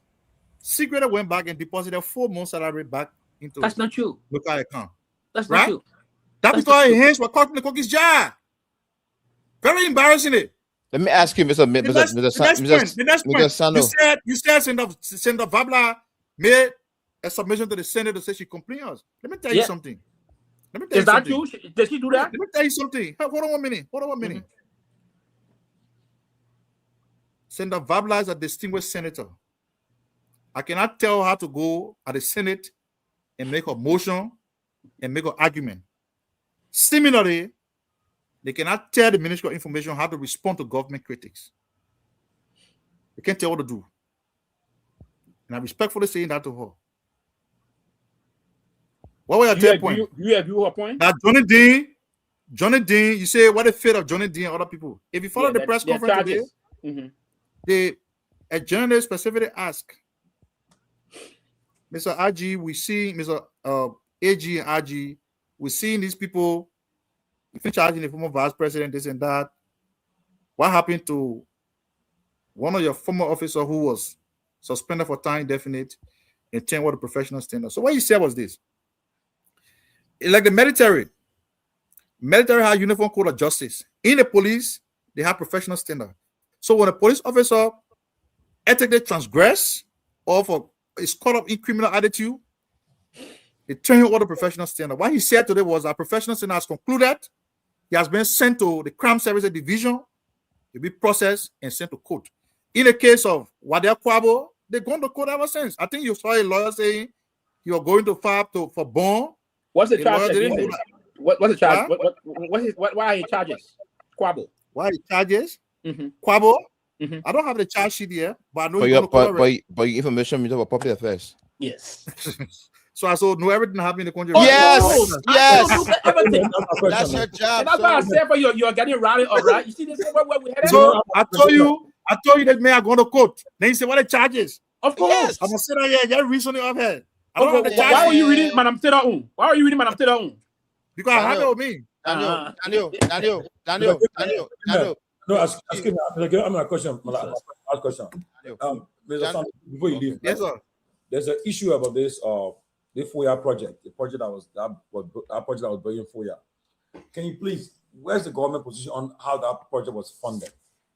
secretly went back and deposited 4 months salary back into that's not true. Local account. That's right? not true. That's because his hands were caught in the cookie's jar. Very embarrassing. It. Let me ask you, Mr. Sando. You said Senator Vabla made a submission to the Senate to say she complained us. Let me tell you something. Is that true? Did she do that? Let me tell you something. Hold on 1 minute. Senator Vabla is a distinguished senator. I cannot tell her how to go at the Senate and make a motion and make an argument. Similarly, they cannot tell the Ministry of Information how to respond to government critics. They can't tell what to do. And I'm respectfully saying that to her. What was your point? You agree with her point? That Johnny Dahn, you say what the fate of Johnny Dahn and other people. If you follow the press conference today, a journalist specifically asked, Mr. Aji, we see Mr. AG and Aji, we're seeing these people charging the former vice president, this and that. What happened to one of your former officers who was suspended for time indefinite and 10 what the professional standard? So what he said was this. Like the military has uniform code of justice. In the police, they have professional standard. So when a police officer ethically transgress or is caught up in criminal attitude, they turn him over to professional standard. What he said today was that professional standard has concluded. He has been sent to the Crime Services Division to be processed and sent to court. In the case of Wadea Kwabo, they've gone to court ever since. I think you saw a lawyer saying you are going to file for bond. What's the charge? What's the charge? Why are he charges? Kwabo. Why he charges? Kwabo. I don't have the charge sheet here, but I know but your information is about public affairs. Yes. So I know everything happening in the country. Yes. Everything. That's your job. And that's why I said for you, you're getting rallied up, right? You see this where we headed? So I told you that man are going to court. Then you say, what are the charges? Of course. Yes. I'm gonna sit down here, get recently up here. I don't have the charges. Why are you reading Madam Tiraun? Why are you reading Madam Tiraun? Because I have it with me. Daniel. No, excuse me. I'm a question. Last question. Before you leave, yes, sir. There's an issue about this the FOIA project, the project that was building FOIA. Can you please? Where's the government position on how that project was funded?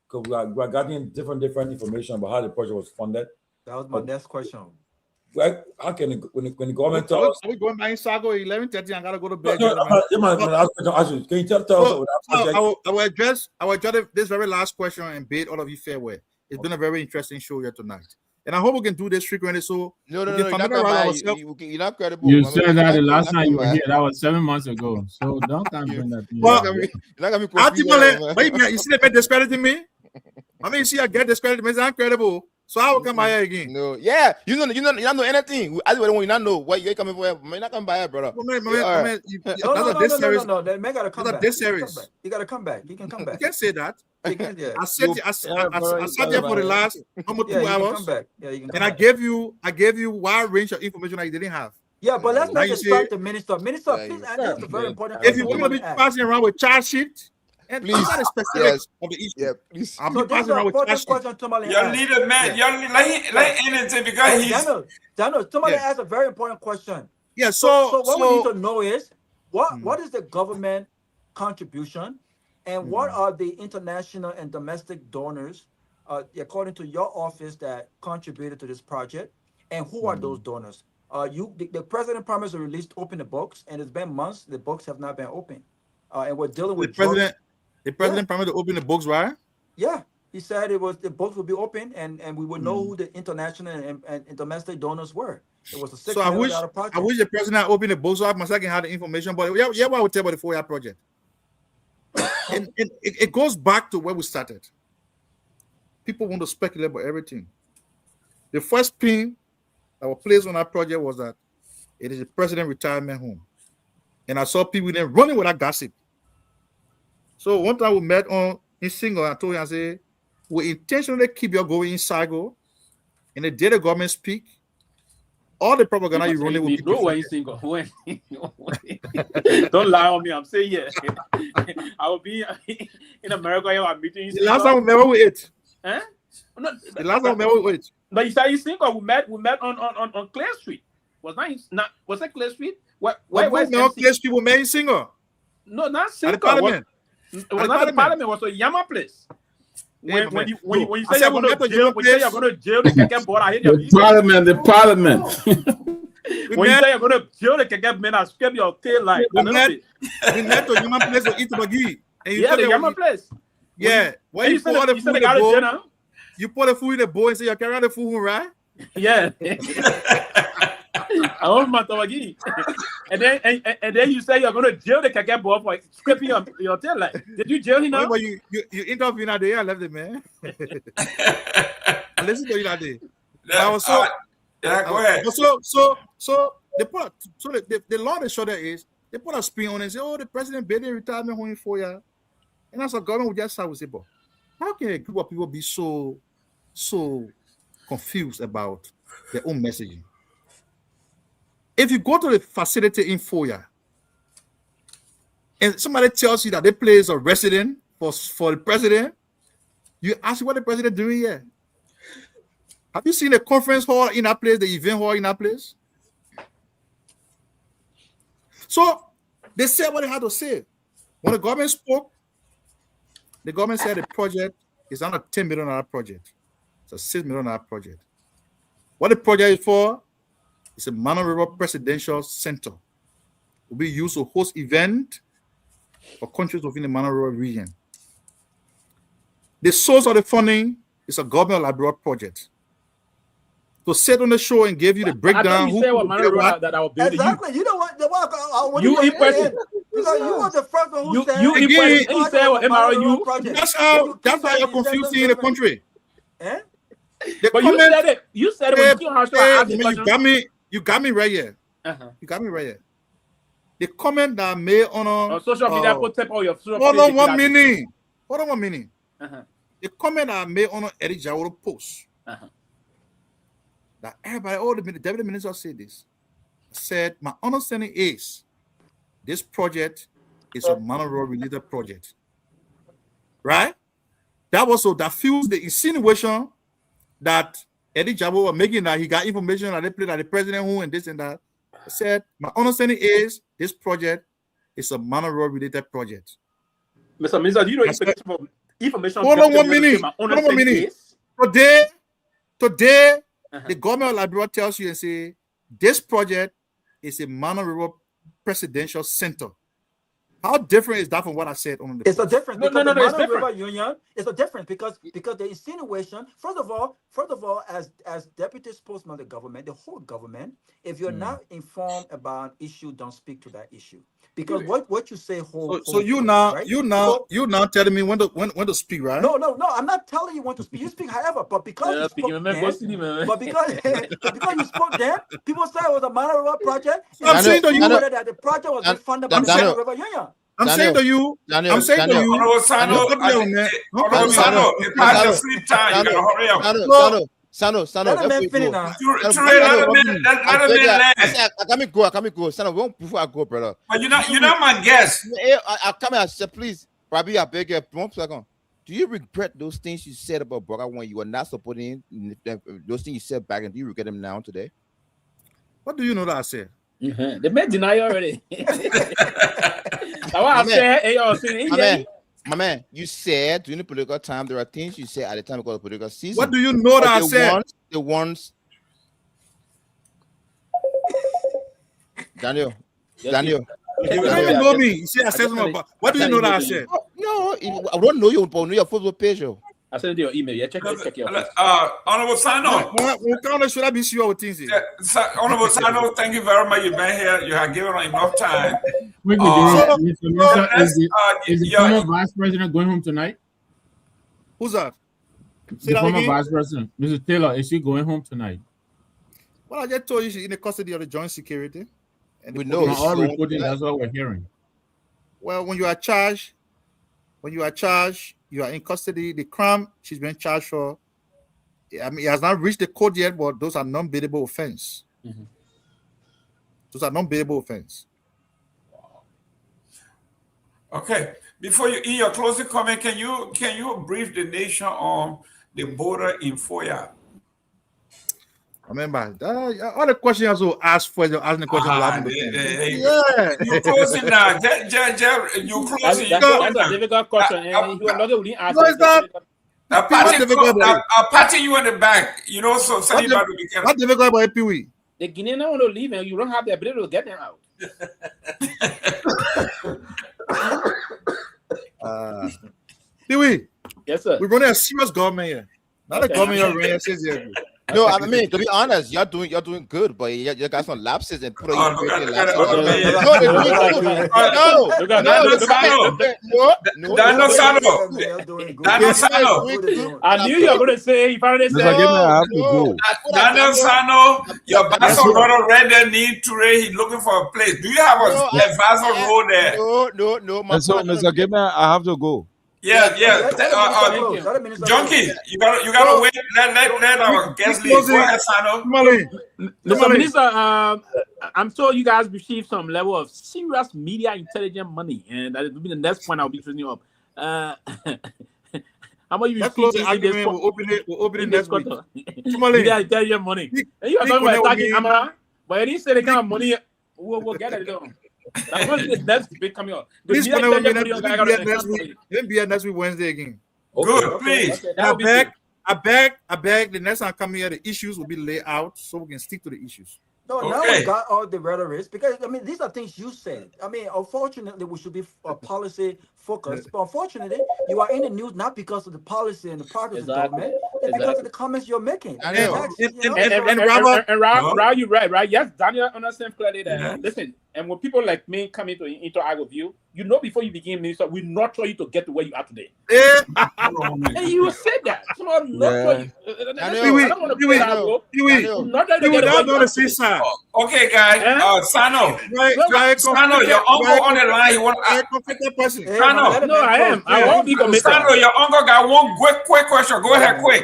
Because we are getting different information about how the project was funded. That was my next question. Well, how can when the government tells us? Are we going back in Sago 11:30? I gotta go to bed. Can you tell us? I will address this very last question and bid all of you farewell. It's been a very interesting show here tonight. And I hope we can do this frequently. So you're not credible. You said that the last time you were here. That was 7 months ago. So don't come bring that. Ultimately, you see, they discrediting me. I mean, you see, I get discredited. I'm credible. So how come by here again? No, yeah, you don't know anything. I don't want you not know what you're coming for. Man, not come by here, brother. No. The man gotta come back. You gotta come back. You can come back. You can't say that. You can, yeah. I sat there for the last almost 2 hours. Come back. Yeah, you can come and back. I gave you wide range of information that you didn't have. Yeah, but let's not distract the minister. Minister, please answer the very important question. If you want to be passing around with charge sheet, and please, not specific of the issue. Yeah, please. I'll be passing around with charge sheet. Your leader, man, let anything because he's Daniel, Tomalin asked a very important question. Yeah, so what we need to know is what is the government contribution and what are the international and domestic donors according to your office that contributed to this project, and who are those donors? The president promised to open the books, and it's been months. The books have not been open, and we're dealing with the president promised to open the books, right? Yeah, he said the books would be open, and we would know who the international and domestic donors were. It was a $6 million project. I wish the president opened the books so I can have the information. But yeah, what I would tell about the 4-year project. and it goes back to where we started. People want to speculate about everything. The first pin that was placed on that project was that it is a president retirement home. And I saw people then running with that gossip. So one time we met in Single, and I told him, I said, we intentionally keep you going in cycle. And the day the government speak, all the propaganda you running with people. Don't lie on me. I'm saying yeah. I will be in America. I'm meeting. The last time we met, we ate. Huh? No, the last time we met, we ate. But you said you think we met on Clay Street. Was that Clay Street? Where's Clay Street? We met in Single. No, not Single. At the Parliament. It was not the Parliament. It was a Yama place. When you say you're going to jail, the Kehleboe, I hate your The Parliament. When you say you're going to jail the Kehleboe, I scrape your tail like. We met to Yama place to eat bagi. Yeah, the Yama place. Yeah, when you pour the food in the bowl, you pour the food in the bowl and say you're carrying the food home, right? Yeah. I want my tabagi. And then you say you're going to jail the Kehleboe for scraping your tail like. Did you jail him now? But you interviewed that day. I left it, man. I listened to you that day. Go ahead. So the law and shorter is they put a spin on it and say, oh, the president paid the retirement home for you. And that's a government would just start with say, but how can a group of people be so confused about their own messaging? If you go to the facility in Foya and somebody tells you that they place a resident for the president, you ask what the president doing here. Have you seen the conference hall in that place, the event hall in that place? So they said what they had to say. When the government spoke, the government said the project is not a $10 million project. It's a $6 million project. What the project is for? It's a Mana River Presidential Center. It will be used to host events for countries within the Mana River region. The source of the funding is a government Liberia project. To sit on the show and give you the breakdown. You exactly. You know what? You in person. You were the first one who said. You said what MRU. That's how you're confusing in the country. Eh? But you said it. You got me right here. You got me right here. The comment that I made on social media, put up all your social hold on 1 minute. Hold on 1 minute. The comment that I made on Eddie Jaworo post. That everybody, all the deputy ministers said this. Said my understanding is this project is a Mana River related project. Right? That fuels the insinuation that Eddie Jaworo was making that he got information that they played at the president who and this and that. I said, my understanding is this project is a Mana River related project. Mr. Minister, do you know information? Hold on 1 minute. Hold on 1 minute. Today, the government of Liberia tells you and say, this project is a Mana River Presidential Center. How different is that from what I said on the? It's a difference. No, it's different. Union, it's a difference because the insinuation. First of all, as deputy spokesman of the government, the whole government, if you're not informed about an issue, don't speak to that issue. Because what you say So you now telling me when to speak, right? No, I'm not telling you when to speak. You speak however, but because you spoke then, because you spoke then, people said it was a Mana River project. I'm saying to you that the project was being funded by the Mana River Union. I'm saying to you, Sano, let me finish now. Let me go. Sano, before I go, brother. But you're not my guest. I come here, I said, please, Rabbi, I beg you, 1 second. Do you regret those things you said about Burger when you were not supporting those things you said back, and do you regret them now today? What do you know that I said? They made deny already. My man, you said during the political time there are things you said at the time because of political season. What do you know that I said? The ones Daniel. You don't even know me. You see, I said something about. What do you know that I said? No, I don't know you, but know your Facebook page. I sent you your email. Yeah, check your. Honorable Sano. What kind of should I be sure with things? Honorable Sano, thank you very much. You've been here. You have given enough time. Is the former vice president going home tonight? Who's that? The former vice president, Mr. Taylor, is she going home tonight? Well, I just told you she's in the custody of the joint security. And we know all reporting. That's what we're hearing. Well, when you are charged, you are in custody. The crime she's been charged for, I mean, it has not reached the court yet, but those are non-bailable offense. Mm-hmm. Those are non-bailable offense. Okay. Before you in your closing comment, can you brief the nation on the border in Foya? Remember, all the questions you ask for, you're asking the question. You closing now. You closing. That's a difficult question. And you are not only asking. I'll patting you on the back. You know, so anybody be careful. What difficult about Pewee? The Guineans want to leave and you don't have the ability to get them out. Pewee. Yes, sir. We're running a serious government here. Not a government you're running says here. No, I mean, to be honest, you're doing good, but you got some lapses and put Daniel Sano. I knew you were going to say, if I didn't say, Daniel Sano, your advisor brother read their need to raise, he's looking for a place. Do you have an advisor role there? No. Mr. Gayman, I have to go. Yeah. Junkie, you gotta wait. Let our guest leave. Go ahead, Sano. Mr. Minister, I'm sure you guys received some level of serious media intelligence money, and that will be the next point I'll be training you up. How much you received in this? We'll open it next week. Media intelligence money. And you are talking about attacking Kamara, but you didn't say the kind of money we'll get it done. That's what the next debate coming up. Please be next week Wednesday again. Good, please. I beg. The next time I come here, the issues will be laid out so we can stick to the issues. No, now we got all the rhetoric because I mean these are things you said. I mean, unfortunately, we should be policy focused. But unfortunately, you are in the news not because of the policy and the progress of the government, it's because of the comments you're making. And Raul, you're right? Yes, Daniel understands clearly that. Listen, and when people like me come into interact with you, you know before you begin minister, we not try you to get to where you are today. And you said that. Someone not try you. I don't want to play that role. Not try to get to the seaside. Okay, guys. Sano, your uncle on the line. You want Sano? No, I am. I won't be committed. Sano, your uncle got one quick question. Go ahead, quick.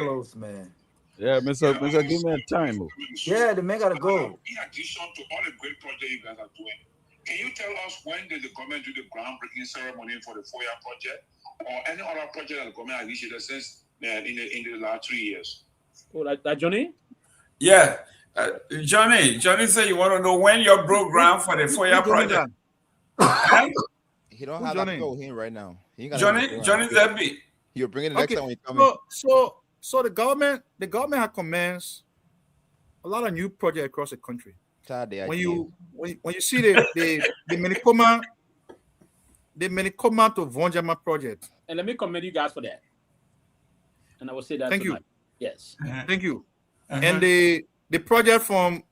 Yeah, Mr. Give me a time. Yeah, the man gotta go. In addition to all the great projects you guys are doing, can you tell us when did the government do the groundbreaking ceremony for the Foya project or any other project that the government has initiated since in the last 3 years? Oh, like that, Johnny? Yeah. Johnny said you want to know when your program for the Foya project. He don't have that go him right now. Johnny Zebby. You're bringing it next time when you come in. So the government has commenced a lot of new projects across the country. When you see the Minikoma to Vonjama project. And let me commend you guys for that. And I will say that. Thank you. Yes. Thank you. And the project from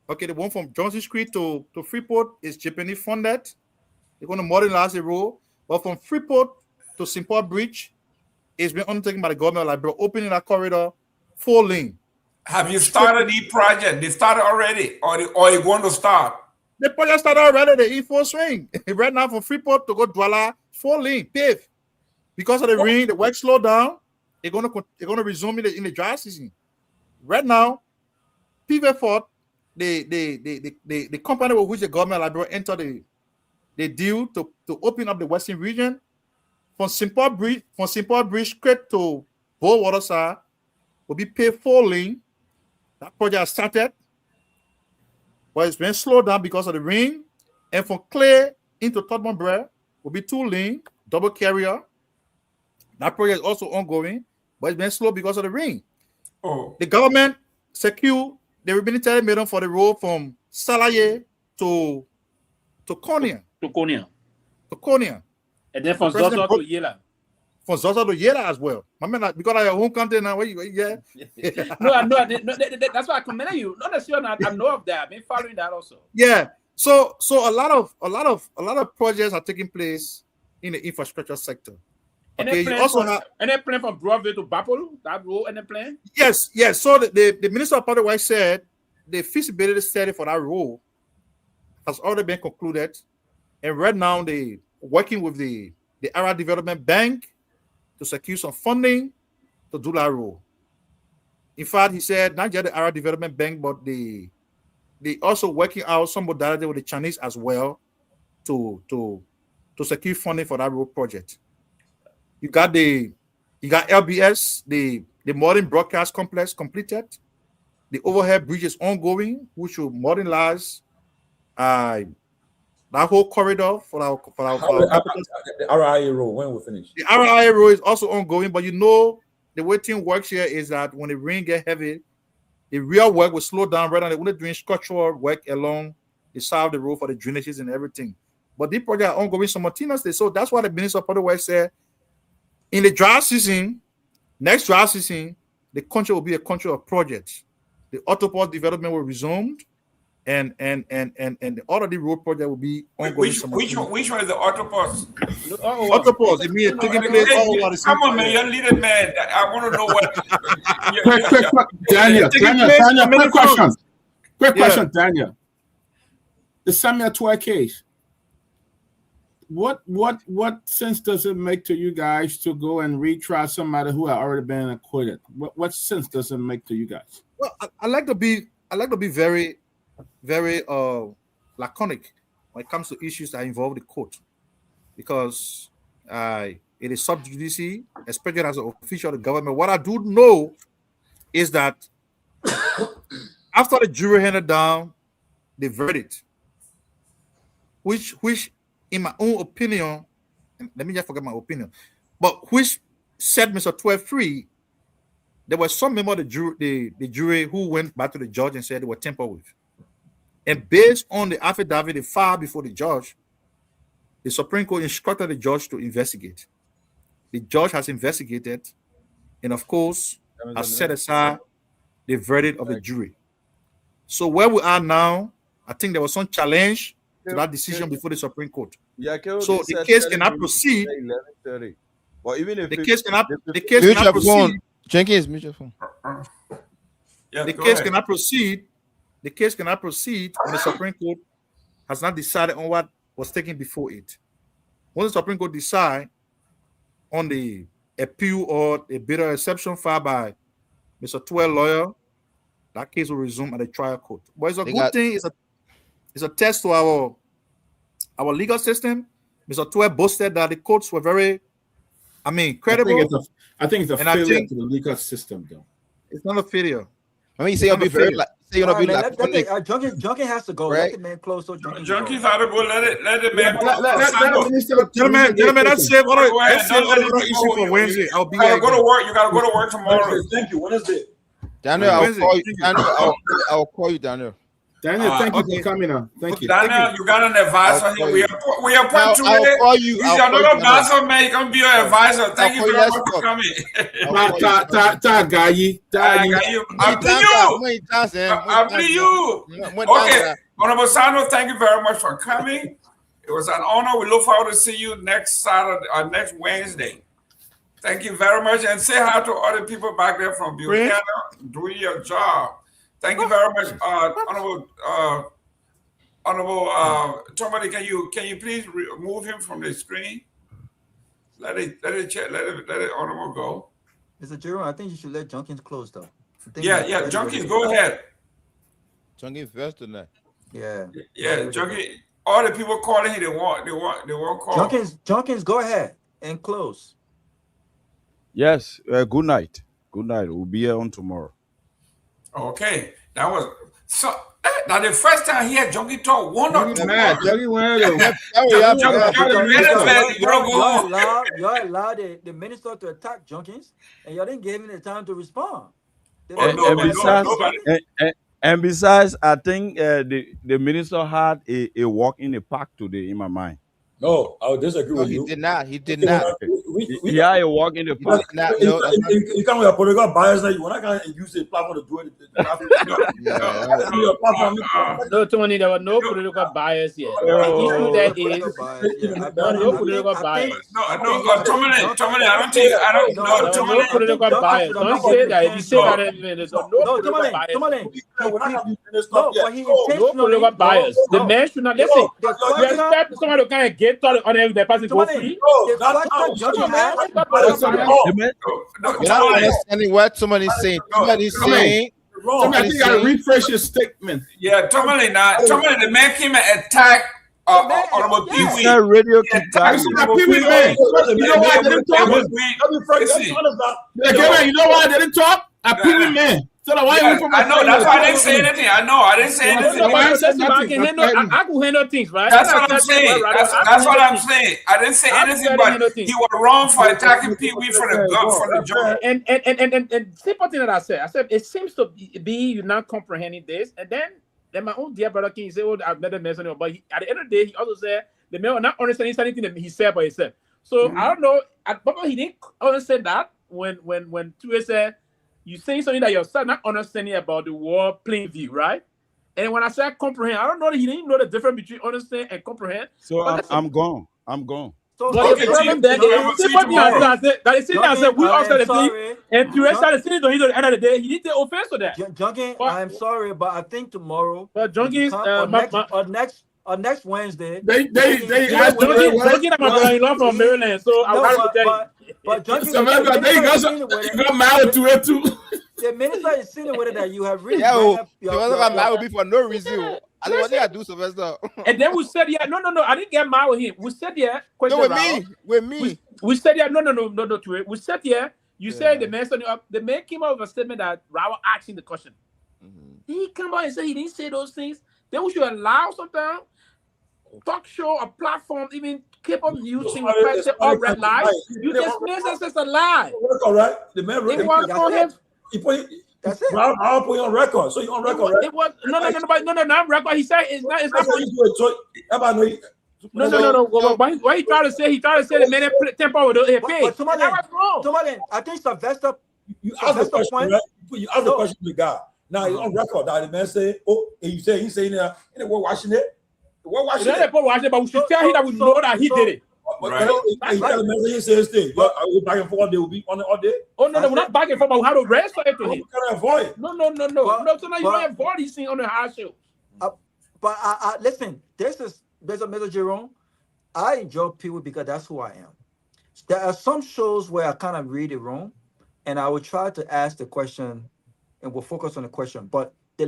Okay, the one from Johnson Street to Freeport is Japanese funded. They're going to modernize the road. But from Freeport to St. Paul Bridge, it's been undertaken by the government of Liberia, opening that corridor 4-lane. Have you started the project? They started already, or you going to start? The project started already. They're in full swing. Right now, from Freeport to go Douala, 4-lane, paved. Because of the rain, the work slowed down. They're gonna resume in the dry season. Right now, PV Fort, the company with which the government of Liberia entered the deal to open up the western region from St. Paul Bridge straight to Bow Waterside will be paved 4-lane. That project has started, but it's been slowed down because of the rain. And from Clay into Todmont Bray will be 2-lane, double carrier. That project is also ongoing, but it's been slow because of the rain. Oh. The government secured the humanitarian medium for the road from Salaye to Konya. To Konya. And then from Zozo to Yela. From Zozo to Yela as well. I mean, because I have home country now. Yeah. No, I know. That's why I commend you. Not necessarily, I know of that. I've been following that also. Yeah. So a lot of projects are taking place in the infrastructure sector. Okay, you also have any plan from Broadway to Bapolo? That road, any plan? Yes. So the Minister of Public Works said the feasibility study for that road has already been concluded, and right now they working with the Area Development Bank to secure some funding to do that road. In fact, he said not just the Area Development Bank, but they also working out some modality with the Chinese as well to secure funding for that road project. You got LBS, the modern broadcast complex completed. The overhead bridge is ongoing, which will modernize that whole corridor for our capital. The RIA road, when we finish? The RIA road is also ongoing, but the way thing works here is that when the rain get heavy, the real work will slow down rather than doing structural work along the side of the road for the drainages and everything. But the project are ongoing simultaneously. So that's why the Minister of Public Works said in the dry season, next dry season, the country will be a country of projects. The autoport development will resume, and all of the road project will be ongoing. Which one is the autoport? Autoport, it means taking place all over the city. Come on, man, young leader, man. I want to know what. Quick, Daniel, quick question, Daniel. The Samuel Toy case. What sense does it make to you guys to go and retry somebody who had already been acquitted? What sense does it make to you guys? Well, I like to be very, very laconic when it comes to issues that involve the court, because it is sub judice, especially as an official of the government. What I do know is that after the jury handed down the verdict, which in my own opinion, let me just forget my opinion, but which set Mr. 12 free, there were some members of the jury who went back to the judge and said they were tampered with. And based on the affidavit they filed before the judge, the Supreme Court instructed the judge to investigate. The judge has investigated and, of course, has set aside the verdict of the jury. So where we are now, I think there was some challenge to that decision before the Supreme Court. So the case cannot proceed. But even if the case cannot proceed. Jenkins, mute your phone. The case cannot proceed. The case cannot proceed when the Supreme Court has not decided on what was taken before it. Once the Supreme Court decide on the appeal or a bitter exception filed by Mr. 12 lawyer, that case will resume at the trial court. But it's a good thing. It's a test to our legal system. Mr. 12 boasted that the courts were very, credible. I think it's a failure to the legal system, though. It's not a failure. I mean, you say you'll be very Junkie has to go. Right? Let the man close. So Junkie's out of go. Let the man. Gentlemen, that's save other issue for Wednesday. I'll be. You gotta go to work. You gotta go to work tomorrow. Thank you. Wednesday. Daniel, I'll call you, Daniel. Daniel, thank you for coming on. Thank you. Daniel, you got an advisor here. We appoint I'll call you. He's another advisor, man. He can be your advisor. Thank you very much for coming. I plead you. Okay, Honorable Sano, thank you very much for coming. It was an honor. We look forward to see you next Saturday or next Wednesday. Thank you very much, and say hi to all the people back there from Buchanan doing your job. Thank you very much, Honorable somebody. Can you please remove him from the screen? Let it Honorable go. Mr. Jerome, I think you should let Junkins close though. Yeah, Junkins, go ahead. Junkins first tonight. Yeah, Junkins. All the people calling him, they won't call. Junkins, go ahead and close. Yes. Good night. Good night. We'll be here on tomorrow. Okay, that was so. Now the first time I hear Junkie talk, one or two. Y'all allowed the minister to attack Junkins, and y'all didn't give him the time to respond. And besides, I think the minister had a walk in the park today in my mind. No, I would disagree with you. He did not. He did not. He had a walk in the park. You can't have political bias now. You're not going to use a platform to do it. No, Tony, there was no political bias here. The issue that is no political bias. No, Tomalin, I don't think. No political bias. Don't say that. If you say that, there's no political bias. No political bias. The man should not listen. You expect somebody to kind of get on the person go free. You're not understanding what somebody's saying. Somebody's saying. Somebody got to refresh your statement. Yeah, Tomalin, the man came and attacked Honorable Pewee. That radio keep dying. You know why they didn't talk? You know why they didn't talk? A Pewee man. So I know, that's why I didn't say anything. I didn't say anything. I could handle things, right? That's what I'm saying. That's what I'm saying. I didn't say anything, but he was wrong for attacking Pewee for the job. And simple thing that I said it seems to be you're not comprehending this. And then my own dear brother King said, "Oh, I've never mentioned it," but at the end of the day, he also said the man was not understanding anything that he said by himself. So I don't know. But he didn't understand that when Pewee said, you saying something that yourself not understanding about the world plain view, right? And when I said comprehend, I don't know that he didn't know the difference between understand and comprehend. So I'm gone. So the problem then is simple thing I said we all said the thing, and Pewee started saying to him at the end of the day, he didn't take offense to that. Junkie, I'm sorry, but I think tomorrow, Junkie, next Wednesday, they asked Junkie, my brother-in-law from Maryland, so I want to tell you. But Junkie, you got married to it too. The minister is sitting with it that you have really. You got married with me for no reason. I don't want to do Sylvester. And then we said, no, I didn't get married with him. We said, with me. We said, no. We said, you said the man came out with a statement that Raul asking the question. He came out and said he didn't say those things. Then we should allow sometimes talk show, a platform, even keep on using or red lies. You just made us as a lie. All right, the man really that's it. I'll put you on record. So you're on record, right? It was no, record. He said it's not. No. What he tried to say? He tried to say the man tempo with the pay. Tomalin, I think Sylvester. You asked the question, right? You asked the question to the guy. Now you're on record. That the man say, and you say he's saying that we're watching it. We're watching it. But we should tell him that we know that he did it. Right. He tell the man he says this. We're back and forth. They will be on it all day. Oh no, we're not back and forth. But we have to rest for it to him. We can avoid. No. So now you don't avoid these things on the high show. But listen, there's a Mr. Jerome. I enjoy Pewee because that's who I am. There are some shows where I kind of read it wrong, and I will try to ask the question, and we'll focus on the question. But the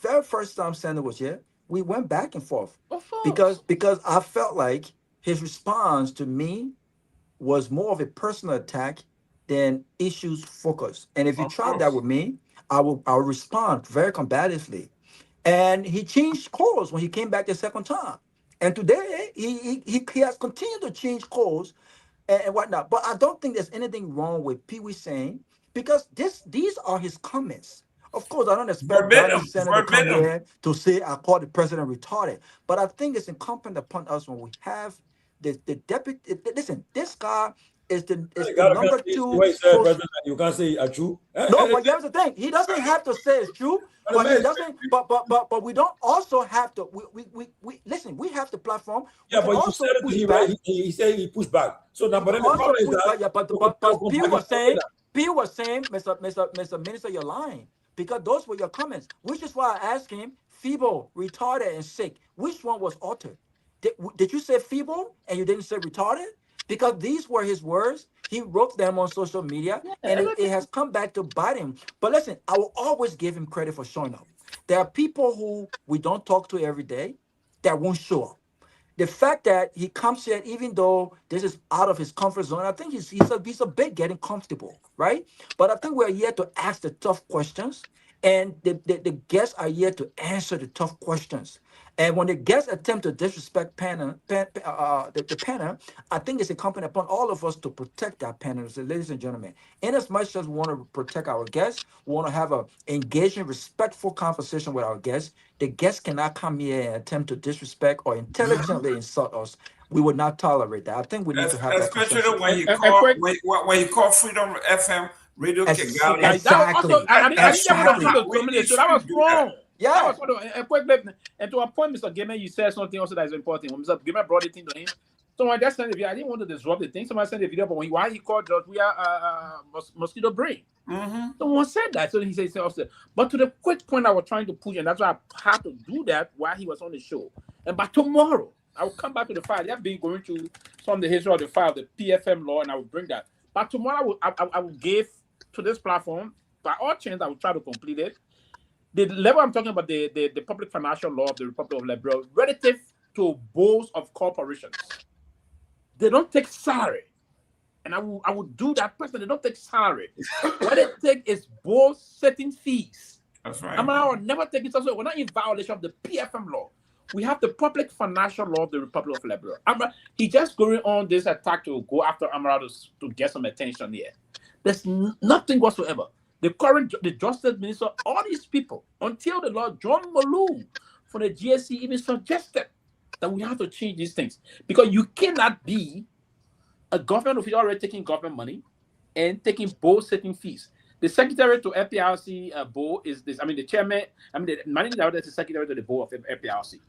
very first time Sandra was here, we went back and forth because I felt like his response to me was more of a personal attack than issues focused. And if you try that with me, I'll respond very combatively. And he changed course when he came back the second time. And today he has continued to change course and whatnot. But I don't think there's anything wrong with Pewee saying, because these are his comments Of course, I don't expect Ghana Senator to come verbatim. here to say I call the president retarded. But I think it's incumbent upon us when we have the deputy. Listen, this guy is the number two. You can't say a true. No, but here's the thing. He doesn't have to say it's true, but he doesn't. But we don't also have to. We listen. We have the platform. Yeah, but you said it to him, right? He said he pushed back. So now, but then the problem is that. Yeah, but P was saying, Mr. Minister, you're lying because those were your comments. Which is why I asked him, feeble, retarded, and sick. Which one was altered? Did you say feeble and you didn't say retarded? Because these were his words. He wrote them on social media, and it has come back to bite him. But listen, I will always give him credit for showing up. There are people who we don't talk to every day that won't show up. The fact that he comes here, even though this is out of his comfort zone, I think he's a bit getting comfortable, right? But I think we're here to ask the tough questions, and the guests are here to answer the tough questions. And when the guests attempt to disrespect the panel, I think it's incumbent upon all of us to protect our panel. So, ladies and gentlemen, in as much as we want to protect our guests, we want to have an engaging, respectful conversation with our guests. The guests cannot come here and attempt to disrespect or intelligently insult us. We would not tolerate that. I think we need to have that. Especially when you call Freedom FM Radio Kigali. Exactly. I didn't so that was wrong. Yeah. And to a point, Mr. Gayman, you said something also that is important. When Mr. Gayman brought it into him, so I just sent the video. I didn't want to disrupt the thing. Somebody sent the video, but why he called George, we are mosquito brain. Someone said that. So he said, but to the quick point I was trying to push, and that's why I had to do that while he was on the show. And by tomorrow, I will come back to the file. They have been going through some of the history of the file, the PFM law, and I will bring that. But tomorrow, I will give to this platform, by all chance, I will try to complete it. The level I'm talking about, the public financial law of the Republic of Liberia, relative to boards of corporations. They don't take salary. And I will do that person. They don't take salary. What they take is board setting fees. That's right. Amara will never take it. So we're not in violation of the PFM law. We have the public financial law of the Republic of Liberia. He just going on this attack to go after Amara to get some attention here. There's nothing whatsoever. The Justice Minister, all these people, until the Lord John Malou from the GSC even suggested that we have to change these things. Because you cannot be a government official already taking government money and taking board setting fees. The secretary to FPRC board is this. The chairman, the managing director is the secretary to the board of FPRC.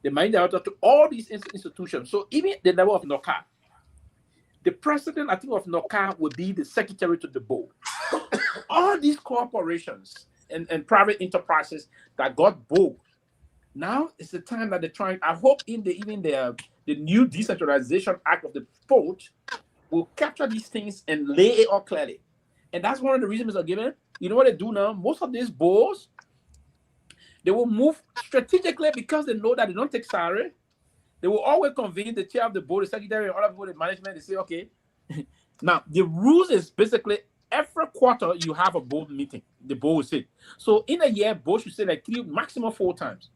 The managing director to all these institutions. So even the level of NOCA, the president, I think, of NOCA would be the secretary to the board. All these corporations and private enterprises that got bold. Now it's the time that they're trying. I hope the new Decentralization Act of the Port will capture these things and lay it out clearly. And that's one of the reasons are given. You know what they do now? Most of these boards, they will move strategically because they know that they don't take salary. They will always convene the chair of the board, the secretary, and other people, the management. They say, okay. Now the rules is basically every quarter you have a board meeting. The board will sit. So in a year, board should say like 3, maximum 4 times.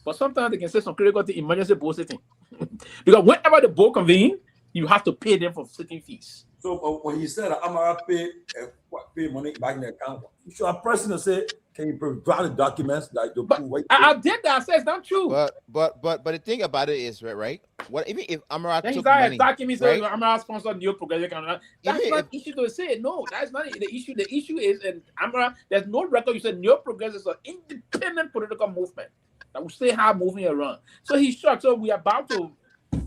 But sometimes they can say some critical thing, emergency board sitting. Because whenever the board convene, you have to pay them for sitting fees. So when he said Amara pay money back in the account, you should have president say, can you provide the documents like the prove? I did that. I said it's not true. But the thing about it is right. What even if Amara took money, attacking me saying Amara sponsored new progressive. That's not the issue to say. No, that's not the issue. The issue is, and Amara, there's no record. You said new progressive is an independent political movement that will stay hard moving around. So he's shocked. So we are about to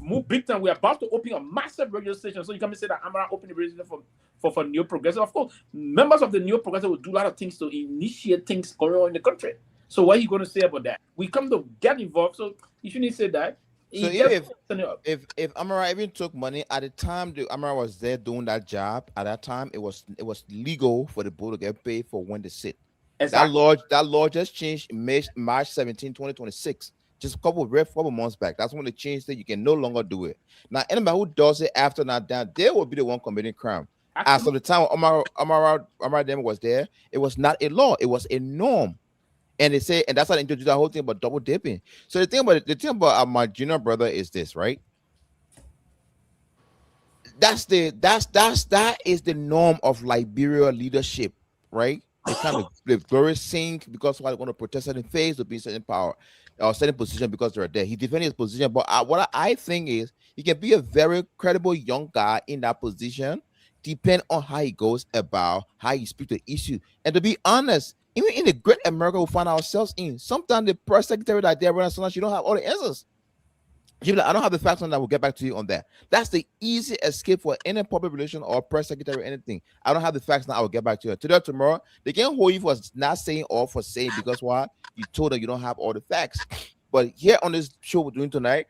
move big time. We're about to open a massive radio station. So you come and say that Amara opened the radio station for New Progressive. Of course, members of the New Progressive will do a lot of things to initiate things going on in the country. So what are you going to say about that? We come to get involved, so you shouldn't say that. So if Amara even took money at the time the Amara was there doing that job, at that time it was legal for the board to get paid for when they sit. Exactly. That law just changed March 17, 2026. Just a couple months back. That's when they changed it. You can no longer do it. Now, anybody who does it after that, they will be the one committing crime. As of the time Amara Dem was there, it was not a law. It was a norm. And they say, and that's how they introduced that whole thing about double dipping. So the thing about my junior brother is this, right? That is the norm of Liberia leadership, right? They kind of they glory sink because why they want to protect certain phase to be in certain power or certain position because they're there. He defended his position, but what I think is he can be a very credible young guy in that position, depend on how he goes about how he speaks the issue. And to be honest, even in the great America we find ourselves in, sometimes the press secretary that they're running, sometimes you don't have all the answers. Like, I don't have the facts on that. We'll get back to you on that. That's the easy escape for any public relation or press secretary or anything. I don't have the facts now. I will get back to you. Today or tomorrow, they can't hold you for not saying or for saying because why? You told them you don't have all the facts. But here on this show we're doing tonight,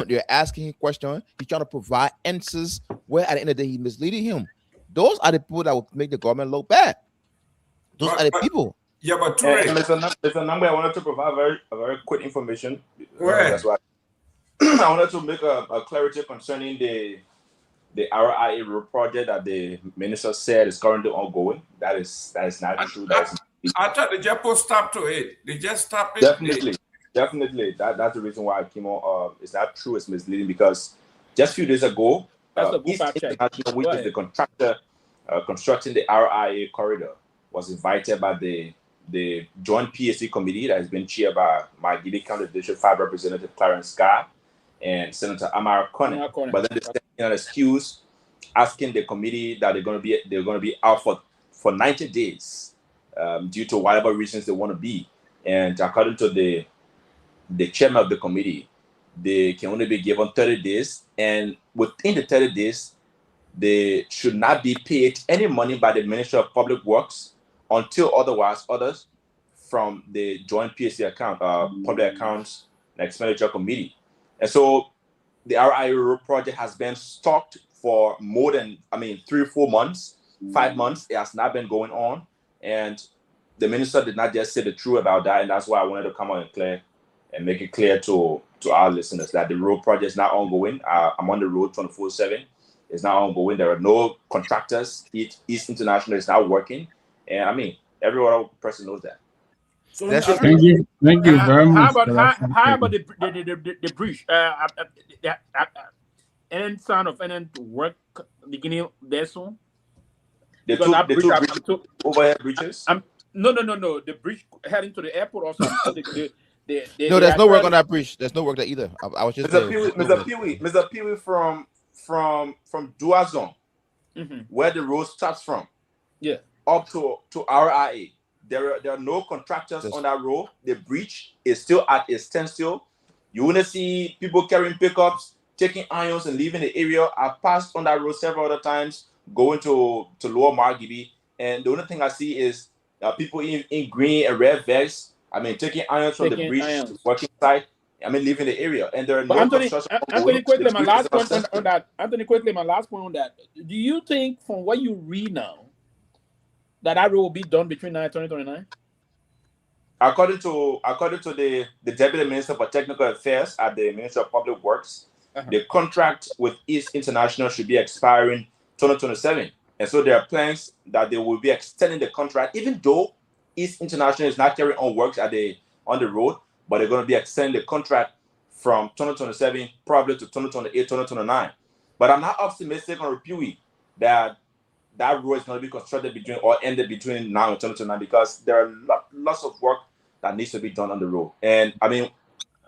they're asking him questions. He's trying to provide answers where at the end of the day he's misleading him. Those are the people that will make the government look bad. Those are the people. Yeah, but Mr. Nagbe, I wanted to provide a very quick information. That's why I wanted to make a clarity concerning the RIA road project that the minister said is currently ongoing. That is not true. I thought they just put stop to it. They just stopped it. Definitely. That's the reason why I came on. It's not true. It's misleading because just a few days ago, East International, which is the contractor constructing the RIA corridor, was invited by the Joint PAC committee that has been chaired by my Gili County District 5 Representative Clarence Scott and Senator Kamara. But then they sent an excuse asking the committee that they're going to be out for 90 days due to whatever reasons they want to be. And according to the chairman of the committee, they can only be given 30 days. And within the 30 days, they should not be paid any money by the Ministry of Public Works until otherwise others from the Joint PAC account, Public Accounts and Expenditure Committee. And so the RIA road project has been stopped for more than, 3 or 4 months, 5 months. It has not been going on. And the minister did not just say the truth about that. And that's why I wanted to come on and make it clear to our listeners that the road project is not ongoing. I'm on the road 24/7. It's not ongoing. There are no contractors. East International is not working. And every other person knows that. So thank you very much. How about the bridge? Any sign of any work beginning there soon? The two overhead bridges? No. The bridge heading to the airport also. No, there's no work on that bridge. There's no work there either. I was just Mr. Pewee from Duazon, where the road starts from, up to RIA. There are no contractors on that road. The bridge is still at a standstill. You want to see people carrying pickups, taking irons and leaving the area. I've passed on that road several other times, going to Lower Margibi, and the only thing I see is people in green and red vests. Taking irons from the bridge to working site. leaving the area, and there are no construction. Anthony, quickly, my last point on that. Anthony, quickly, my last point on that. Do you think, from what you read now, that road will be done between now and 2029? According to the Deputy Minister for Technical Affairs at the Ministry of Public Works, the contract with East International should be expiring 2027, and so there are plans that they will be extending the contract, even though East International is not carrying on works on the road, but they're going to be extending the contract from 2027 probably to 2028, 2029. But I'm not optimistic on Pewee that road is going to be constructed ended between now and 2029, because there are lots of work that needs to be done on the road. And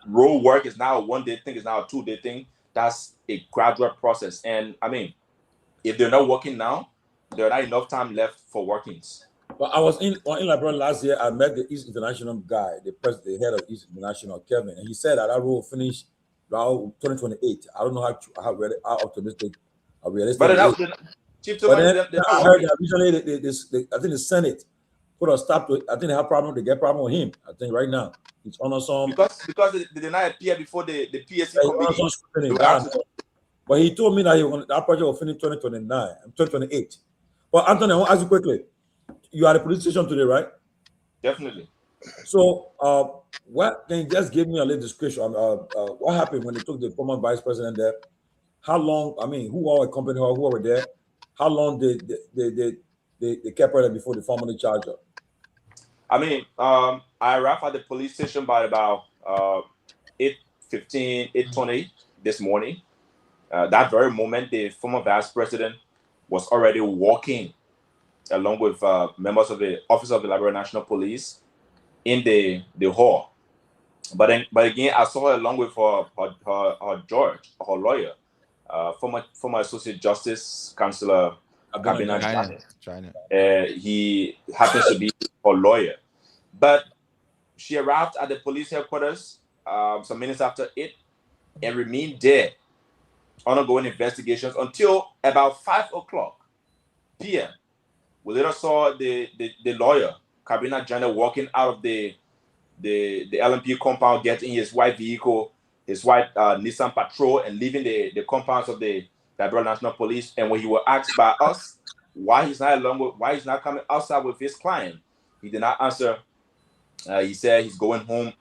road work is now a one-day thing, it's now a two-day thing. That's a gradual process. And if they're not working now, there's not enough time left for workings. But I was in Liberia last year. I met the East International guy, the head of East International, Kevin, and he said that road will finish around 2028. I don't know how optimistic or realistic. But I heard that recently, I think the Senate put a stop to it. I think they have problem. They get problem with him. I think right now it's on some because they did not appear before the PAC committee. But he told me that that project will finish 2028. But Anthony, I want to ask you quickly. You are at the police station today, right? Definitely. So, what can you just give me a little description? What happened when they took the former vice president there? How long? Who all accompanied her? Who were there? How long did they kept her there before they formally charged her? I arrived at the police station by about 8:15, 8:20 this morning. That very moment, the former vice president was already walking along with members of the Office of the Liberia National Police in the hall. But again, I saw her along with her lawyer, former Associate Justice Councillor Kabina China. He happens to be her lawyer. But she arrived at the police headquarters some minutes after 8 and remained there on ongoing investigations until about 5 o'clock p.m. We later saw the lawyer, Kabina China, walking out of the LMP compound, getting his white vehicle, his white Nissan Patrol, and leaving the compounds of the Liberia National Police. And when he was asked by us why he's not coming outside with his client, he did not answer. He said he's going home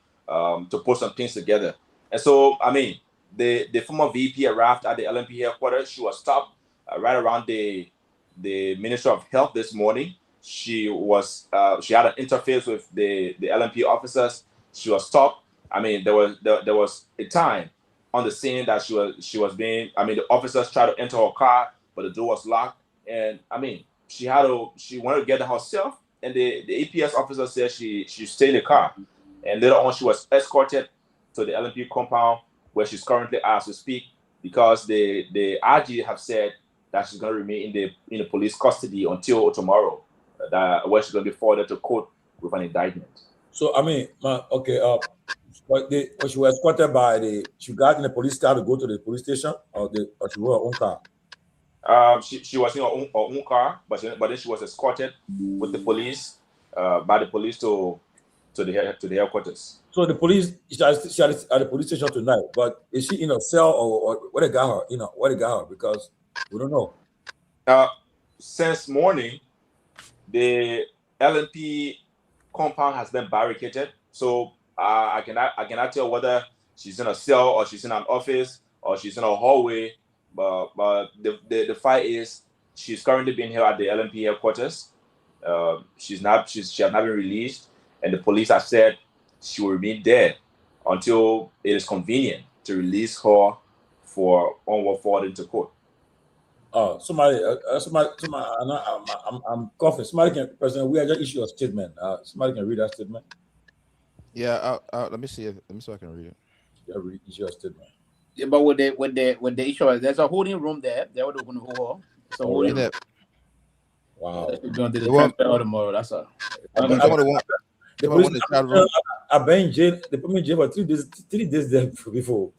to put some things together. And so, I mean, the former VP arrived at the LMP headquarters. She was stopped right around the Minister of Health this morning. She had an interface with the LMP officers. She was stopped. I mean, there was a time on the scene that she was being. I mean, the officers tried to enter her car, but the door was locked. And I mean, she wanted to get there herself. And the APS officer said she stayed in the car. And later on, she was escorted to the LMP compound where she's currently asked to speak, because the IG have said that she's going to remain in the police custody until tomorrow, where she's going to be forwarded to court with an indictment. So, I mean, okay, when she was escorted she got in the police car to go to the police station, or she wore her own car? She was in her own car, but then she was escorted with the police, by the police to the headquarters. So the police, she at the police station tonight, but is she in a cell or where they got her? You know, where they got her, because we don't know. Since morning, the LNP compound has been barricaded, so I cannot tell whether she's in a cell or she's in an office or she's in a hallway. But the fact is, she's currently being held at the LNP headquarters. She has not been released, and the police have said she will remain there until it is convenient to release her for onward forwarding to court. Somebody, I'm coughing. President, we have just issued a statement. Somebody can read that statement. Yeah, let me see if I can read it. Yeah, issue a statement. Yeah, but with the issue, there's a holding room there. They would open the hall. It's a holding room. Wow. We're going to do the transfer tomorrow. That's all. I've been in jail. They put me in jail for 3 days there before.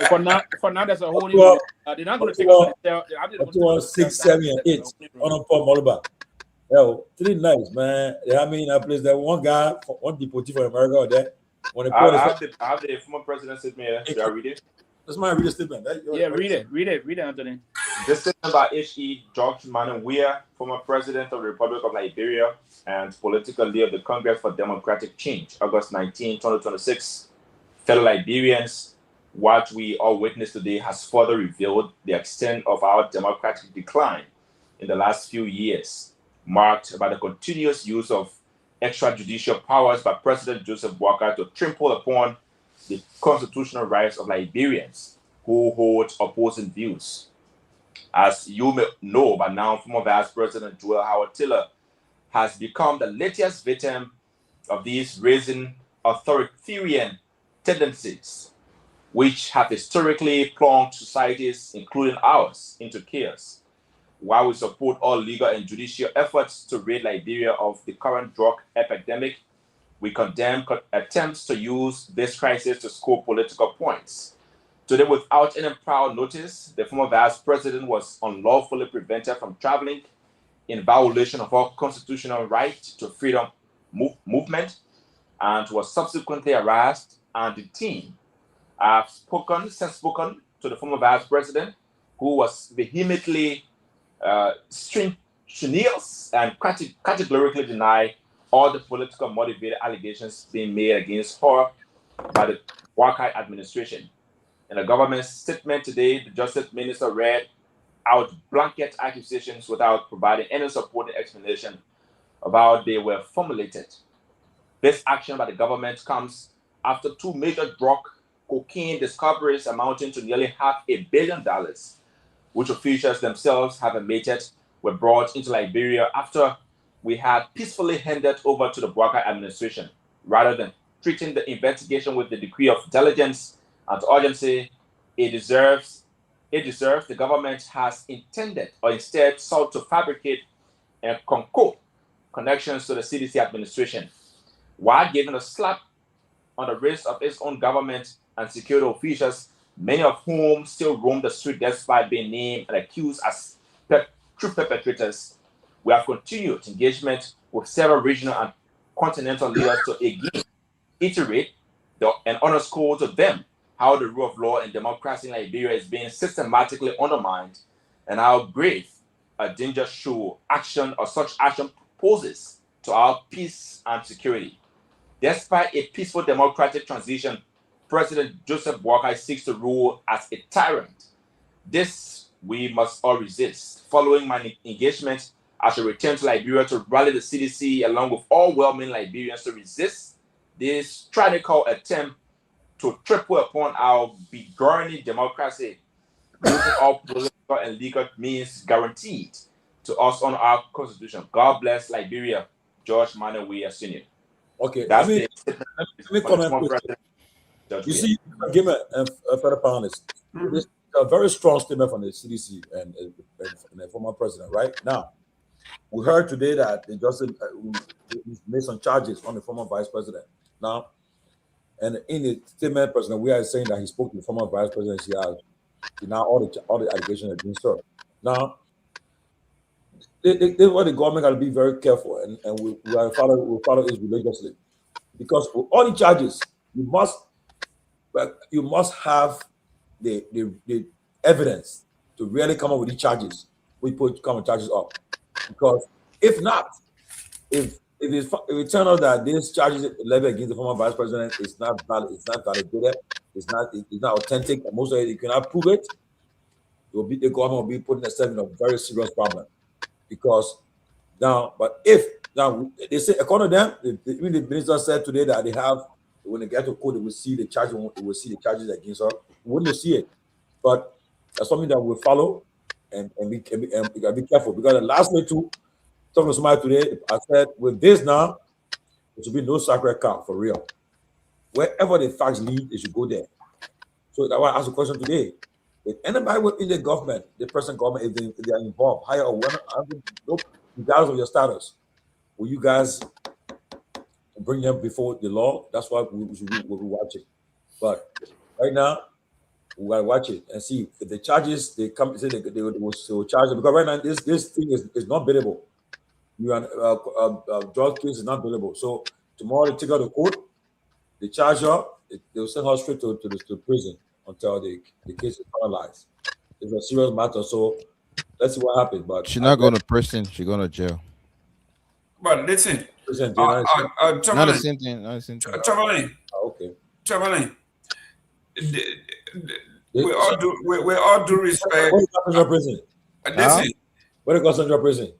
For now, there's a holding room. They're not going to take us to the cell. 6, 7, and 8 on Moluba. Yo, 3 nights, man. They have me in a place. There one guy, one deportee from America out there. I have the former president statement here. Should I read it? That's my read a statement. Yeah, read it, Anthony. This statement by H.E. George Manenwea, former president of the Republic of Liberia and political leader of the Congress for Democratic Change, August 19, 2026. Fellow Liberians, what we all witnessed today has further revealed the extent of our democratic decline in the last few years, marked by the continuous use of extrajudicial powers by President Joseph Boakai to trample upon the constitutional rights of Liberians who hold opposing views. As you may know by now, former Vice President Joel Howard Taylor has become the latest victim of these rising authoritarian tendencies, which have historically plunged societies, including ours, into chaos. While we support all legal and judicial efforts to rid Liberia of the current drug epidemic, we condemn attempts to use this crisis to score political points. Today, without any prior notice, the former vice president was unlawfully prevented from traveling in violation of our constitutional right to freedom movement, and was subsequently harassed and detained. I have since spoken to the former vice president, who was vehemently strenuous and categorically denied all the political motivated allegations being made against her by the Boakai administration. In a government statement today, the Justice Minister read out blanket accusations without providing any supporting explanation of how they were formulated. This action by the government comes after 2 major drug cocaine discoveries amounting to nearly $500 million, which officials themselves have admitted were brought into Liberia after we had peacefully handed over to the Bouakai administration, rather than treating the investigation with the degree of intelligence and urgency it deserves. The government has intended, or instead sought to fabricate and concoct connections to the CDC administration, while giving a slap on the wrist of its own government and security officials, many of whom still roam the street despite being named and accused as true perpetrators. We have continued engagement with several regional and continental leaders to again iterate and underscore to them how the rule of law and democracy in Liberia is being systematically undermined, and how grave a danger show action or such action poses to our peace and security. Despite a peaceful democratic transition, President Joseph Bouakai seeks to rule as a tyrant. This we must all resist. Following my engagement, I shall return to Liberia to rally the CDC along with all well-meaning Liberians to resist this tyrannical attempt to triple upon our begurning democracy, using all political and legal means guaranteed to us on our constitution. God bless Liberia. George Manuel Weah Sr. Okay, that's let me comment. You see, give a further panelist. This is a very strong statement from the CDC and the former president. Right now, we heard today that they just made some charges on the former vice president. Now, and in the statement, President Weah is saying that he spoke to the former vice president. Now all the allegations against her. Now, what the government got to be very careful, and we follow this religiously, because for all the charges, you must have the evidence to really come up with the charges. We put charges up, because if not, if it turns out that these charges levied against the former vice president is not valid, it's not validated, it's not authentic, and most of it you cannot prove it, the government will be putting itself in a very serious problem. Because now, but if now they say, according to them, even the minister said today that they have, when they get to court, they will see the charges. They will see the charges against her. We wouldn't see it, but that's something that we'll follow and we gotta be careful, because the last way to talking to somebody today, I said with this now, there should be no sacred cow for real. Wherever the facts lead, they should go there. So I want to ask a question today. If anybody within the government, the present government, if they are involved, higher or lower, regardless of your status, will you guys bring them before the law? That's what we'll be watching. But right now, we gotta watch it and see if the charges they come say they will charge them, because right now this thing is not biddable. You drug case is not biddable. So tomorrow they take her to court, they charge her, they will send her straight to prison until the case is finalized. It's a serious matter, so let's see what happens. But she's not going to prison; she's going to jail. But listen, not the same thing. Not the same thing. Tomalin. Okay. Tomalin. We all do respect. What is Central Prison? Listen. What is Central Prison?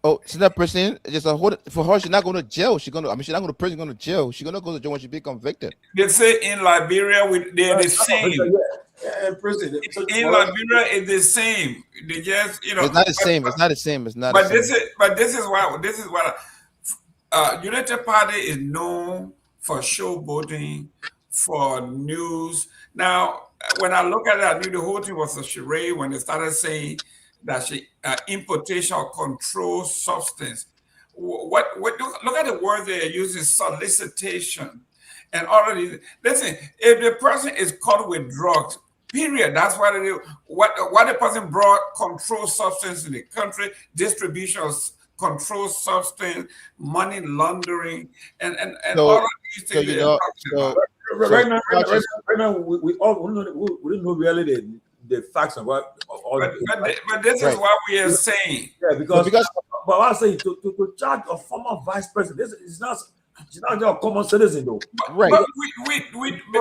Oh, Central Prison. Just for her, she's not going to jail. She's not going to prison. She's going to jail. She's going to go to jail when she be convicted. They say in Liberia, they're the same. In prison. In Liberia, it's the same. They just, It's not the same. It's not the same. It's not. But this is what United Party is known for showboating, for news. Now, when I look at it, I knew the whole thing was a charade when they started saying that importation of controlled substance. Look at the word they're using, solicitation, and all of these. Listen, if the person is caught with drugs, period, that's what it is. What the person brought controlled substance in the country, distribution of controlled substance, money laundering, and all of these things. Right now, we didn't know really the facts of what. But this is what we are saying. Yeah, because but I say to charge a former vice president, this is not. She's not just a common citizen, though. Right. But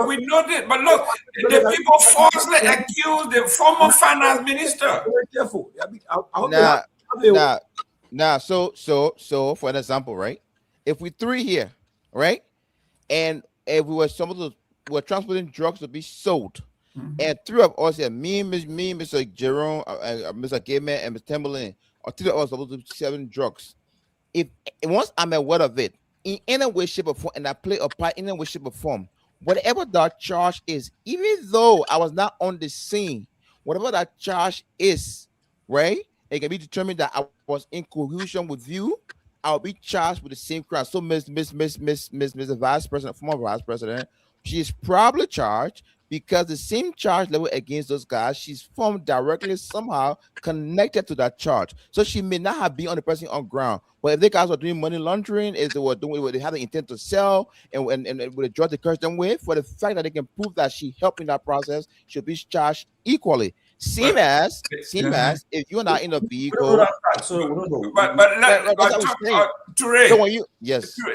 we know that. But look, the people falsely accuse the former finance minister. Very careful. So for an example, right? If we three here, right, and if we were transporting drugs to be sold, and three of us here, me, Mr. Jerome, Mr. Gayman, and Mr. Tomalin, or 3 of us supposed to be selling drugs. If once I'm aware of it, in any way, shape, or form, and I play a part in any way, shape, or form, whatever that charge is, even though I was not on the scene, whatever that charge is, right? It can be determined that I was in collusion with you. I'll be charged with the same crime. So, Miss Vice President, former Vice President, she is probably charged because the same charge level against those guys, she's formed directly somehow connected to that charge. So she may not have been on the person on ground. But if the guys were doing money laundering, if they were doing what they had the intent to sell, and with the drug they curse them with, for the fact that they can prove that she helped in that process, she'll be charged equally. Same as if you're not in a vehicle. That's what I'm saying. So when you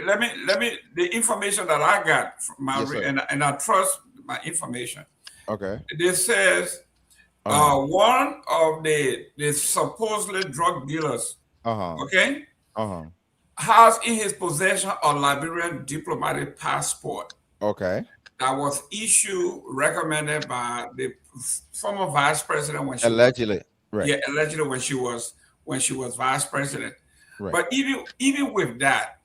let me the information that I got from my and I trust my information. Okay. This says one of the supposedly drug dealers, has in his possession a Liberian diplomatic passport. Okay. That was recommended by the former vice president when she allegedly, allegedly when she was vice president. Right. But even with that,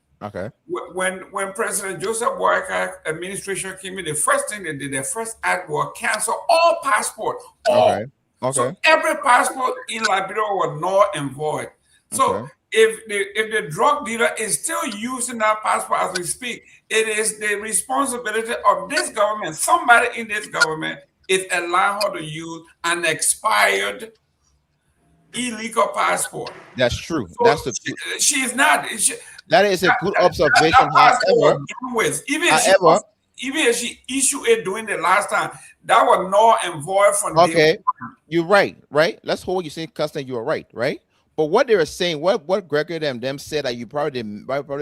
when President Joseph Boakai administration came in, the first thing they did, their first act was cancel all passport. So every passport in Liberia was null and void. So if the drug dealer is still using that passport as we speak, it is the responsibility of this government. Somebody in this government is allowing her to use an expired illegal passport. That's true. So that's the she is not. That is a good observation. However, even if she issued it during the last time, that was null and void from the You're right. Let's hold you saying custom. You are right. But what they were saying, what Gregory them said that you probably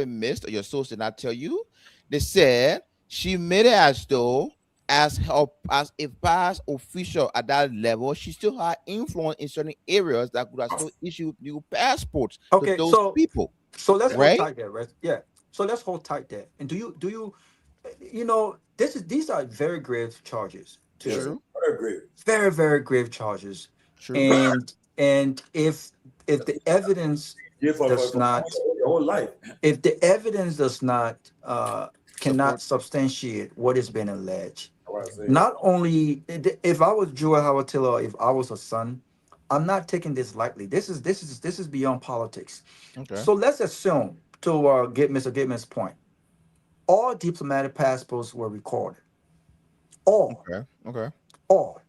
missed, or your source did not tell you, they said she made it as though as a past official at that level, she still had influence in certain areas that could have still issued new passports to those people. So let's hold tight there, right? Yeah. So let's hold tight there. And do you know, these are very grave charges. True. Very, very grave charges. True. And if the evidence does not, if the evidence does not cannot substantiate what is being alleged, not only if I was Joel Howard Taylor, if I was a son, I'm not taking this lightly. This is beyond politics. So let's assume, to get Mr. Gayman's point, all diplomatic passports were recorded. All. All.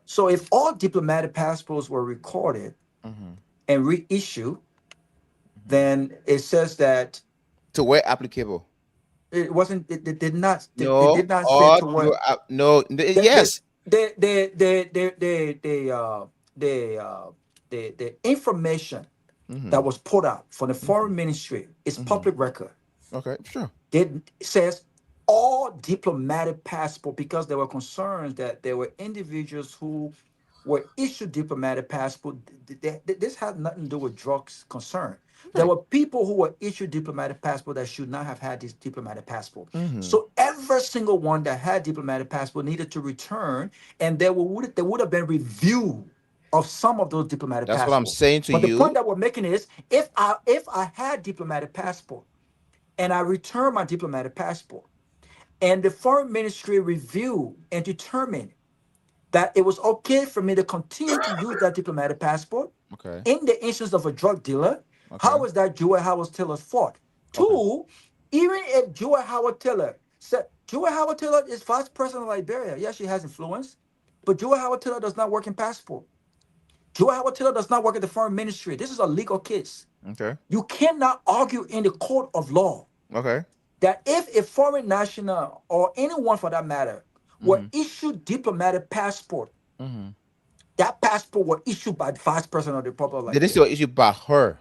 So if all diplomatic passports were recorded and reissued, then it says that to where applicable. It wasn't. It did not. No. It did not say to what. No. Yes. The information that was put out from the foreign ministry is public record. Okay, sure. It says all diplomatic passport, because there were concerns that there were individuals who were issued diplomatic passport. This had nothing to do with drugs concern. There were people who were issued diplomatic passport that should not have had this diplomatic passport. So every single one that had diplomatic passport needed to return, and there would have been review of some of those diplomatic passports. That's what I'm saying to you. But the point that we're making is, if I had diplomatic passport and I returned my diplomatic passport, and the foreign ministry reviewed and determined that it was okay for me to continue to use that diplomatic passport in the instance of a drug dealer, how is that Joel Howard Taylor's fault? Two, even if Joel Howard Taylor said, Joel Howard Taylor is vice president of Liberia. Yes, she has influence, but Joel Howard Taylor does not work in passport. Joel Howard Taylor does not work at the foreign ministry. This is a legal case. You cannot argue in the court of law that if a foreign national or anyone for that matter were issued diplomatic passport, that passport was issued by the vice president of the Republic of Liberia. This was issued by her.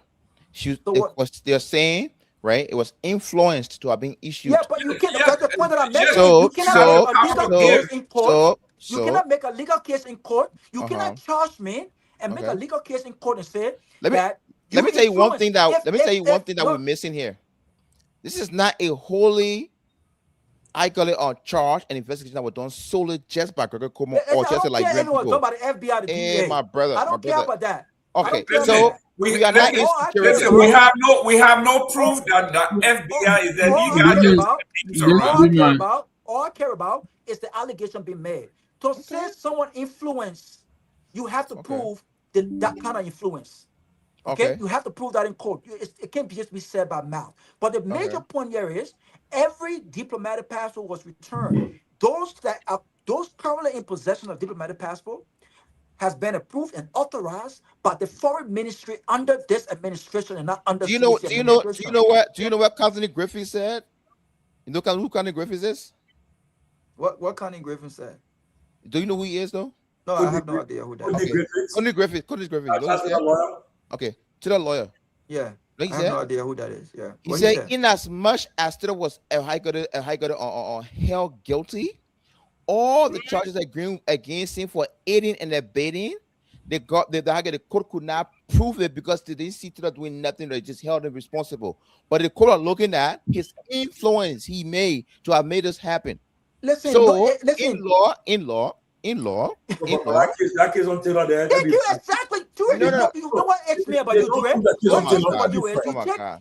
They're saying, right? It was influenced to have been issued. Yeah, but you can't. That's the point that I'm making. You cannot make a legal case in court. You cannot make a legal case in court. You cannot charge me and make a legal case in court and say that. Let me tell you one thing that we're missing here. This is not a wholly, I call it, on charge and investigation that was done solely just by Kehleboe Gongloe or just like people. About the FBI, the DEA. My brother, I don't care about that. Okay, We are not insecurity. Listen, we have no proof that the FBI is illegal. All I care about is the allegation being made. To say someone influenced, you have to prove that kind of influence. Okay? You have to prove that in court. It can't just be said by mouth. But the major point here is every diplomatic passport was returned. Those currently in possession of diplomatic passport has been approved and authorized by the foreign ministry under this administration and not under. Do you know what Constantine Griffin said? You know who Constantine Griffin is? What Constantine Griffin said? Do you know who he is though? No, I have no idea who that is. Constantine Griffin. Okay, to the lawyer. Yeah. I have no idea who that is. Yeah. He said, in as much as there was a high court held guilty, all the charges against him for aiding and abetting, the court could not prove it because they didn't see Tito doing nothing. They just held him responsible. But the court are looking at his influence he made to have made this happen. Listen, in law. That case on Taylor there. Thank you, exactly. You know what it's me about you, Dre?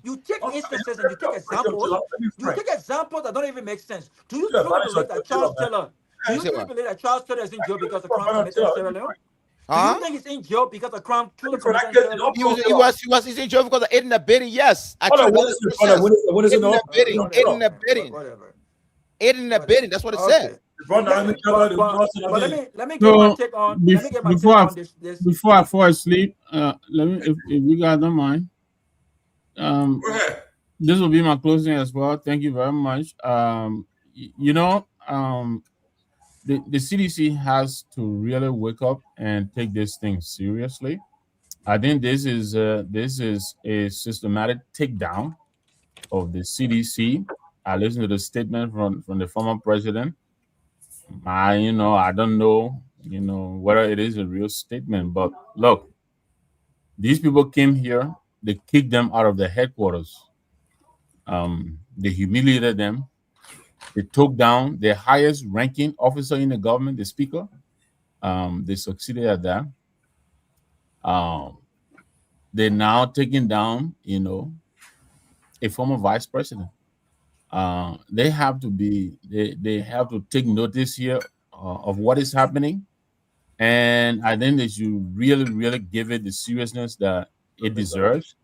You take instances and you take examples. You take examples that don't even make sense. Do you truly believe that Charles Taylor? Do you truly believe that Charles Taylor is in jail because of crime committed in Sierra Leone? Do you think he's in jail because of crime truly committed in Sierra Leone? He's in jail because of aiding and abetting. Yes, aiding and abetting. That's what it said. Let me get my take on this. Before I fall asleep, let me, if you guys don't mind, this will be my closing as well. Thank you very much. The CDC has to really wake up and take this thing seriously. I think this is a systematic takedown of the CDC. I listened to the statement from the former president. I don't know, whether it is a real statement, but look, these people came here, they kicked them out of the headquarters. They humiliated them. They took down their highest ranking officer in the government, the speaker. They succeeded at that. They're now taking down, a former vice president. They have to take notice here of what is happening, and I think they should really, really give it the seriousness that it deserves.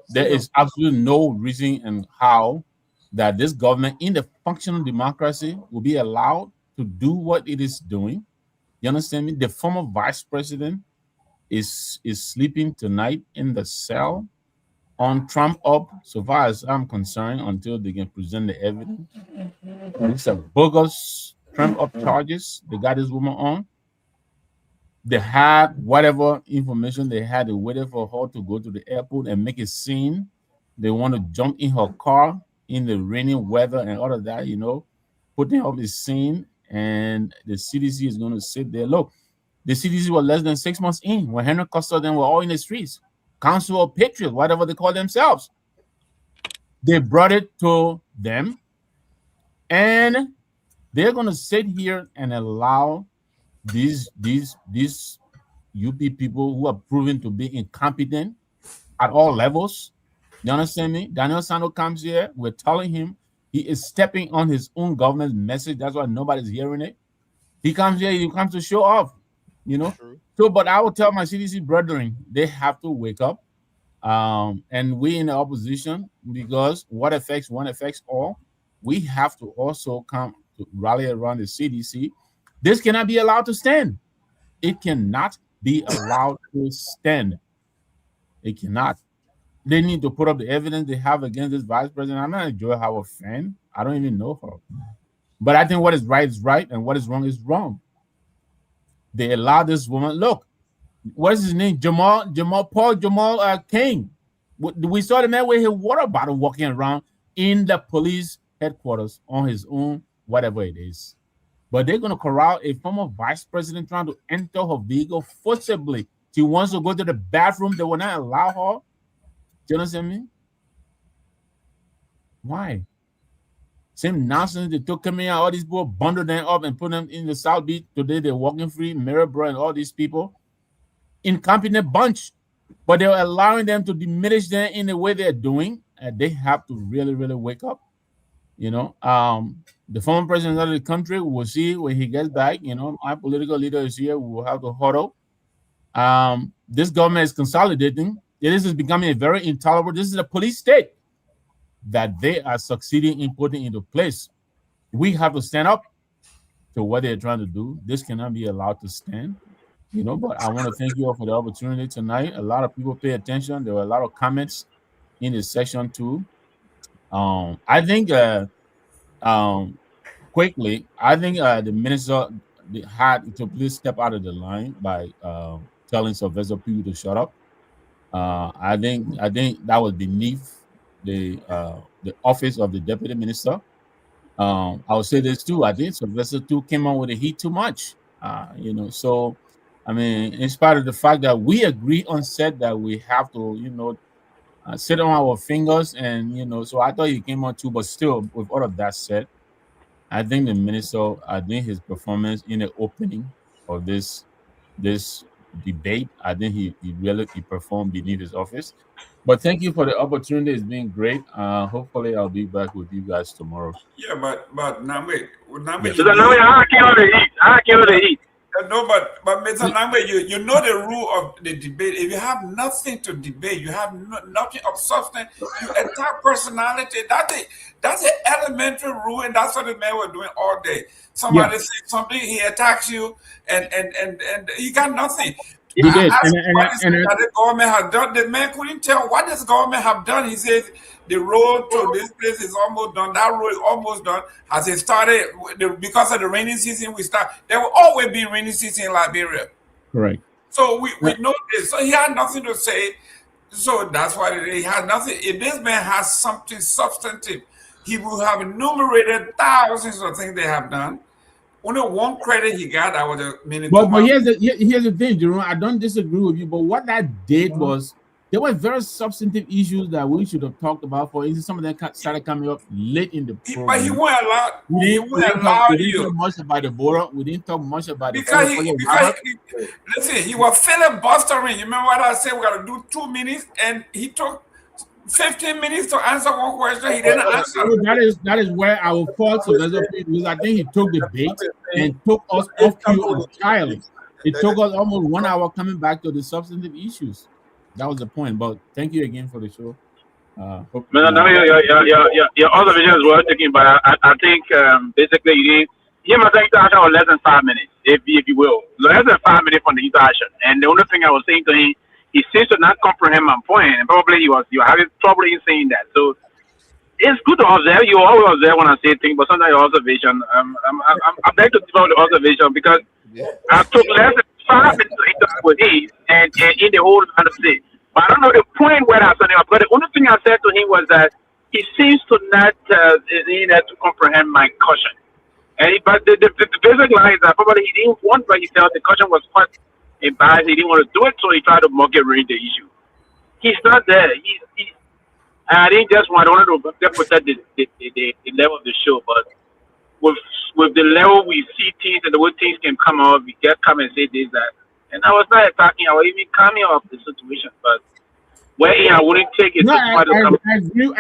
There is absolutely no reason and how that this government, in the functional democracy, will be allowed to do what it is doing. You understand me? The former vice president is sleeping tonight in the cell on Trump up, so far as I'm concerned, until they can present the evidence. It's a bogus Trump up charges they got this woman on. They had whatever information they had. They waited for her to go to the airport and make a scene. They want to jump in her car in the rainy weather and all of that, putting up a scene, and the CDC is going to sit there. Look, the CDC was less than 6 months in when Henry Costa and them were all in the streets. Council of Patriots, whatever they call themselves. They brought it to them, and they're going to sit here and allow these UP people who are proven to be incompetent at all levels. You understand me? Daniel Sano comes here. We're telling him he is stepping on his own government's message. That's why nobody's hearing it. He comes here. He comes to show off. So, but I will tell my CDC brethren, they have to wake up. And we in the opposition, because what affects one affects all, we have to also come to rally around the CDC. This cannot be allowed to stand. It cannot be allowed to stand. It cannot. They need to put up the evidence they have against this vice president. I'm not a Joy Howard fan. I don't even know her. But I think what is right, and what is wrong. They allow this woman. Look, what is his name? Jamal King. We saw the man with his water bottle walking around in the police headquarters on his own, whatever it is. But they're going to corral a former vice president trying to enter her vehicle forcibly. She wants to go to the bathroom. They will not allow her. Do you understand me? Why? Same nonsense they took coming out, all these people, bundled them up and put them in the South Beach. Today they're walking free, Maryborough and all these people. Incompetent bunch. but they're allowing them to diminish them in the way they're doing. And they have to really, really wake up. You know, the former president of the country, we'll see when he gets back. You know, our political leader is here. We will have to huddle. This government is consolidating. This is becoming a very intolerable. This is a police state that they are succeeding in putting into place. We have to stand up to what they're trying to do. This cannot be allowed to stand. You know, but I want to thank you all for the opportunity tonight. A lot of people pay attention. There were a lot of comments in this session too. I think quickly, I think the minister had to please step out of the line by telling Sylvester Pewee to shut up. I think that was beneath the office of the deputy minister. I would say this too. I think Sylvester too came on with the heat too much. You know, so I mean, in spite of the fact that we agree on set that we have to, you know, sit on our fingers, and you know, so I thought he came on too, but still, with all of that said, I think the minister, I think his performance in the opening of this debate, I think he really performed beneath his office. But thank you for the opportunity. It's been great. Hopefully, I'll be back with you guys tomorrow. Yeah, but Nagbe, Yes. you I can't the heat. No, but Mr. Nagbe, you know the rule of the debate. If you have nothing to debate, you have nothing of substance, you attack personality. That's an elementary rule, and that's what the man was doing all day. Somebody says something, he attacks you, and he got nothing. He did. What the government has done. The man couldn't tell what this government have done. He says the road to this place is almost done. That road is almost done. As it started, because of the rainy season, there will always be rainy season in Liberia. Correct. So we know this. So he had nothing to say. So that's why he had nothing. If this man has something substantive, he will have enumerated thousands of things they have done. Only one credit he got, that was a minute. But here's the thing, Jerome. I don't disagree with you, but what that did was there were very substantive issues that we should have talked about. For instance, some of them started coming up late in the program. But he won't allow. We didn't talk much about the border. We didn't talk much about because listen, he was filibustering. You remember what I said? We got to do 2 minutes, and he took 15 minutes to answer one question. He didn't answer. That is where I will fall to because I think he took the bait and took us off cue entirely. It took us almost 1 hour coming back to the substantive issues. That was the point. But thank you again for the show. Your observation is well taken, but I think basically you didn't. Him I think interaction was less than 5 minutes, if you will, less than 5 minutes from the interaction. And the only thing I was saying to him, he seems to not comprehend my point, and probably you were having trouble in saying that. So it's good to observe. You always observe when I say things, but sometimes your observation, I beg to develop the observation because I took less than 5 minutes to interact with him and in the whole understanding. But I don't know the point where I said it. But the only thing I said to him was that he seems to not to comprehend my caution. But the basic line is that probably he didn't want, but he felt the caution was quite embarrassed. He didn't want to do it, so he tried to mock it around the issue. He's not there. I didn't just want to protect the level of the show, but with the level we see things and the way things can come out, we get come and say this, that. And I was not attacking, I was even coming off the situation, but where I wouldn't take it. No, I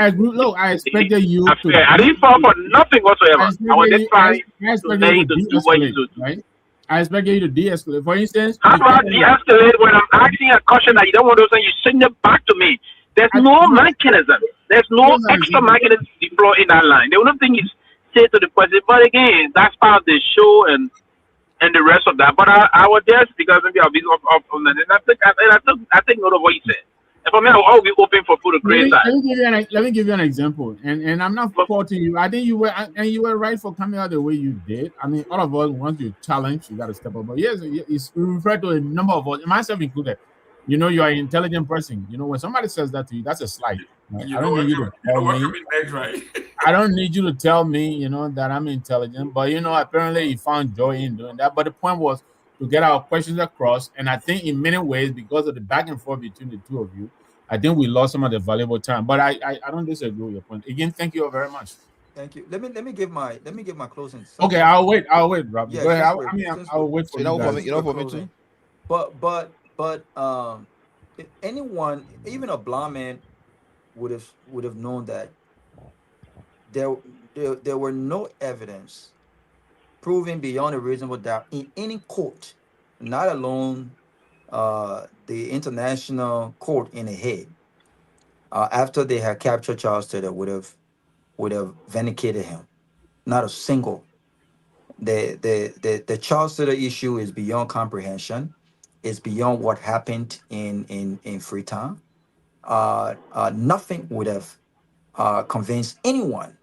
agree. Look, I expected you to. I didn't fall for nothing whatsoever. I was just trying to do what you do. Right? I expected you to de-escalate. For instance, how about de-escalate when I'm asking a question that you don't want to say? You send it back to me. There's no mechanism. There's no extra mechanism deployed in that line. The only thing is say to the president. But again, that's part of the show and the rest of that. But I was just because maybe I'll be off on that. And I think note of what you said. And for me, I'll be open for food to create that. Let me give you an example. And I'm not faulting you. I think you were right for coming out the way you did. I mean, all of us, once you challenge, you got to step up. But yes, it's referred to a number of us, myself included. You know, you are an intelligent person. You know, when somebody says that to you, that's a slight. Right? I don't need you to tell me. I don't need you to tell me, you know, that I'm intelligent. But, you know, apparently he found joy in doing that. But the point was to get our questions across. And I think in many ways, because of the back and forth between the two of you, I think we lost some of the valuable time. But I don't disagree with your point. Again, thank you all very much. Thank you. Let me give my closing. Okay, I'll wait, Rob. Yeah, go ahead. I'll wait for you. For me too. But anyone, even a blind man, would have known that there were no evidence proving beyond a reasonable doubt in any court, not alone the international court in The Hague, after they had captured Charles Taylor, would have vindicated him. Not a single. The Charles Taylor issue is beyond comprehension. It's beyond what happened in Freetown. Nothing would have convinced anyone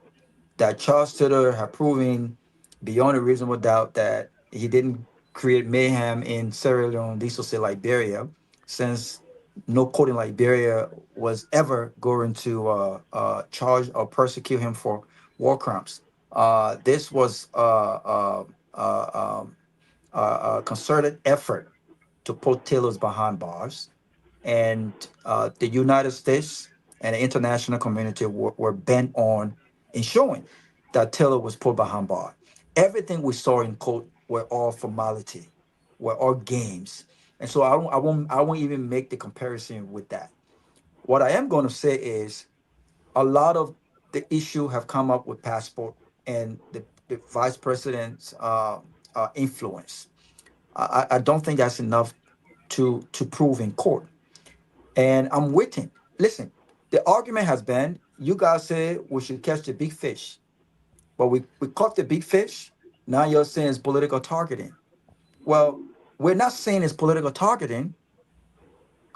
that Charles Taylor had proven beyond a reasonable doubt that he didn't create mayhem in Sierra Leone, this will say Liberia, since no court in Liberia was ever going to charge or persecute him for war crimes. This was a concerted effort to put Taylor's behind bars, and the United States and the international community were bent on ensuring that Taylor was put behind bars. Everything we saw in court were all formality, were all games, and so I won't even make the comparison with that. What I am going to say is a lot of the issue have come up with passport and the vice president's influence. I don't think that's enough to prove in court. And I'm waiting. Listen, the argument has been, you guys say we should catch the big fish, but we caught the big fish. Now you're saying it's political targeting. Well, we're not saying it's political targeting.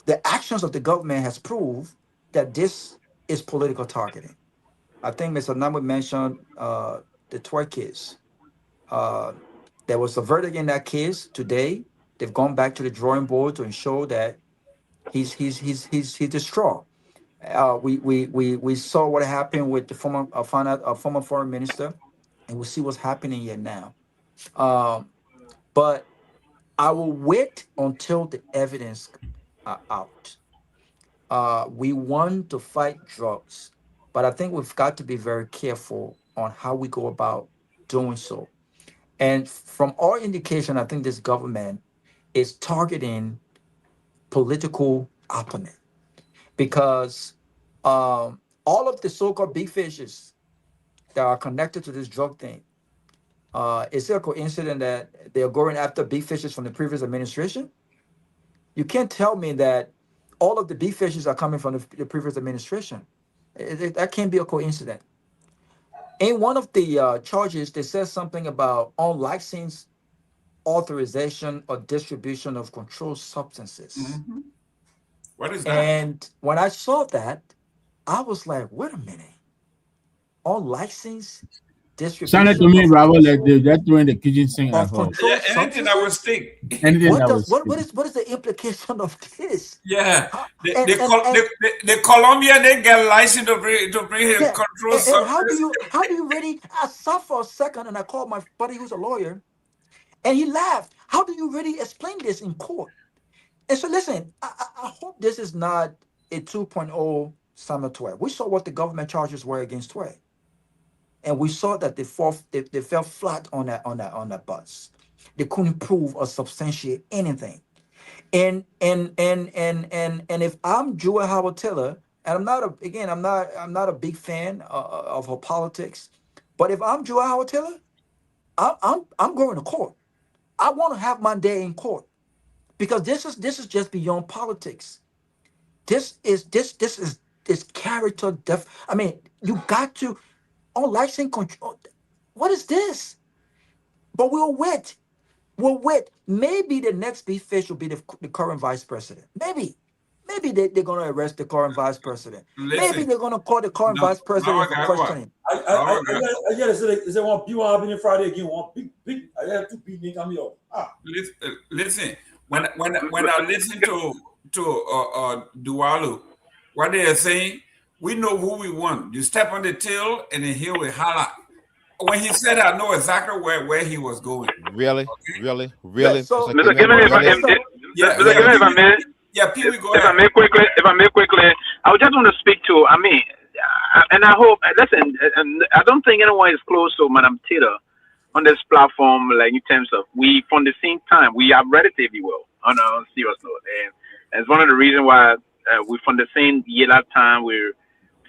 The actions of the government has proved that this is political targeting. I think Mr. Nagbe mentioned the Twer case. There was a verdict in that case today. They've gone back to the drawing board to ensure that he's destroyed. We saw what happened with the former foreign minister, and we'll see what's happening here now. But I will wait until the evidence are out. We want to fight drugs, but I think we've got to be very careful on how we go about doing so. And from all indication, I think this government is targeting political opponent, because all of the so-called big fishes that are connected to this drug thing, is it a coincidence that they're going after big fishes from the previous administration? You can't tell me that all of the big fishes are coming from the previous administration. That can't be a coincidence. In one of the charges, they said something about unlicensed authorization or distribution of controlled substances. Mm-hmm. What is that? And when I saw that, I was like, wait a minute. Unlicensed distribution. Sounded to me, Bravo, like they're throwing the kitchen sink at home. Yeah, anything that was stick. What is the implication of this? Yeah, the Colombia, they get license to bring control. And how do you really? I sat for a second and I called my buddy who's a lawyer, and he laughed. How do you really explain this in court? And so listen, I hope this is not a 2.0 Samuel Twer. We saw what the government charges were against Twer, and we saw that they fell flat on that bus. They couldn't prove or substantiate anything. And if I'm Joy Howard Taylor, and I'm not a big fan of her politics, but if I'm Joy Howard Taylor, I'm going to court. I want to have my day in court, because this is just beyond politics. This is character def. I mean, you got to unlicensed control. What is this? But we'll wait. We'll wait. Maybe the next big fish will be the current vice president. Maybe they're going to arrest the current vice president. Maybe they're going to call the current vice president for questioning. I say one people happening Friday again. One big. I have two big niggas coming up. Listen. When I listen to Dualu, what they are saying, we know who we want. You step on the tail, and then here we holla. When he said, I know exactly where he was going. Really? Okay? Really? Yeah, So, Mr. Gayman, if I may quickly, I would just want to speak to, and I hope, listen, and I don't think anyone is close to Madam Taylor on this platform, like in terms of we, from the same time, we are relatively well, on a serious note. And It's one of the reasons why we from the same year that time. We're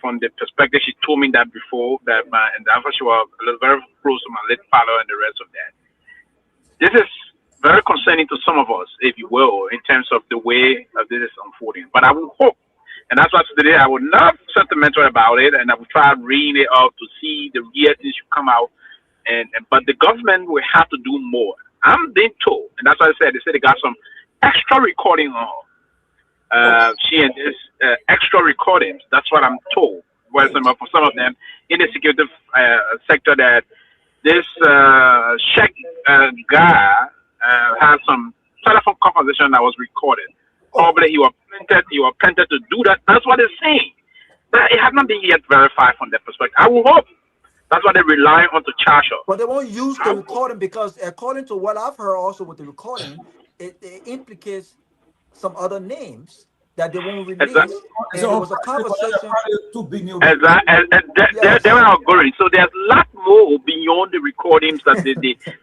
from the perspective she told me that before that and after she was very close to my late father and the rest of that. This is very concerning to some of us, if you will, in terms of the way this is unfolding. But I will hope, and that's why today I will not be sentimental about it, and I will try reading it out to see the real things should come out. But the government will have to do more. I'm being told, and that's why I said they got some extra recording on her. She and this extra recordings. That's what I'm told. Well, for some of them in the security sector, that this Sheikh guy had some telephone conversation that was recorded. Probably he was planted to do that. That's what they're saying. But it has not been yet verified from that perspective. I will hope. That's why they rely on to charge her. But they won't use the recording because, according to what I've heard, also with the recording, it implicates some other names that they won't release. Exactly. And there was a conversation. They are going. So there's a lot more beyond the recordings that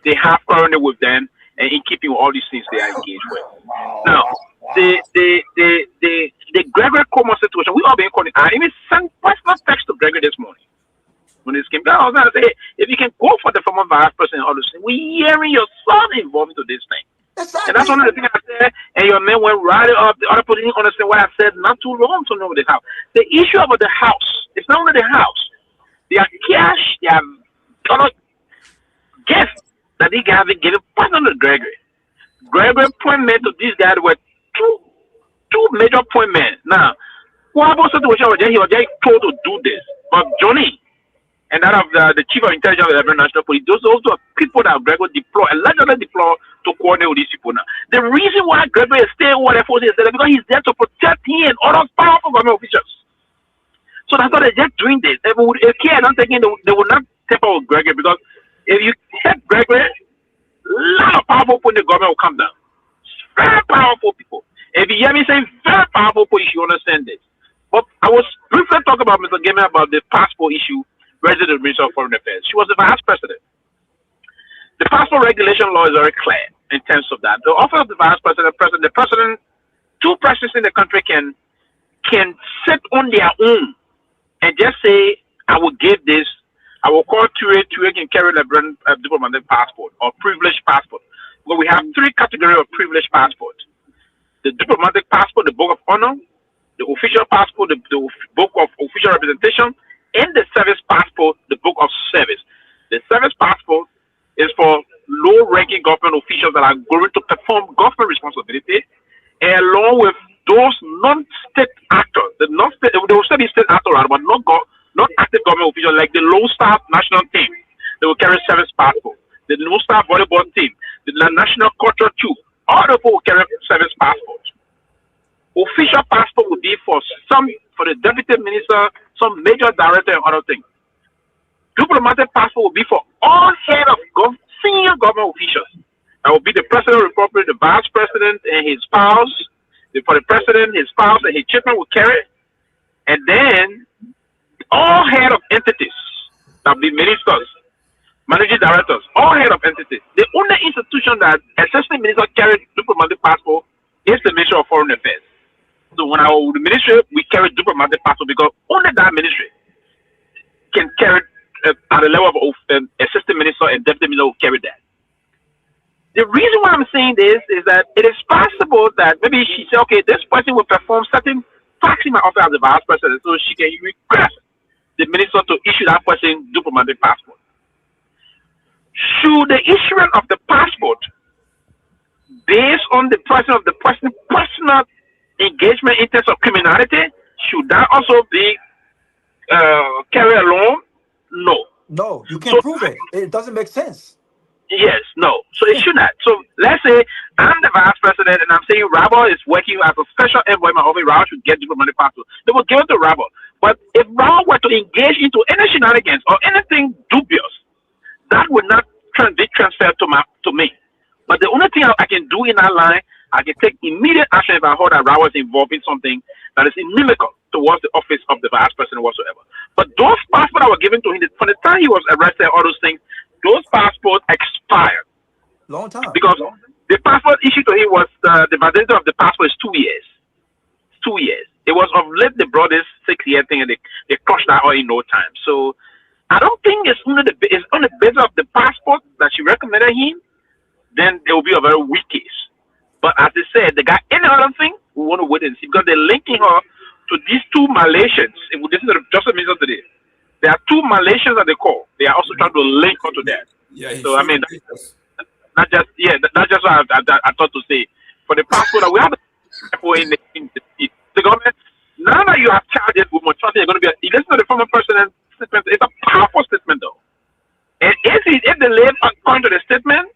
they have currently with them, and in keeping all these things they are engaged with. Now, the Gregory Kromah situation, we all been calling. I even sent personal text to Gregory this morning. When this came down, I was going to say, if you can go for the former vice president, all this thing, we're hearing your son involved into this thing. Exactly. And that's one of the things I said, and your man went right up. The other person didn't understand what I said not too long to know the house. The issue about the house, it's not only the house. They are cash, they have gifts that they have been given personally to Gregory. Gregory appointment to these guys were two major appointments. Now, what about the situation was he was just told to do this. But Johnny, and that of the chief of intelligence of the Liberia National Police, those are people that Gregory allegedly deploy to coordinate with these people now. The reason why Gregory is staying with the force is because he's there to protect him and other powerful government officials. So that's why they're just doing this. If care not taking, they will not take out Gregory, because if you hit Gregory, a lot of powerful people in the government will come down. Very powerful people. If you hear me say very powerful people, you should understand this. But I was briefly talking about Mr. Gayman about the passport issue. Resident Minister of Foreign Affairs. She was the vice president. The passport regulation law is very clear in terms of that. The office of the vice president, the president, two presidents in the country can sit on their own and just say, I will give this, I will call Pewee can carry the diplomatic passport or privileged passport. But we have three categories of privileged passport. The diplomatic passport, the book of honor, the official passport, the book of official representation, and the service passport, the book of service. The service passport is for low-ranking government officials that are going to perform government responsibility, and along with those non-state actors. They will still be state actors, but not active government officials, like the Lone Star national team. They will carry service passport. The Lone Star volleyball team, the national culture too. All the people will carry service passport. Official passport would be for the deputy minister, some major director, and other things. Diplomatic passport will be for all head of senior government officials. That will be the president of the republic, the vice president, and his spouse. For the president, his spouse, and his children will carry it. And then all head of entities, that will be ministers, managing directors, all head of entities. The only institution that assistant minister carry diplomatic passport is the Ministry of Foreign Affairs. So when I was the ministry, we carry diplomatic passport because only that ministry can carry at the level of assistant minister and deputy minister will carry that. The reason why I'm saying this is that it is possible that maybe she said, okay, this person will perform certain tasks in my office as the vice president, so she can request the minister to issue that person diplomatic passport. Should the issuance of the passport based on the person of the person's personal engagement in terms of criminality, should that also be carried along? No. No, you can't prove it. It doesn't make sense. Yes, no. So it should not. So let's say I'm the vice president and I'm saying Rabah is working as a special envoy in my office. Rabah should get diplomatic passport. They will give it to Rabah. But if Rabah were to engage into any shenanigans or anything dubious, that would not be transferred to me. But the only thing I can do in that line, I can take immediate action if I heard that Rabah was involved in something that is inimical towards the office of the vice president whatsoever. But those passports that were given to him from the time he was arrested, all those things, those passports expired. Long time. Because the passport issued to him was the validity of the passport is 2 years. 2 years. It was of late they brought this 6-year thing and they crushed that all in no time. So I don't think it's on the basis of the passport that she recommended him, then there will be a very weak case. But as I said, they got any other thing, we want to wait and see because they're linking her to these 2 Malaysians. If we listen to the Justice Minister today, there are 2 Malaysians that they call. They are also trying to link her to that. Yeah, so I mean, that's just what I thought to say. For the passport, we have people in the government. Now that you have charges with monstrosity, you're going to be. Listen to the former president's statement. It's a powerful statement, though. And if they live according to the statement,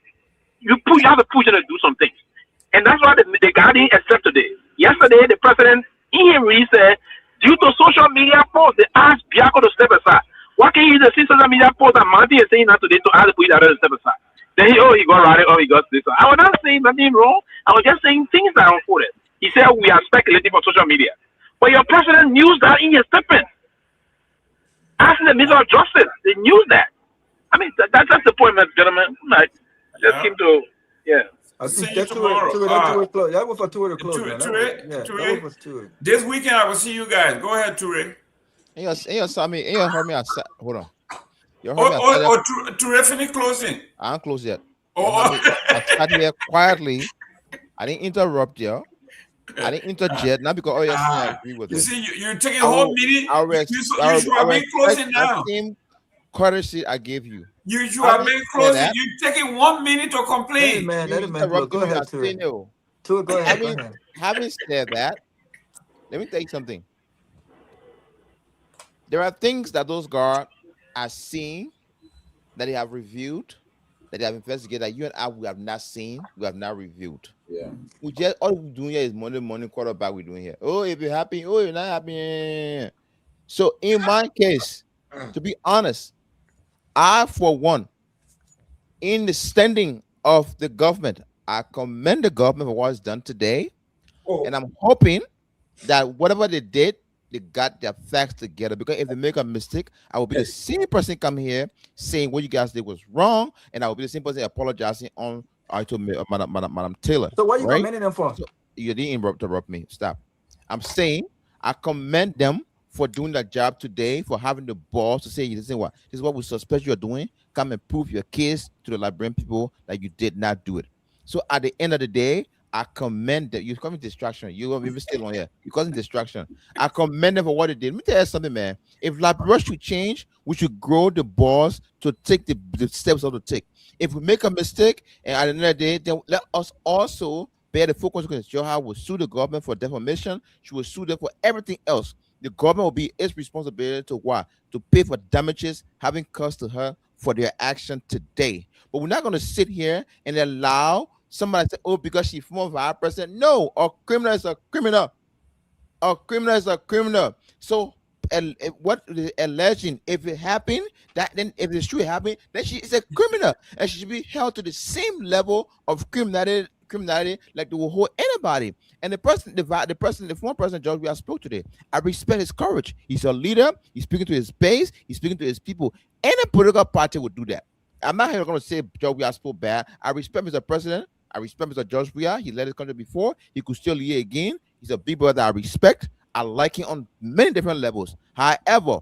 you have to push them to do some things. And that's why the Guardian accepted today. Yesterday, the president in him said, due to social media posts, they asked Biako to step aside. Why can't you see social media posts that Marty is saying that today to ask the police to step aside? Then he got rallied, he got this. I was not saying nothing wrong. I was just saying things that are unfolded. He said we are speculating for social media. But your president knew that in his statement. Asking the Minister of Justice, they knew that. I mean, that's the point, gentlemen. I just came to, See you tomorrow. That was for Toure to close. Toure. This weekend I will see you guys. Go ahead, Toure. You saw me. You heard me. Hold on. Toure finish closing. I don't close yet. I sat here quietly. I didn't interrupt you. I didn't interject. Not because I agree with you. You see, you're taking a whole meeting. You should have been closing now. Same courtesy I gave you. You should have been closing. You're taking 1 minute to complain. Let him go ahead, Toure. Go ahead. Having said that, let me tell you something. There are things that those guards are seeing, that they have reviewed, that they have investigated, that you and I we have not seen, we have not reviewed. Yeah. We just all we're doing here is Monday morning quarterback. We're doing here. Oh, if you're happy, oh, you're not happy. So in my case, to be honest, I, for one, in the standing of the government, I commend the government for what it's done today. And I'm hoping that whatever they did, they got their facts together. Because if they make a mistake, I will be the same person come here saying what you guys did was wrong, and I will be the same person apologizing on to Madam Taylor. So what are you commending them for? So you didn't interrupt me. Stop. I'm saying I commend them for doing that job today, for having the balls to say, this is what we suspect you're doing. Come and prove your case to the Liberian people that you did not do it. So at the end of the day, I commend that. You're causing distraction. You're going to be still on here. You're causing distraction. I commend them for what they did. Let me tell you something, man. If Liberia should change, we should grow the balls to take the steps to take. If we make a mistake, and at the end of the day, then let us also bear the full consequences. Joha will sue the government for defamation. She will sue them for everything else. The government will be its responsibility to what? To pay for damages having caused to her for their action today. But we're not going to sit here and allow somebody to say, oh, because she's former vice president. No, a criminal is a criminal. A criminal is a criminal. So what alleging, if it happened, that then if it's true it happened, then she is a criminal and she should be held to the same level of criminality like they will hold anybody. And the former president George, we have spoke today. I respect his courage. He's a leader. He's speaking to his base. He's speaking to his people. Any political party would do that. I'm not here going to say George we have spoke bad. I respect Mr. President. I respect Mr. George Weah. He led his country before. He could still lead again. He's a big brother I respect. I like him on many different levels. However,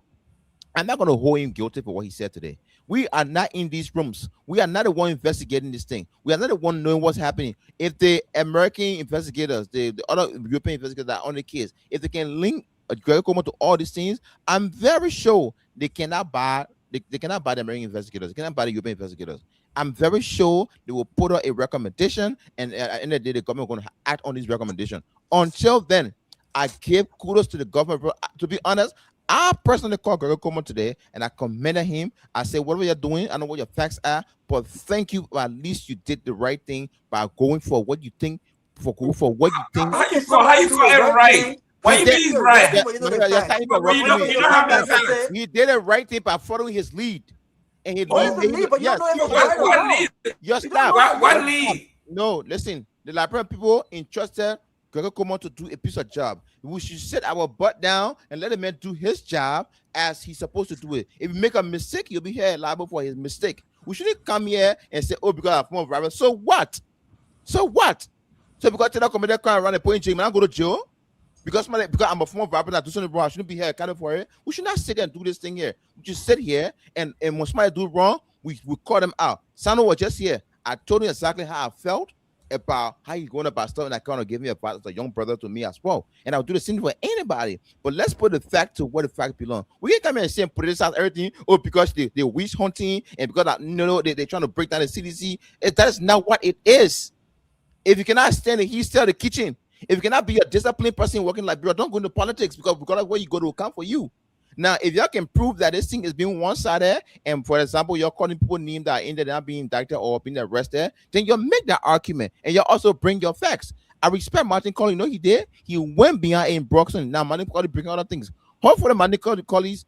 I'm not going to hold him guilty for what he said today. We are not in these rooms. We are not the one investigating this thing. We are not the one knowing what's happening. If the American investigators, the other European investigators that are on the case, if they can link Gregory Comer to all these things, I'm very sure they cannot buy the American investigators. They cannot buy the European investigators. I'm very sure they will put out a recommendation, and at the end of the day, the government is going to act on this recommendation. Until then, I give kudos to the government. To be honest, I personally called Gregory Comer today, and I commended him. I said, whatever you're doing, I know what your facts are, but thank you. At least you did the right thing by going for what you think, for what you think. How you call it right? What you mean right? He did the right thing by following his lead. And he what lead? No, listen. The Liberian people entrusted Gregory Comer to do a piece of job. We should sit our butt down and let the man do his job as he's supposed to do it. If you make a mistake, you'll be held liable for his mistake. We shouldn't come here and say, oh, because I'm former driver. So what? So what? So because I committed crime around the point, I'm going to go to jail. because I'm a former rapper that do something wrong, I shouldn't be here accounted for it. We should not sit there and do this thing here. We just sit here and when somebody do wrong, we call them out. Sano was just here. I told him exactly how I felt about how he's going about stuff, and I kind of gave me advice as a young brother to me as well. And I'll do the same for anybody. But let's put the fact to where the fact belongs. We can't come here and say and politicize everything, or because they witch hunting and because they're trying to break down the CDC. That is not what it is. If you cannot stand the heat, stay out of the kitchen. If you cannot be a disciplined person working like Liberia, don't go into politics because regardless of where you go to account for you. Now, if y'all can prove that this thing is being one-sided, and for example, you're calling people names that are in there not being indicted or being arrested, then you'll make that argument and you'll also bring your facts. I respect Martin Colley. You know he did. He went beyond in Broxton. Now Martin Colley bringing other things. Hopefully, Martin Colley's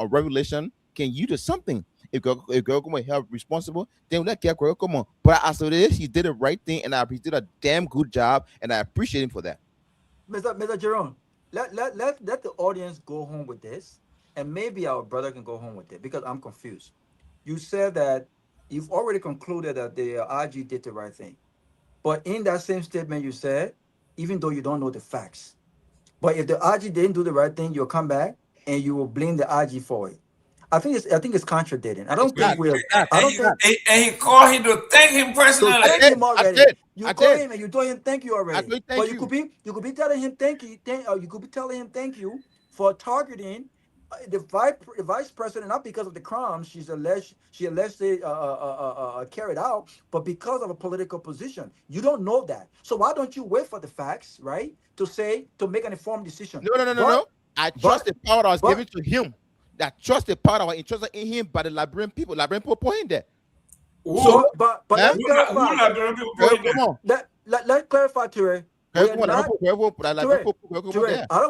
regulation can use to something. If Garguah is held responsible, then let Garguah come on. But as it is, he did the right thing, and he did a damn good job, and I appreciate him for that. Mr. Jerome, let the audience go home with this, and maybe our brother can go home with it because I'm confused. You said that you've already concluded that the RG did the right thing, but in that same statement you said, even though you don't know the facts, but if the RG didn't do the right thing, you'll come back and you will blame the RG for it. I think it's contradicting. I don't think we're. And he called him to thank him personally. So thank him already. You call him and you told him thank you already. But you could be telling him thank you. You could be telling him thank you for targeting the vice president, not because of the crimes she allegedly carried out, but because of a political position. You don't know that. So why don't you wait for the facts, right? To make an informed decision. No. I trust the power that was given to him. That trust the power that was entrusted in him by the Liberian people. Liberian people put him there. So, but let's clarify. Let's clarify, Ture. I don't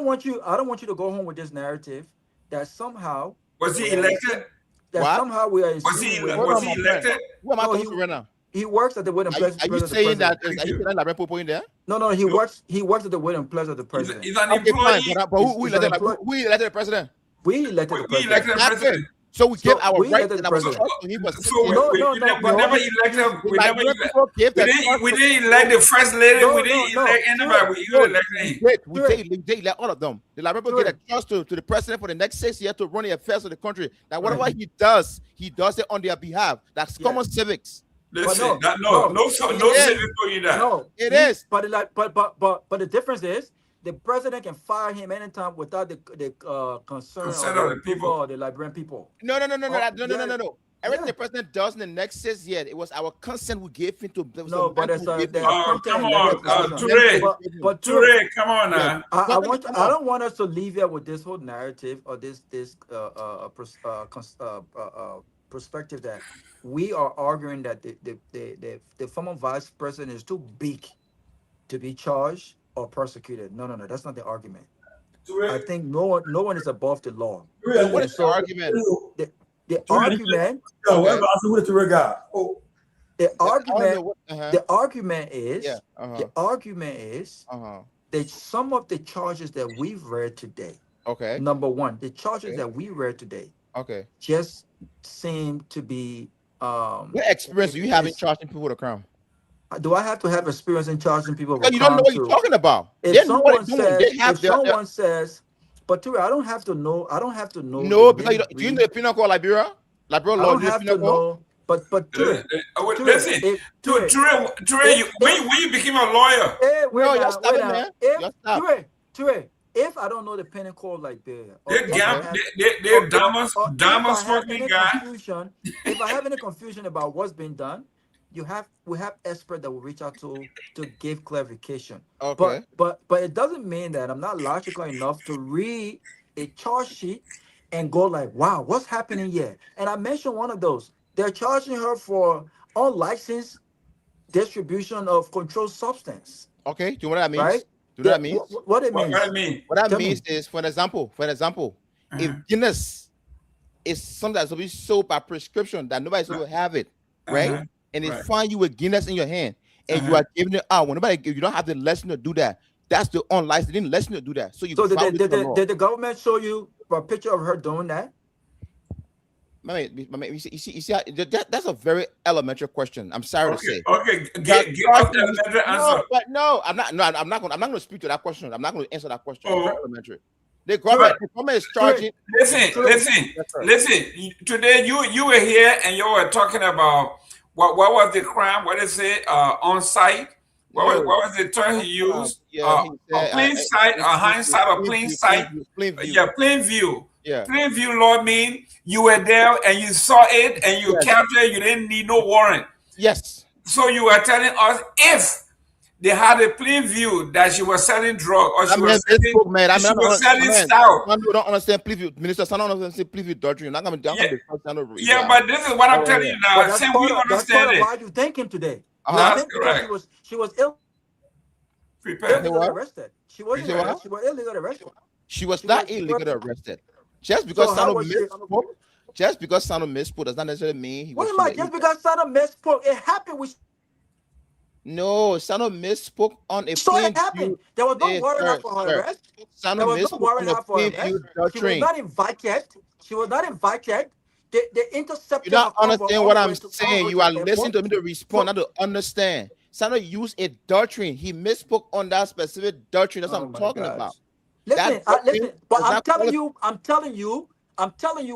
want you to go home with this narrative that somehow was he elected? That somehow we are. Was he elected? Who am I talking to right now? He works at the wedding place. Are you saying that? Are you saying Liberian people in there? No. He works at the wedding place of the president. He's an employee. But who elected the president? We elected the president. So we gave our right to the president. We never elected. We didn't elect the first lady. We didn't elect anybody. We elect all of them. The Liberian people get a trust to the president for the next 6 years to run the affairs of the country. That whatever he does it on their behalf. That's common civics. Listen, no civics doing that. No, it is. But the difference is, the president can fire him anytime without the concern of the people or the Liberian people. No. Everything the president does in the next 6 years, it was our consent we gave him to. No, but it's come on, Ture, come on now. I don't want us to leave here with this whole narrative or this perspective that we are arguing that the former vice president is too big to be charged or persecuted. No, that's not the argument. I think no one is above the law. What is the argument? The argument is that some of the charges that we've read today. Okay. Number one, the charges that we read today. Okay. Just seem to be. What experience do you have in charging people with a crime? Do I have to have experience in charging people? You don't know what you're talking about. If someone says, but Ture, I don't have to know. No, because do you know the penal code Liberia? Liberia law. I don't have to know. But Ture, listen, Ture, when you became a lawyer, Ture, if I don't know the penal code Liberia, they're Dahn smoking guy. If I have any confusion about what's being done, we have experts that will reach out to give clarification. Okay. But it doesn't mean that I'm not logical enough to read a charge sheet and go like, wow, what's happening here? And I mentioned one of those. They're charging her for unlicensed distribution of controlled substance. Okay. Do you know what that means? Right? Do you know what that means? What it means? What that means is, for example, if Guinness is something that's to be sold by prescription that nobody's going to have it, right? And they find you with Guinness in your hand, and you are giving it out. When you don't have the lesson to do that, that's the unlicensed. They didn't lesson to do that. So did the government show you a picture of her doing that? You see, that's a very elementary question. I'm sorry to say. Okay, give us the elementary answer. I'm not going to speak to that question. I'm not going to answer that question. It's very elementary. The government is charging. Listen. Today you were here and you were talking about what was the crime? What is it? On site. What was the term he used? A plain sight, a hindsight, or plain sight. Yeah, plain view. Yeah. Plain view law mean you were there and you saw it and you captured. You didn't need no warrant. Yes. So you were telling us if they had a plain view that she was selling drug or she was selling stout. Some people don't understand plain view. Minister, some don't understand plain view doctrine. But this is what I'm telling you now. That's Saying we understand it. why you thank him today. That's correct. She was ill. Prepared. Arrested. She wasn't arrested. She was illegally arrested. She was not illegally arrested. Just because Sano misspoke does not necessarily mean he was. What am I? Just because Sano misspoke, it happened. No, Sano misspoke on a plain view. There was no warrant for her arrest. There was no warrant for her arrest. She was not invited. She was not invited. They intercepted. You don't understand what I'm saying. You are listening to me to respond, not to understand. Sano used a doctrine. He misspoke on that specific doctrine. That's what I'm talking about. Listen, but I'm telling you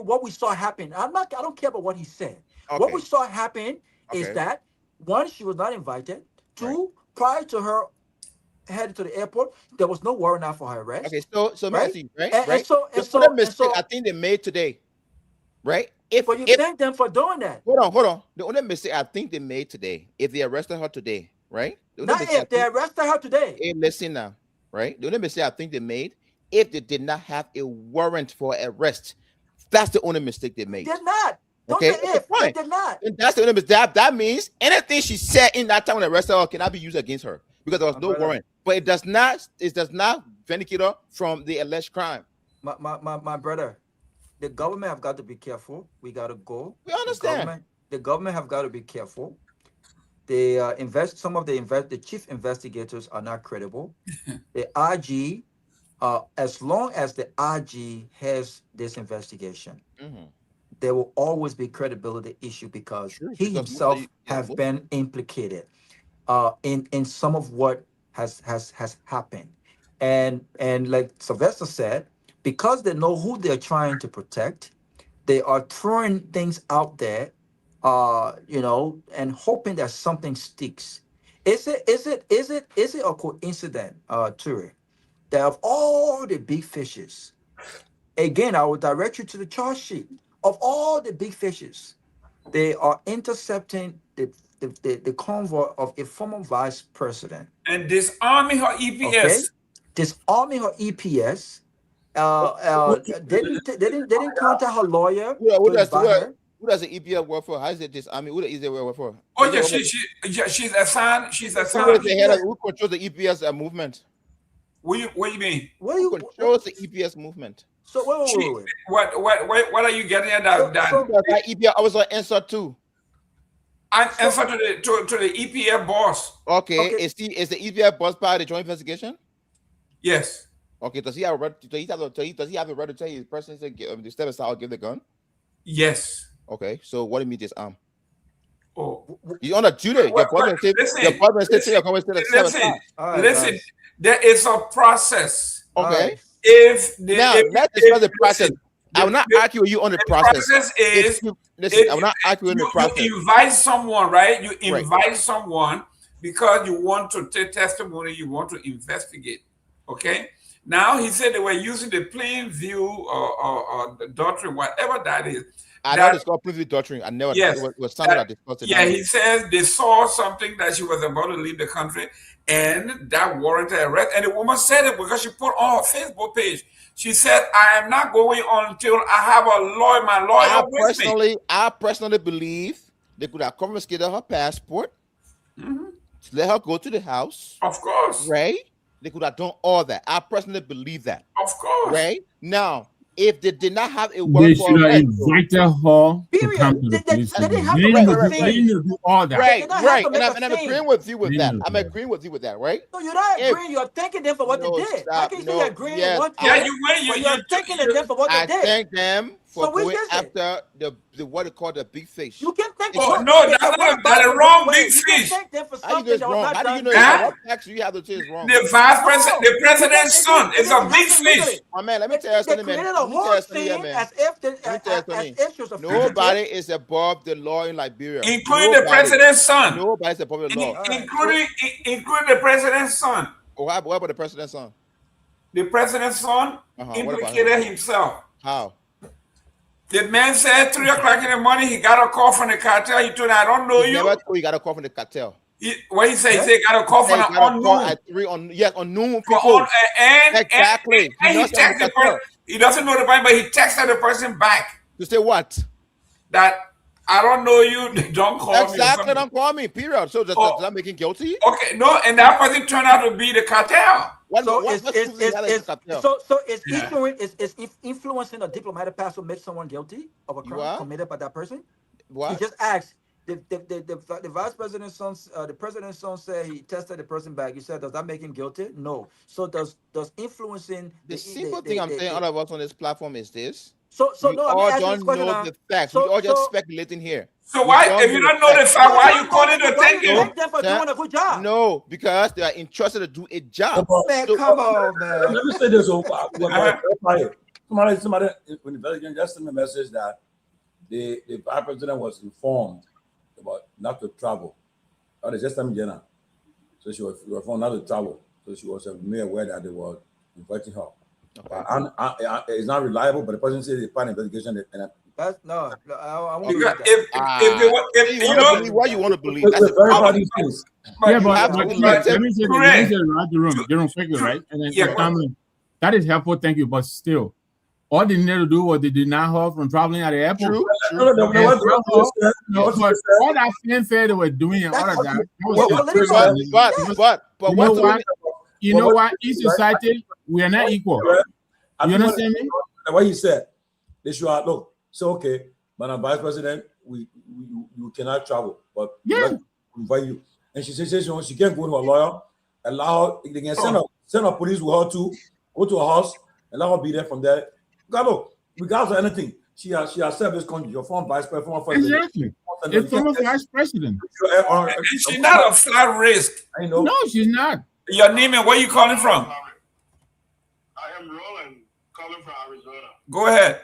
what we saw happen. I don't care about what he said. Okay. What we saw happen is that one, she was not invited. Two, prior to her heading to the airport, there was no warrant out for her arrest. Okay, so Matthew, right? The mistake I think they made today, right? But you thank them for doing that. Hold on. The only mistake I think they made today, if they arrested her today, right? Not if they arrested her today. Hey, listen now, right? The only mistake I think they made, if they did not have a warrant for arrest, that's the only mistake they made. Did not. Don't say if. They did not. And that's the only mistake. That means anything she said in that time when they arrested her cannot be used against her because there was no warrant. But it does not vindicate her from the alleged crime. My brother, the government have got to be careful. We got to go. We understand. The government have got to be careful. They some of the chief investigators are not credible. The RG, as long as the RG has this investigation, there will always be credibility issue because he himself have been implicated in some of what has happened. And like Sylvester said, because they know who they're trying to protect, they are throwing things out there, and hoping that something sticks. Is it a coincidence, Ture, that of all the big fishes, again, I will direct you to the charge sheet, of all the big fishes, they are intercepting the convoy of a former vice president and disarming her EPS. Okay? Disarming her EPS. They didn't contact her lawyer. Who does the EPS work for? How is it disarming? Who does it work for? Oh yeah, she's assigned. Who controls the EPS movement? What do you mean? Who controls the EPS movement? So wait. What are you getting at? That EPS also answer to. I answer to the EPS boss. Okay. Is the EPS boss part of the joint investigation? Yes. Okay. Does he have a right? Does he have a right to tell his person to step aside or give the gun? Yes. Okay. So what do you mean disarm? Oh, you on a duty. Your brother Listen. There is a process. Okay. Let's discuss the process. I will not argue with you on the process. I will not argue on the process. You invite someone, right? You invite someone because you want to take testimony, you want to investigate. Okay. Now he said they were using the plain view or the doctrine, whatever that is. I know it's called plain view doctrine. I never. Yes, it was something I discussed. Yeah, he says they saw something that she was about to leave the country, and that warranted arrest. And the woman said it because she put on her Facebook page. She said, "I am not going until I have a lawyer. My lawyer with me." I personally believe they could have confiscated her passport, let her go to the house. Of course, right? They could have done all that. I personally believe that. Of course, right? Now, if they did not have a warrant for arrest, invited her to come to the police. They didn't do all that. Right. And I'm agreeing with you with that. I'm agreeing with you with that, right? No, you're not agreeing. You're thanking them for what they did. How can you say you're agreeing with one thing? You're thanking them for what they did. I thank them for going after the what they call the big fish. You can think. Oh no, that's the wrong big fish. How do you know it's wrong? How do you know it's Huh? wrong? What facts do you have to say it's wrong? The vice president, the president's son, is a big fish. Oh man, let me tell you something, man. Let me tell you something here, man. Nobody is above the law in Liberia, including the president's son. Nobody is above the law, including the president's son. What about the president's son? The president's son implicated himself. How? The man said 3 o'clock in the morning he got a call from the cartel. He told him, I don't know you. Never told he got a call from the cartel. What he said? He said he got a call from the unknown. At 3 on noon people. Exactly. And he texted the person. He doesn't know the person, but he texted the person back. To say what? That I don't know you. Don't call me. Exactly. Don't call me. Period. So does that make him guilty? Okay. No. And that person turned out to be the cartel. It's influencing a diplomatic pass to make someone guilty of a crime committed by that person. What? He just asked the vice president's son, the president's son said he tested the person back. You said, does that make him guilty? No. So does influencing the simple thing I'm saying all of us on this platform is this. We all don't know the facts. We all just speculating here. So why, if you don't know the fact, why are you calling to thank you? Thank them for doing a good job. No, because they are entrusted to do a job. Man, come on, man. Let me say this. Somebody when the president just sent me a message that the vice president was informed about not to travel. Or they just sent me Jenna. So she was informed not to travel. So she was made aware that they were inviting her. Okay. It's not reliable, but the person said the part investigation. That's no. I won't believe what you want to believe. That's the problem. Yeah, but let me say Jerome quickly, right? And then Tomalin, that is helpful. Thank you, but still, all they needed to do was they did not hold from traveling at the airport. True. But all that fanfare they were doing and all of that. But you know what? In society, we are not equal. You understand me? What he said, they should look. So okay, Madam Vice President, you cannot travel, but we invite you. And she says she can't go to a lawyer. Allow they can send a police with her to go to her house. Allow her be there from there. Regardless of anything, she has served this country. Your former vice president, former president. Exactly. It's former vice president. She's not a flat risk. I know. No, she's not. Your name and where you calling from? I am Roland, calling from Arizona. Go ahead.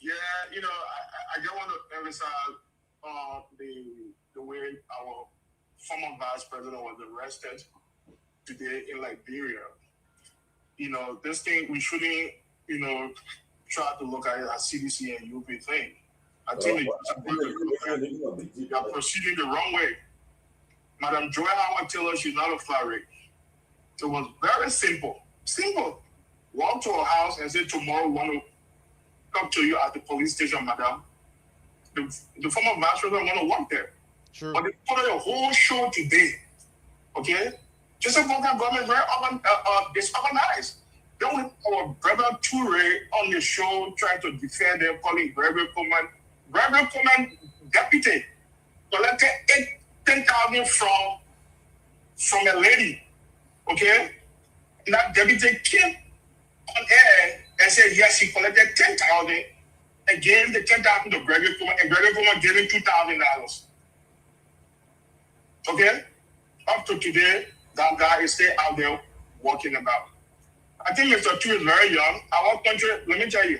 Yeah, I just want to emphasize the way our former vice president was arrested today in Liberia. This thing we shouldn't, try to look at it as CDC and UP thing. I think they are proceeding the wrong way. Madam Joy Howard Taylor, she's not a flat rate. So it was very simple. Simple. Walk to her house and say, tomorrow we want to come to you at the police station, madam. The former vice president want to work there. True. But they put on a whole show today. Okay? Just about that government very disorganized. Then we our brother Toure on the show trying to defend them, calling Gregory Coleman. Gregory Coleman deputy collected 10,000 from a lady, okay? And that deputy came on air and said, yes, he collected 10,000 and gave the 10,000 to Gregory Coleman, and Gregory Coleman gave him $2,000. Okay? Up to today, that guy is still out there walking about. I think Mr. Two is very young. Our country, let me tell you,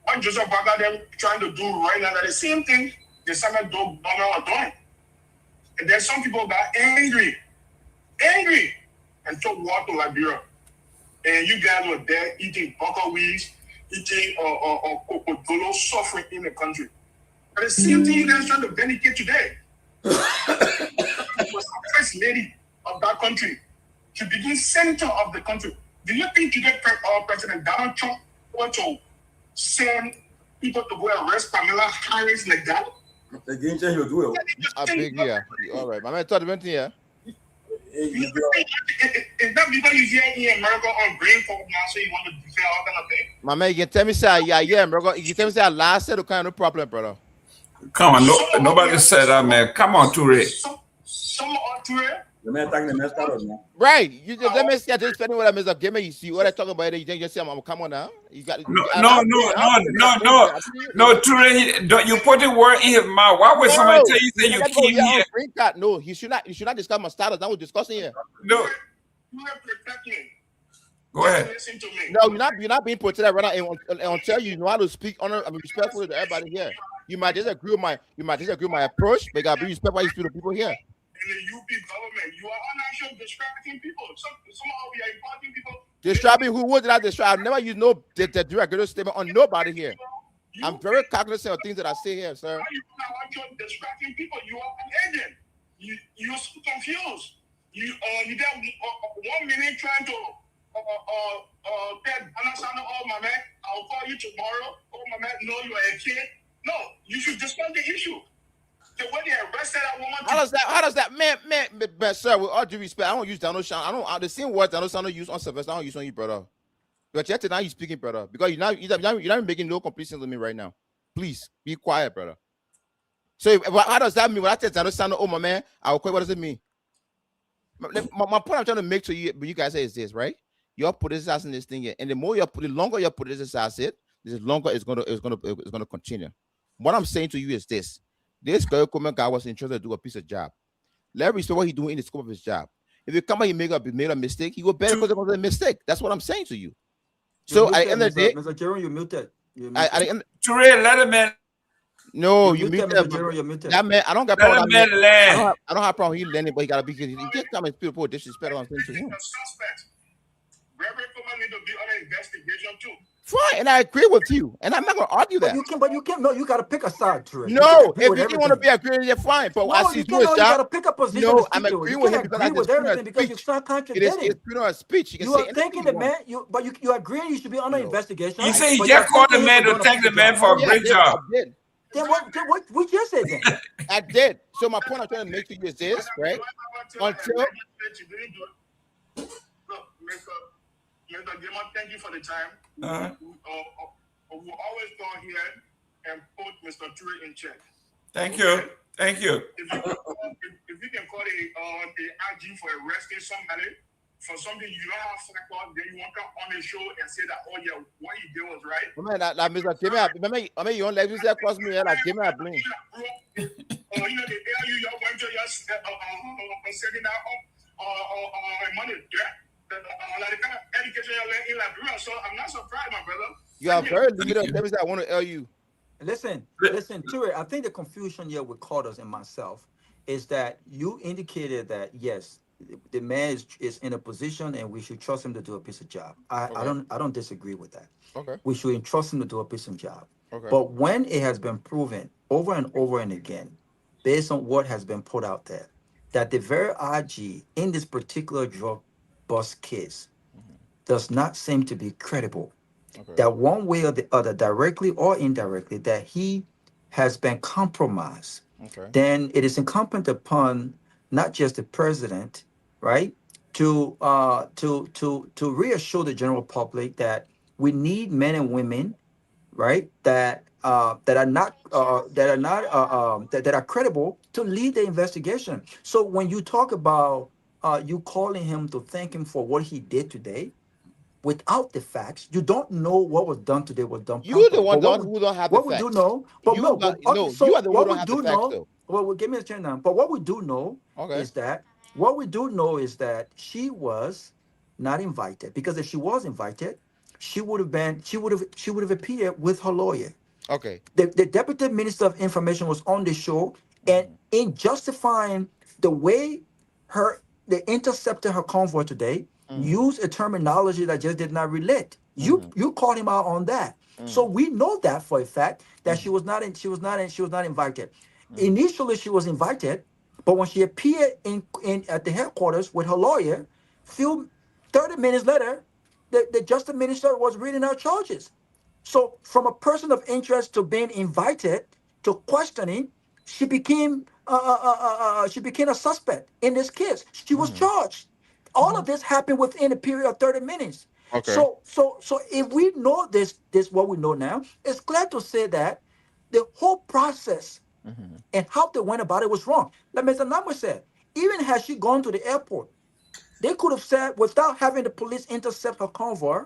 when Joseph Baga them trying to do right now, the same thing the Samuel Doe are doing. And then some people got angry, and took war to Liberia. And you guys were there eating buckwheat, eating cocodolo, suffering in the country. And the same thing you guys trying to vindicate today. It was the first lady of that country to be the center of the country. Do you think today President Donald Trump want to send people to go arrest Pamela Harris like that? Again, you do it. All right, my man, talk about here. Is that because you hear in America on Green Folk now, so you want to defend all kind of thing? My man, you can tell me say, America. You can tell me say, last said, okay, no problem, brother. Come on, nobody said that, man. Come on, Toure. Some on Toure. The man talking the man's part now. Right. You just let me see. I just spending what I Mr. Gayman. You see what I talk about it. You just say, I'm come on now. You got No. Ture, you put the word in his mouth. Why would somebody tell you that you came here? Green card. No, he should not. You should not discuss my status. That was discussing here. No. Go ahead. Listen to me. No, you're not being protected right now. And until you know how to speak respectfully to everybody here. You might disagree with my approach, but you gotta be respectful to the people here. In the UP government, you are unactually distracting people. Somehow we are imparting people. Distracting who? What did I distract? I've never used no direct statement on nobody here. I'm very cognizant of things that I say here, sir. You are actually distracting people. You are an agent. You're so confused. You got 1 minute trying to tell Anasana, oh my man, I'll call you tomorrow. Oh my man, no, you are a kid. No, you should discuss the issue. The way they arrested that woman. How does that man, sir, with all due respect, I don't use Dano Sound. I don't the same words Dano Sound use on Sylvester, I don't use on you, brother. But yet now you're speaking, brother. Because you're not making no complete sense to me right now. Please be quiet, brother. So how does that mean? When I tell Dano Sound, oh my man, I'll quit, what does it mean? My point I'm trying to make to you, but you guys say is this, right? You're politicizing this thing here, and the longer you're politicizing it, the longer it's gonna continue. What I'm saying to you is this: this Kehleboe guy was interested to do a piece of job. Let me respect what he's doing in the scope of his job. If you come and he made a mistake, he will better because it was a mistake. That's what I'm saying to you. So at the end of the day, Mr. Jerome, you're muted. Ture, let him in. No, you muted. That man, I don't got problem. I don't have problem. He landing, but he gotta be. He can't come and people disrespect what I'm saying to him. Reverend Coleman need to be on an investigation too. Fine, and I agree with you, and I'm not going to argue that. But you can't. No, you got to pick a side, Ture. No, if you want to be agreeing, you're fine. But I see you got to pick a position. No, I'm agreeing with him because everything because you start contradicting. It's freedom of speech. You are thinking the man. You agree you should be under investigation. You say he just called the man to thank the man for a great job. Then what we just said then? I did. So my point I'm trying to make to you is this, right? Until. Mr. Gayman, thank you for the time. We'll always go here and put Mr. Ture in check. Thank you. Thank you. If you can call the IG for arresting somebody for something you don't have record, then you want to come on the show and say that, oh yeah, what he did was right. Mr. Gayman, remember you don't let you say across me, like Gayman, I blame. The ARU, y'all went to your setting out money, yeah? Like the kind of education you learn in Liberia, so I'm not surprised, my brother. You are very limited. That means I want to tell you. Listen, Ture, I think the confusion here with Carter's and myself is that you indicated that yes, the man is in a position and we should trust him to do a piece of job. I don't disagree with that. Okay. We should entrust him to do a piece of job. Okay. But when it has been proven over and over and again, based on what has been put out there, that the very IG in this particular drug bust case does not seem to be credible. Okay. That one way or the other, directly or indirectly, that he has been compromised. Okay. Then it is incumbent upon not just the president, right, to reassure the general public that we need men and women, right, that are credible to lead the investigation. So when you talk about you calling him to thank him for what he did today, without the facts, you don't know what was done today was done. You're the one who don't have the facts. What we do know, but you are the one who don't have the facts, though. Well, give me a chance now. But what we do know is that she was not invited, because if she was invited, she would have appeared with her lawyer. Okay. The Deputy Minister of Information was on the show, and in justifying the way they intercepted her convoy today, used a terminology that just did not relate. You called him out on that. So we know that for a fact that she was not invited. Initially she was invited, but when she appeared in at the headquarters with her lawyer, 30 minutes later, the Justice Minister was reading her charges. So from a person of interest to being invited to questioning, she became a suspect in this case. She was charged. All of this happened within a period of 30 minutes. Okay. So if we know this what we know now, it's glad to say that the whole process and how they went about it was wrong. Like Mr. Nagbe said, even had she gone to the airport, they could have said, without having the police intercept her convoy,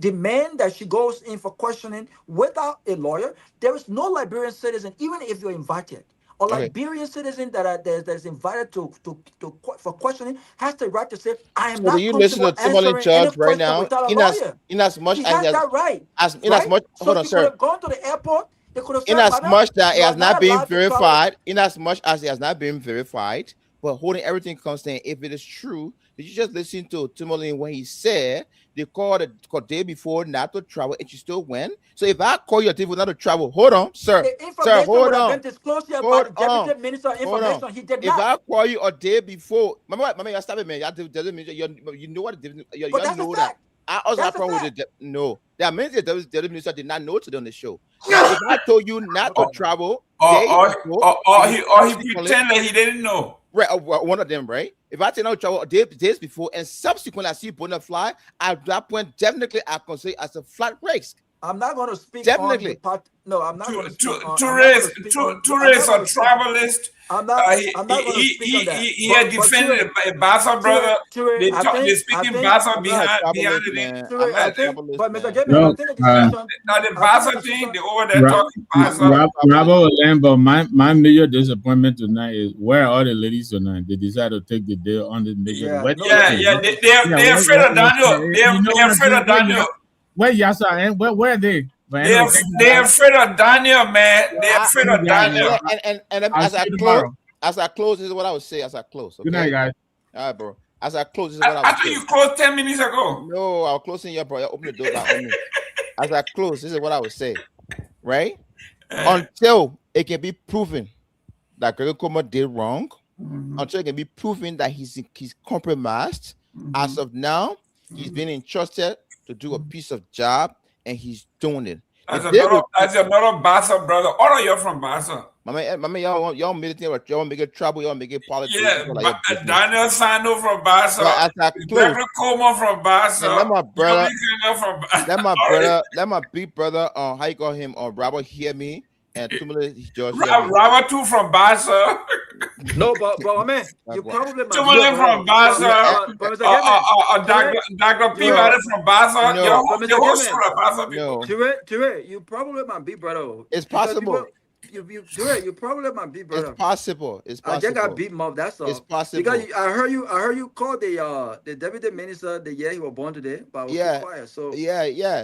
demand that she goes in for questioning without a lawyer. There is no Liberian citizen, even if you're invited, a Liberian citizen that's invited for questioning has the right to say, I am So do not you listen to comfortable Tomalin answering any judge right question now? without a In lawyer. as much He as has that right. hold So on, she sir. could have gone to the airport. They could have In said, as madam, much that it you has are not been allowed to travel. verified, in as much as it has not been verified, but holding everything constant, if it is true, did you just listen to Tomalin when he said they called the day before not to travel and she still went? So if I call you a day before not to travel, hold on, sir. The Sir, information hold would have on. been disclosed here by Hold the deputy on. minister of Hold on. information. He did If not. I call you a day before, mama, you stop it, man. You know what? You But that's know a that. fact. I also That's have a a problem fact. with it. No, there are many things the deputy minister did not know today on the show. Now, if I told you not to travel, Or he pretend that he didn't know. Right, one of them, right? If I tell you travel days before and subsequently I see bona fly, at that point, definitely I can say as a flat risk. I'm not going to speak definitely. on the part. No, I'm not going to speak on. Tourist or travelist. I'm not going to speak on that. He had defended a Bassa brother. They speaking Bassa behind it. But Mr. Gayman, I think the discussion. Now the Bassa thing, they over there talking Bassa. Bravo Lambo, my major disappointment tonight is where are all the ladies tonight? They decided to take the day on the major. They're afraid of Daniel. They're afraid of Daniel. Where Yasa and where are they? They're afraid of Daniel, man. They're afraid of Daniel. And as I close, this is what I would say as I close. Okay? Good night, guys. All right, bro. As I close, this is what I would say. I thought you closed 10 minutes ago. No, I was closing here, bro. Open the door back on me. As I close, this is what I would say. Right? Until it can be proven that Kehleboe Gongloe did wrong, until it can be proven that he's compromised. As of now, he's been entrusted to do a piece of job, and he's doing it. As another Bassa brother. All of you from Bassa. Mama, y'all military, y'all make it trouble, y'all make it politics. Yeah, Daniel Sando from Bassa. Kehleboe Gongloe from Bassa. Let my big brother, how you call him, Robert hear me. And Robert too from Bassa. No, but I mean, you probably Tomalin from Bassa. Dr. Peabody from Bassa. You probably my big brother. It's possible. You probably my big brother. It's possible. I just got beat him up. That's all. It's possible. Because I heard you call the deputy minister the year he was born today, but I was quiet. So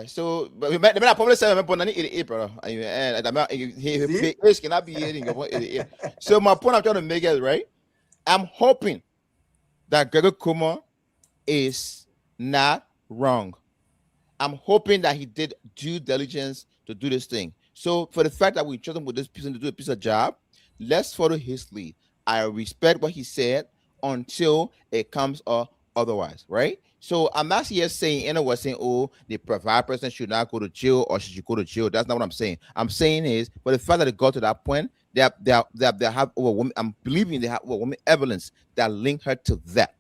So, but we probably say I'm born in 88, brother. And he cannot be 88. So my point I'm trying to make is right. I'm hoping that Kehleboe Gongloe is not wrong. I'm hoping that he did due diligence to do this thing. So for the fact that we chose him with this person to do a piece of job, let's follow his lead. I respect what he said until it comes otherwise, right? So I'm not here saying oh, the provide person should not go to jail or she should go to jail. That's not what I'm saying. I'm saying is, for the fact that they got to that point, they have overwhelming. I'm believing they have overwhelming evidence that link her to that.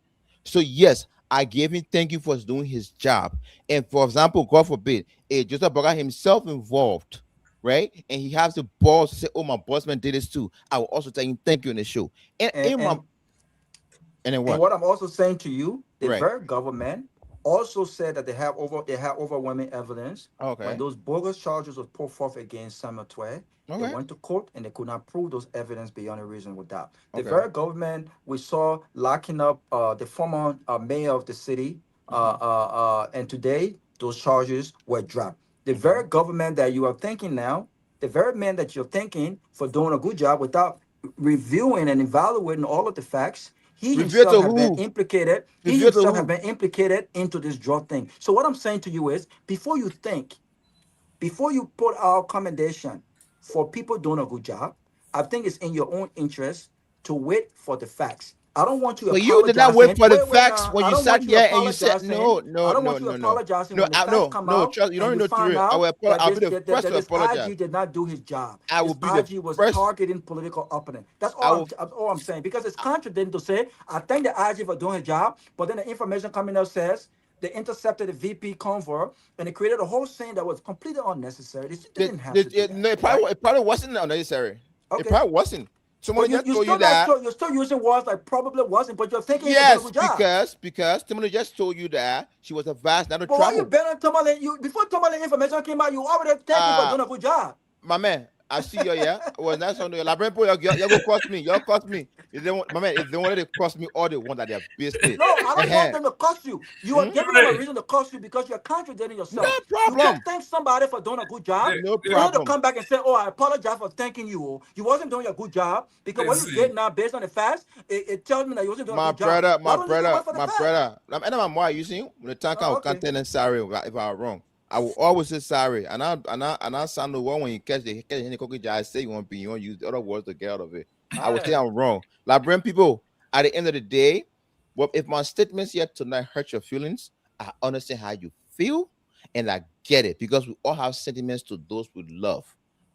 So yes, I gave him thank you for doing his job. And for example, God forbid, Joseph Boga himself involved, right? And he has the balls to say, oh, my boss man did this too. I will also tell him thank you in the show. And then what? And what I'm also saying to you, the very government also said that they have overwhelming evidence. Okay. When those bogus charges were put forth against Samuel Pewee, they went to court and they could not prove those evidence beyond a reasonable doubt. The very government we saw locking up the former mayor of the city, and today those charges were dropped. The very government that you are thinking now, the very man that you're thinking for doing a good job without reviewing and evaluating all of the facts, he himself has been implicated. He himself has been implicated into this drug thing. So what I'm saying to you is, before you put our commendation for people doing a good job, I think it's in your own interest to wait for the facts. I don't want you. But you did not wait for the facts when you sat here and you said no. I don't want you apologizing when the facts come out. You don't know to. I'll be the first to apologize. IG did not do his job. I will be the IG was targeting political opponent. That's all I'm saying, because it's contradicting to say I thank the IG for doing his job, but then the information coming out says they intercepted the VP convoy and they created a whole scene that was completely unnecessary. They didn't have to do that. It probably wasn't unnecessary. It probably wasn't. Somebody just told you that. You're still using words like probably wasn't, but you're thinking yes, you're doing a good job. because Tomalin just told you that she was a vast not a But trouble. why you bet on Tomalin? Before Tomalin information came out, you already thank you for doing a good job. My man, I see you, yeah. Well, that's on the Labrampo, you go cost me. Y'all cost me. If they want, my man, if they wanted to cost me all they want that they're based. No, I don't want them to cost you. You are giving them a reason to cost you because you're contradicting yourself. No problem. You can't thank somebody for doing a good job. No You problem. need to come back and say, oh, I apologize for thanking you. You wasn't doing a good job. Because what you did now, based on the facts, it tells me that you wasn't doing a good job. My brother. And I'm why you see when the time comes content and sorry if I'm wrong. I will always say sorry. And I sound the one when you catch any cookie jar, I say you want to use the other words to get out of it. I would say I'm wrong. Like people, at the end of the day, well, if my statements here tonight hurt your feelings, I understand how you feel and I get it because we all have sentiments to those we love.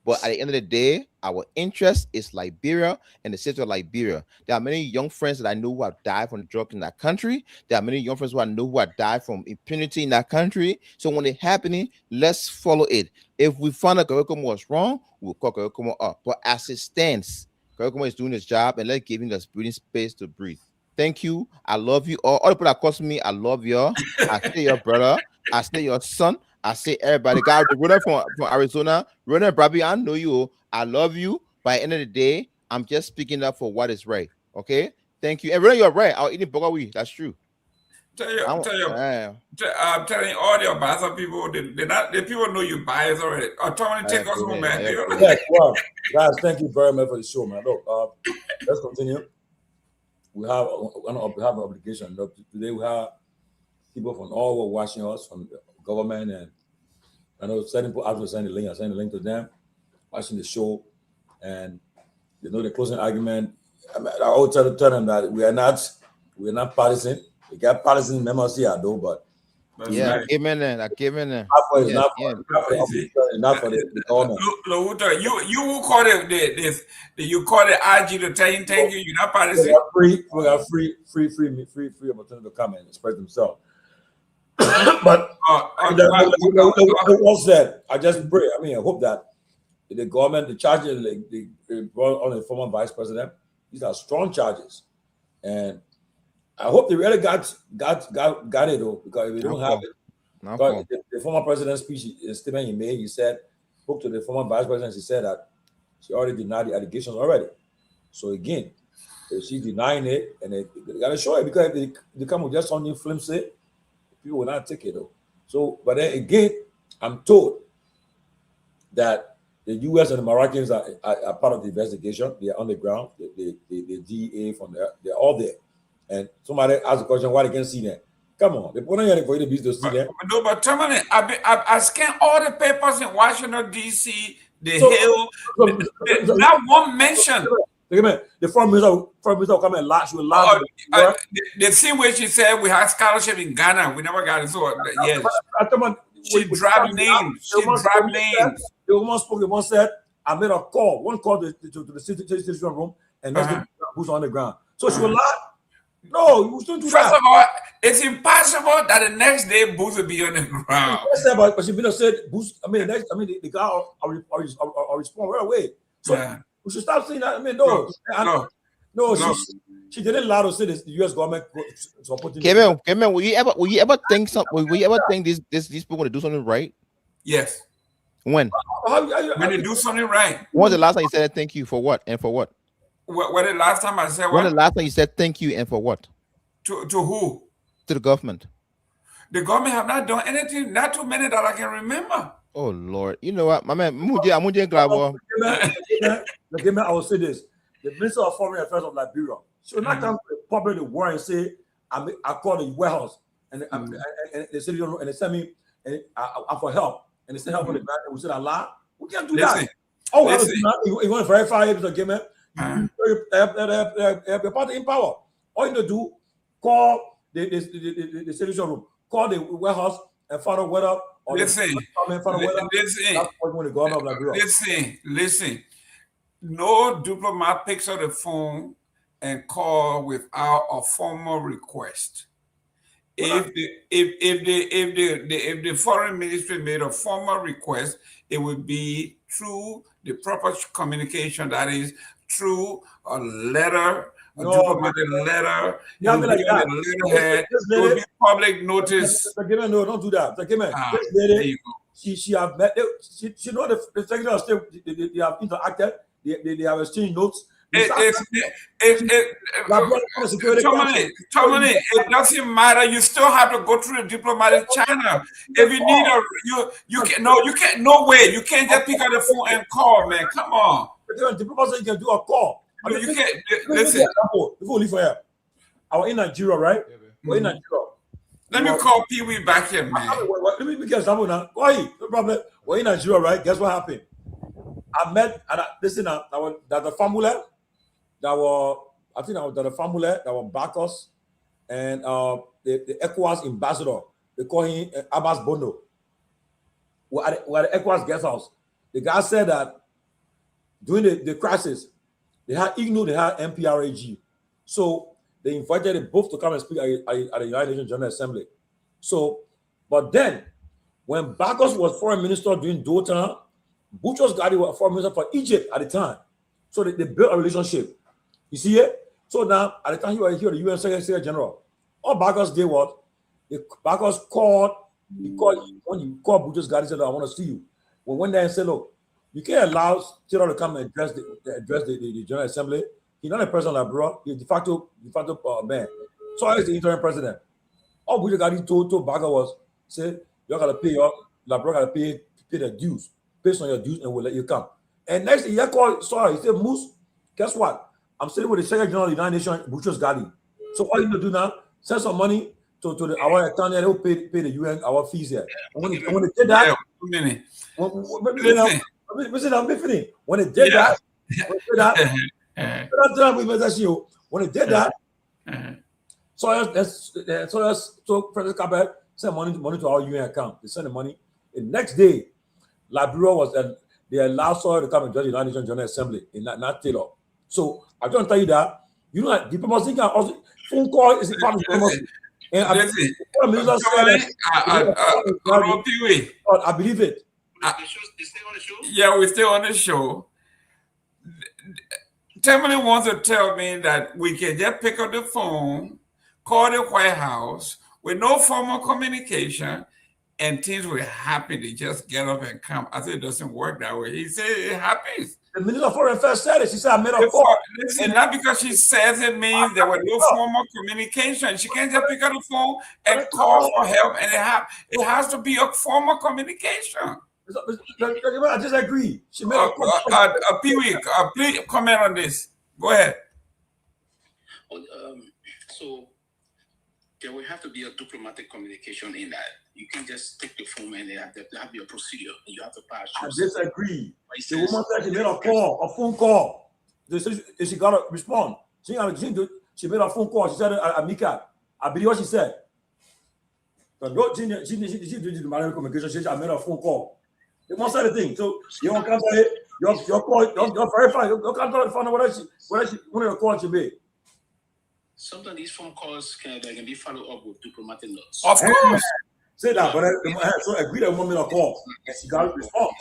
But at the end of the day, our interest is Liberia and the state of Liberia. There are many young friends that I know who have died from drugs in that country. There are many young friends who I know who have died from impunity in that country. So when it's happening, let's follow it. If we find out Kehleboe Gongloe was wrong, we'll call Kehleboe Gongloe up. But as it stands, Kehleboe Gongloe is doing his job and let's give him the breathing space to breathe. Thank you. I love you all. All the people that cost me, I love you. I say your brother. I say your son. I say everybody. God, Rona from Arizona, Rona Brabi, I know you. I love you. By the end of the day, I'm just speaking up for what is right. Okay? Thank you. And Rona, you're right. I'll eat it burger. That's true. I'm telling you, all your Basa people, the people know you bias already. Tomalin, take us home, man. Yeah, well, guys, thank you very much for the show, man. Look, let's continue. We have an obligation. Look, today we have people from all over watching us, from the government, and I know certain people after sending the link. I send the link to them, watching the show, and they know the closing argument. I always tell them that we are not partisan. We got partisan members here, though, but yeah, I came in there. Not for the government. Louta, you will call you call the IG to tell you thank you. You're not partisan. We got free opportunity to come and express themselves. But what's that? I just pray. I mean, I hope that the government, the charges they brought on the former vice president, these are strong charges, and I hope they really got it though, because if we don't have it, the former president's speech, the statement he made, he said, spoke to the former vice president, he said that she already denied the allegations already. So again, if she's denying it, and they gotta show it, because if they come with just something flimsy, people will not take it though. So, but then again, I'm told that the U.S. and the Moroccans are part of the investigation. They are on the ground. The DEA from there, they're all there. And somebody asked the question, why they can't see them? Come on, they put on here for you to see them. No, but Tomalin, I scanned all the papers in Washington D.C. The Hill. Not one mention. The foreign minister will come and laugh. She will laugh. The same way she said we had scholarship in Ghana, we never got it. So yes, she dropped names. The woman spoke. The woman said, "I made a call. One call to the situation room, and that's who's on the ground." So she will lie. No, you shouldn't do that. First of all, it's impossible that the next day Booth will be on the ground. But she said, Booth. The guy will respond right away. So we should stop saying that. I mean, she didn't lie to say this. The U.S. government supporting. Gayman, will you ever think these people going to do something right? Yes. When? When they do something right. When was the last time you said thank you for what and for what? When the last time I said what? When the last time you said thank you and for what? To who? To the government. The government have not done anything, not too many that I can remember. Oh Lord, you know what, my man, I will say this: the Minister of Foreign Affairs of Liberia should not come to the public the war and say, "I called the warehouse and they said and they sent me for help and they sent help on the back and we said Allah, we can't do that." Oh, you want to verify it, Mr. Gayman? They're party in power. All you need to do, call the solution room, call the warehouse and find out whether. Listen. No diplomat picks up the phone and call without a formal request. If the foreign ministry made a formal request, it would be through the proper communication, that is through a letter, a diplomatic letter. It will be on the letterhead. It will be public notice. No, don't do that. There you go. She have met. She know the Secretary of State. They have interacted. They have exchanged notes. Tomalin, it doesn't matter. You still have to go through the diplomatic channel. If you need you can't. No way. You can't just pick up the phone and call, man. Come on. Diplomacy, you can do a call. You can't. Listen. Before we leave for here, I was in Nigeria, right? We're in Nigeria. Let me call Pewee back here, man. Let me get example now. Go ahead, no problem. We're in Nigeria, right? Guess what happened? I met, and listen now, that the formula that were, I think that was the formula that were Bacchus and the ECOWAS ambassador. They call him Abbas Bondo. We're at the ECOWAS guest house. The guy said that during the crisis, they had IGNU, they had MPRAG. So they invited them both to come and speak at the United Nations General Assembly. So, but then, when Bacchus was foreign minister during Dothan, Boutros Ghali was foreign minister for Egypt at the time. So they built a relationship. You see it? So now, at the time he was here, the UN Secretary General, all Bacchus did was, Bacchus called Boutros Ghali and said, I want to see you. We went there and said, look, you can't allow Taylor to come and address the General Assembly. He's not a president of Liberia. He's de facto man. So I was the interim president. All Boutros Ghali told Bacchus was, say, you're going to pay Liberia got to pay the dues. Based on your dues, and we'll let you come. And next thing he called, he said, Moose, guess what? I'm sitting with the Secretary General of the United Nations, Boutros Ghali. So what you need to do now, send some money to our account and they'll pay the UN our fees here. And when they did that, when they did that, so President Kabet sent money to our UN account. They sent the money. The next day, Liberia was they allowed Sawyer to come and join the United Nations General Assembly in not Taylor. So I don't tell you that. You know that diplomacy can also phone call is a part of diplomacy. And I believe it. Yeah, we're still on the show. Tomalin wants to tell me that we can just pick up the phone, call the White House with no formal communication, and things will happen. They just get up and come. I said it doesn't work that way. He said it happens. The Minister of Foreign Affairs said it. She said I made a call. And not because she says it means there was no formal communication. She can't just pick up the phone and call for help. And it has to be a formal communication. I just agree. She made a call. Pewee, please comment on this. Go ahead. So there will have to be a diplomatic communication in that. You can't just take the phone and they have your procedure. And you have to pass. I disagree. The woman said she made a phone call. She got to respond. She made a phone call. She said, Amika, I believe what she said. But she did the manual communication. She said, I made a phone call. The woman said the thing. So you don't come to it. Your call, you're verifying. You can't find out whether she wanted a call she made. Sometimes these phone calls can be followed up with diplomatic notes. Of course. Say that, but so agree that woman a call. And she got to respond.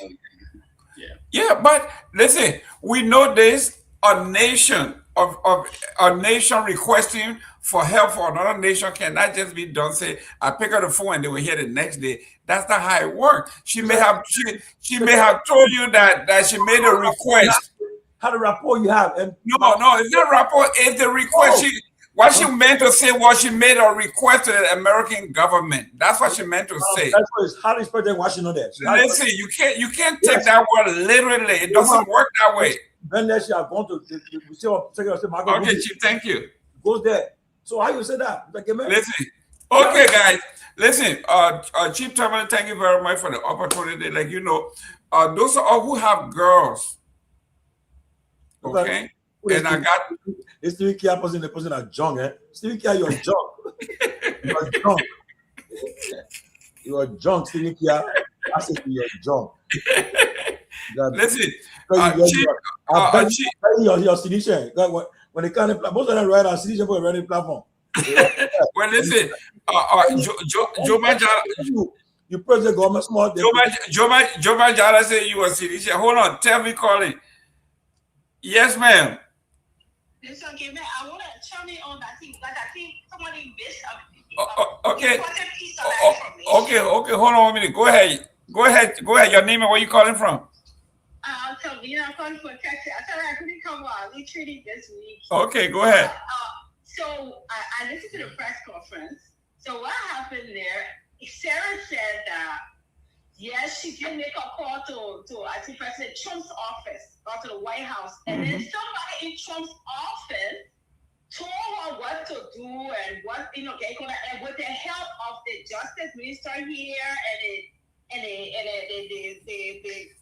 Yeah, but listen, we know this, a nation requesting for help for another nation cannot just be done. Say, I pick up the phone and they will hear the next day. That's not how it works. She may have told you that she made a request. How the rapport you have? And no, it's not rapport. It's the request. What she meant to say was she made a request to the American government. That's what she meant to say. That's what it's highly expected. Why she know that? Listen, you can't take that word literally. It doesn't work that way. Ben she have gone to okay, Chief, thank you. Goes there. So how you say that? Listen, okay, guys. Listen, Chief Tomalin, thank you very much for the opportunity. Like those are all who have girls. Okay. And I got it's Stevie Kia person a junk, eh? Stevie Kia, you're junk. You're junk. You're junk, Stevie Kia. I said you're junk. Listen, your solution. When they can't most of them write a solution for a running platform. Well, listen, You praise the government small. Joma Jara said you were sitting. Hold on, tell me, calling. Yes, ma'am. Mr. Gayman, I want to chime in on that thing because I think somebody missed Okay. important piece of that information. Okay. Hold on a minute. Go ahead. Your name and where you calling from? I'll tell you. I'm calling for Texas. I thought I couldn't come on. We treated this week. Okay, go ahead. So I listened to the press conference. So what happened there? Sarah said that yes, she did make a call to I think President Trump's office or to the White House, and then somebody in Trump's office told her what to do and what and with the help of the Justice Minister here and the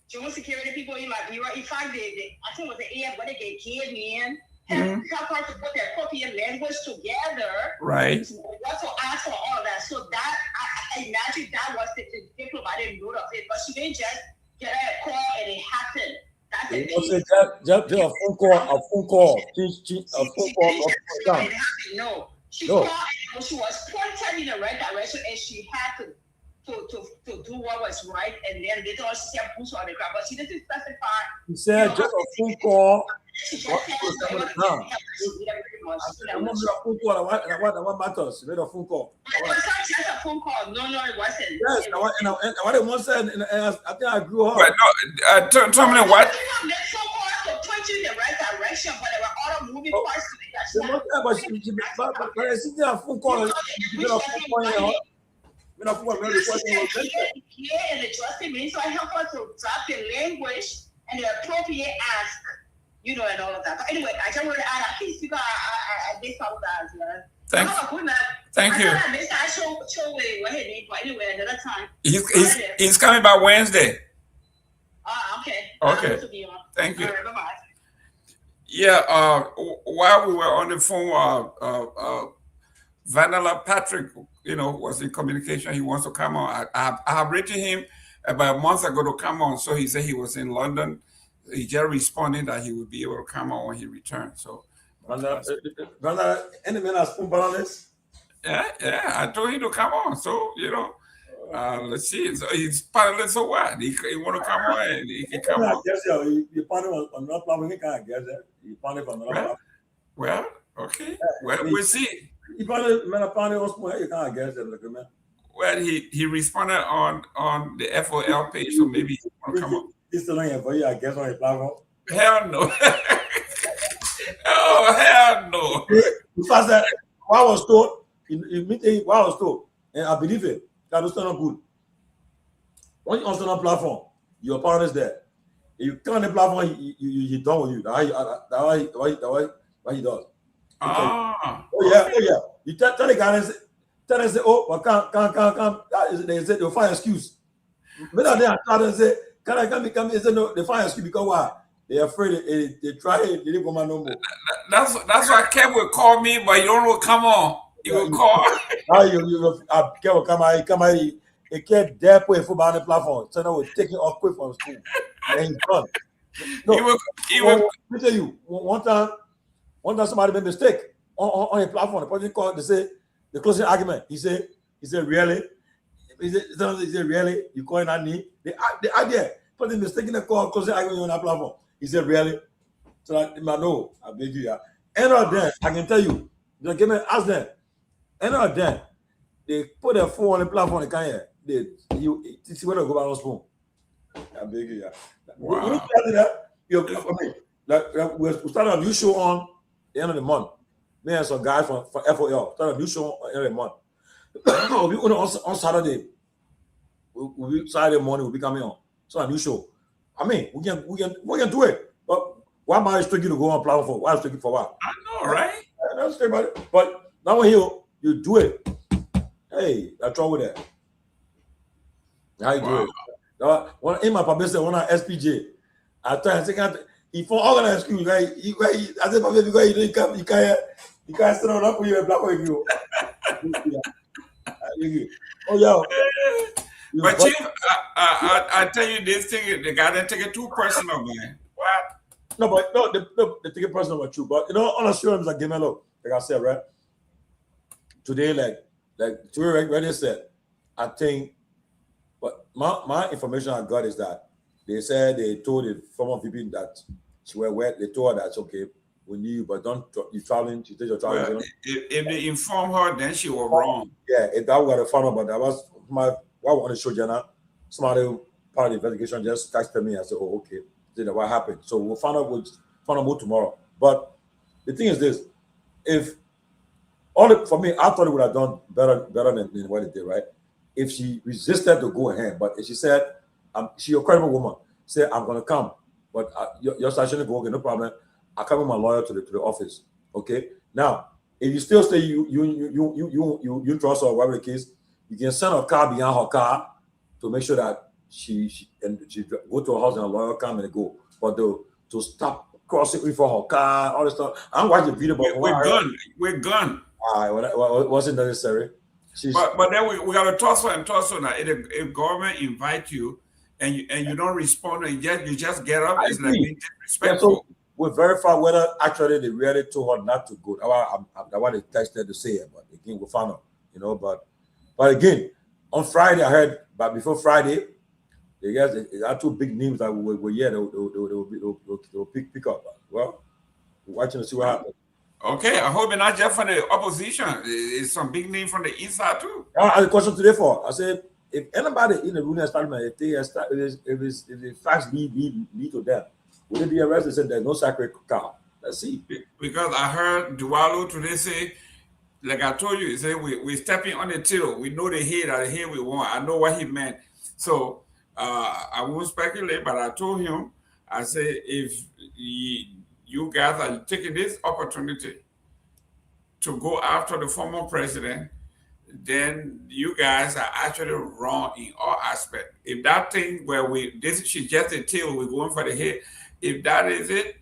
Joint Security people in Liberia. In fact, I think it was the AF, what they gave in. Help her to put their copy and language together. Right. What to ask for all of that. So that I imagine that was the diplomatic note of it, but she didn't just get a call and it happened. That's it. Just a phone call. No, she called and she was pointed in the right direction, and she had to do what was right, and then later on she said boots on the ground, but she didn't specify. She said just a phone call. What matters? She made a phone call. It was not just a phone call. No, it wasn't. Yes, and what they once said, I think I grew up. But no, tell me what. The phone call to point you in the right direction, but there were other moving parts to it. But she did a phone call. She did a phone call. And the Justice Minister helped her to drop the language and the appropriate ask, and all of that. But anyway, I just want to add a piece because I did some of that as well. Thank you. I missed that show but anyway, another time. He's coming by Wednesday. Okay. Thank you. All right, bye-bye. Yeah, while we were on the phone, Vanilla Patrick, was in communication. He wants to come on. I have written him about a month ago to come on. So he said he was in London. He just responded that he would be able to come on when he returned. So, any man has spoken on this? Yeah. I told him to come on. So let's see. So he's panelist. So what? He want to come on and he can come on. Yes, you panel on another platform. He can't guess that. You panel on another platform. Well, okay. Well, we'll see. You panel on you can't guess that. Well, he responded on the FOL page, so maybe he want to come on. He's still on your voice, I guess, on your platform. Hell no. Oh, hell no. Because that what I was told, what I was told, and I believe it, that was not good. When you're on a platform, your partner is there. If you come on the platform, he done with you. That's why he does. Oh yeah. You tell the guy and say, oh, can't. They say they'll find an excuse. But then I try to say, can I come? They say no, they find an excuse because why? They're afraid. They try it. They didn't come on no more. That's why Kev will call me, but you don't know come on. You will call. Kev will come out. He can't dare put a football on the platform. So now we're taking off quick from school. And he's done. No, he will. Let me tell you, one time somebody made a mistake on a platform. The person called, they say, the closing argument. He said, really? He said, really? You calling that knee? The idea, person mistaking the call, closing argument on that platform. He said, really? So I know, I beg you. End of them, I can tell you, the game ask them. End of them, they put their phone on the platform, they can't hear. You see where they go by those phone. I beg you. Wow. We started a new show on the end of the month. Me and some guys from FOL started a new show on the end of the month. on Saturday. Saturday morning we'll be coming on. So a new show. I mean, we can do it. But why am I restricted to go on platform for? Why restricted for what? I know, right? That's straight about it. But now when you do it. Hey, that's wrong with that. How you do it? In my publicity, when I SPJ, I try to think if for organized school, I said, because you can't sit on up with your black with you. Oh yeah. But Chief, I tell you this thing, the guy didn't take it too personal, man. What? No, they take it personal, but true. But on assurance, like Gemelo, like I said, right? Today, like today, like they said, I think my information I got is that they said they told the former VP that she were wet. They told her that it's okay, we need you, but don't you traveling. She said you're traveling. Well, if they inform her, then she was wrong. Yeah, if that would have found out, but that was my what I want to show Jenna. Somebody part of the investigation just texted me and said, "Oh, okay, said what happened." So we'll find out more tomorrow. But the thing is this: if for me, I thought it would have done better than what it did, right? If she resisted to go ahead, but if she said, she's a credible woman, say, I'm going to come, but your station go, okay, no problem. I come with my lawyer to the office, okay? Now, if you still say you trust her, whatever the case, you can send a car behind her car to make sure that she go to her house and a lawyer come and go. But to stop crossing before her car, all this stuff. I'm watching the video, but we're gone. It wasn't necessary. But then we got to toss her and toss her now. If government invite you and you don't respond and you just get up, it's like being disrespectful. Yeah, so we verify whether actually they really told her not to go. That's why they texted to say it, but again we found out, But again, on Friday I heard, but before Friday, they had two big names that were here. They'll pick up. Well, we're watching to see what happens. Okay, I hope not just from the opposition. It's some big name from the east side too. I had a question today for. I said, if anybody in the ruling establishment, if the facts lead to them, would they be arrested? They said there's no sacred cow. Let's see. Because I heard Nyenwolo today say, like I told you, he said we're stepping on the till. We know the head we want. I know what he meant. So I won't speculate, but I told him, I said, if you guys are taking this opportunity to go after the former president, then you guys are actually wrong in all aspects. If that thing where this is just the tail, we're going for the head. If that is it,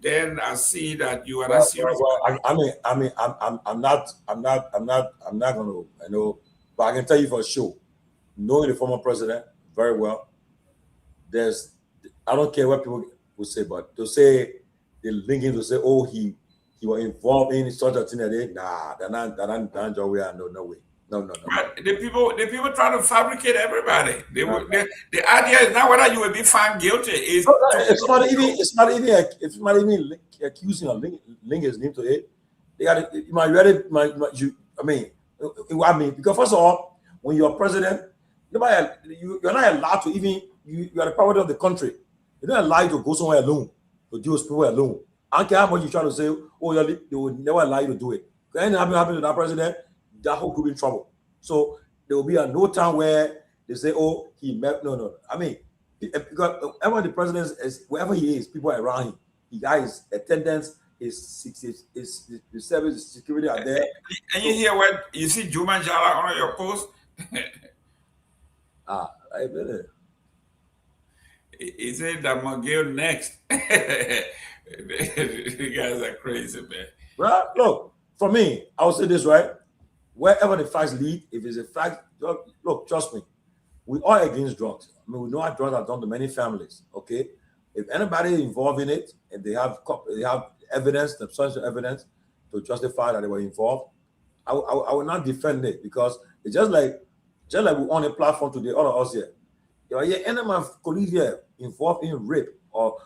then I see that you are not serious. Well, I'm not gonna, but I can tell you for sure, knowing the former president very well, I don't care what people will say, but to say the linking to say, oh, he was involved in such a thing that no way. No. The people try to fabricate everybody. The idea is not whether you will be found guilty. It's not even accusing or link his name to it. They got it. Because first of all, when you're president, you're not allowed to even you are the power of the country. You're not allowed to go somewhere alone to deal with people alone. I don't care how much you try to say, they will never allow you to do it. If anything happen to that president, that whole group in trouble. So there will be no time where they say, oh, he met. No. Because wherever the president is, wherever he is, people are around him. He got his attendance, his service, his security are there. And you hear what you see Juma Jala on your post? I bet it. He said that McGill next. The guys are crazy, man. Right? Look, for me, I will say this, right? Wherever the facts lead, if it's a fact, look, trust me, we are against drugs. We know what drugs are done to many families, okay? If anybody involved in it, and they have evidence, substantial evidence to justify that they were involved, I will not defend it, because it's just like we on a platform today, all of us here. Any of my colleagues here involved in rape or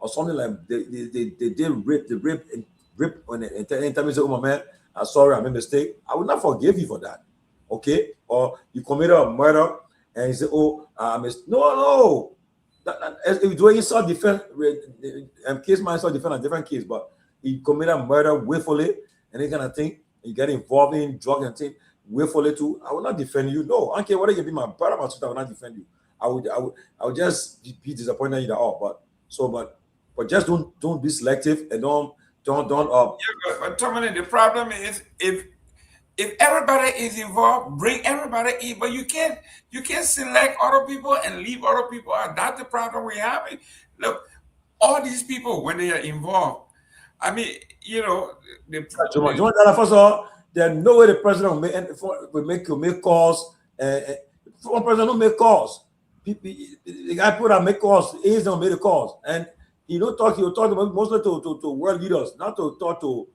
something like they did rape when they tell me, say, oh my man, I'm sorry, I made a mistake. I will not forgive you for that. Okay? Or you committed a murder and you say, oh, no. If you do insult defense, case my insult defense a different case, but you committed a murder willfully and that kind of thing, and you get involved in drug and thing willfully too, I will not defend you. No, I don't care whether you be my brother or my sister, I will not defend you. I would just be disappointed in that all. But just don't be selective and don't. But Tomalin, the problem is if everybody is involved, bring everybody in. But you can't select other people and leave other people out. That's the problem we're having. Look, all these people when they are involved, I mean, first of all, there's no way the president will make calls. The president don't make calls. The guy put out make calls. He's don't make the calls, and he don't talk. He'll talk about mostly to world leaders, not to talk to.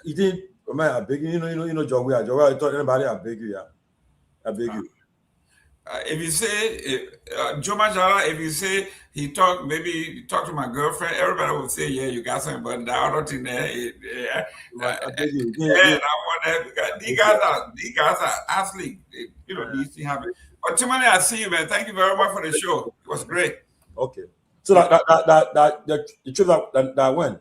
He didn't. Man, I beg you. Garguah. I told anybody, I beg you. Yeah, I beg you. if you say Joe Majara, if you say he talked to my girlfriend, everybody would say, yeah, you got something, but the other thing there, I want that because these guys are athletes. These things happen. But Tomalin, I see you, man. Thank you very much for the show. It was great. Okay. So the trip that went,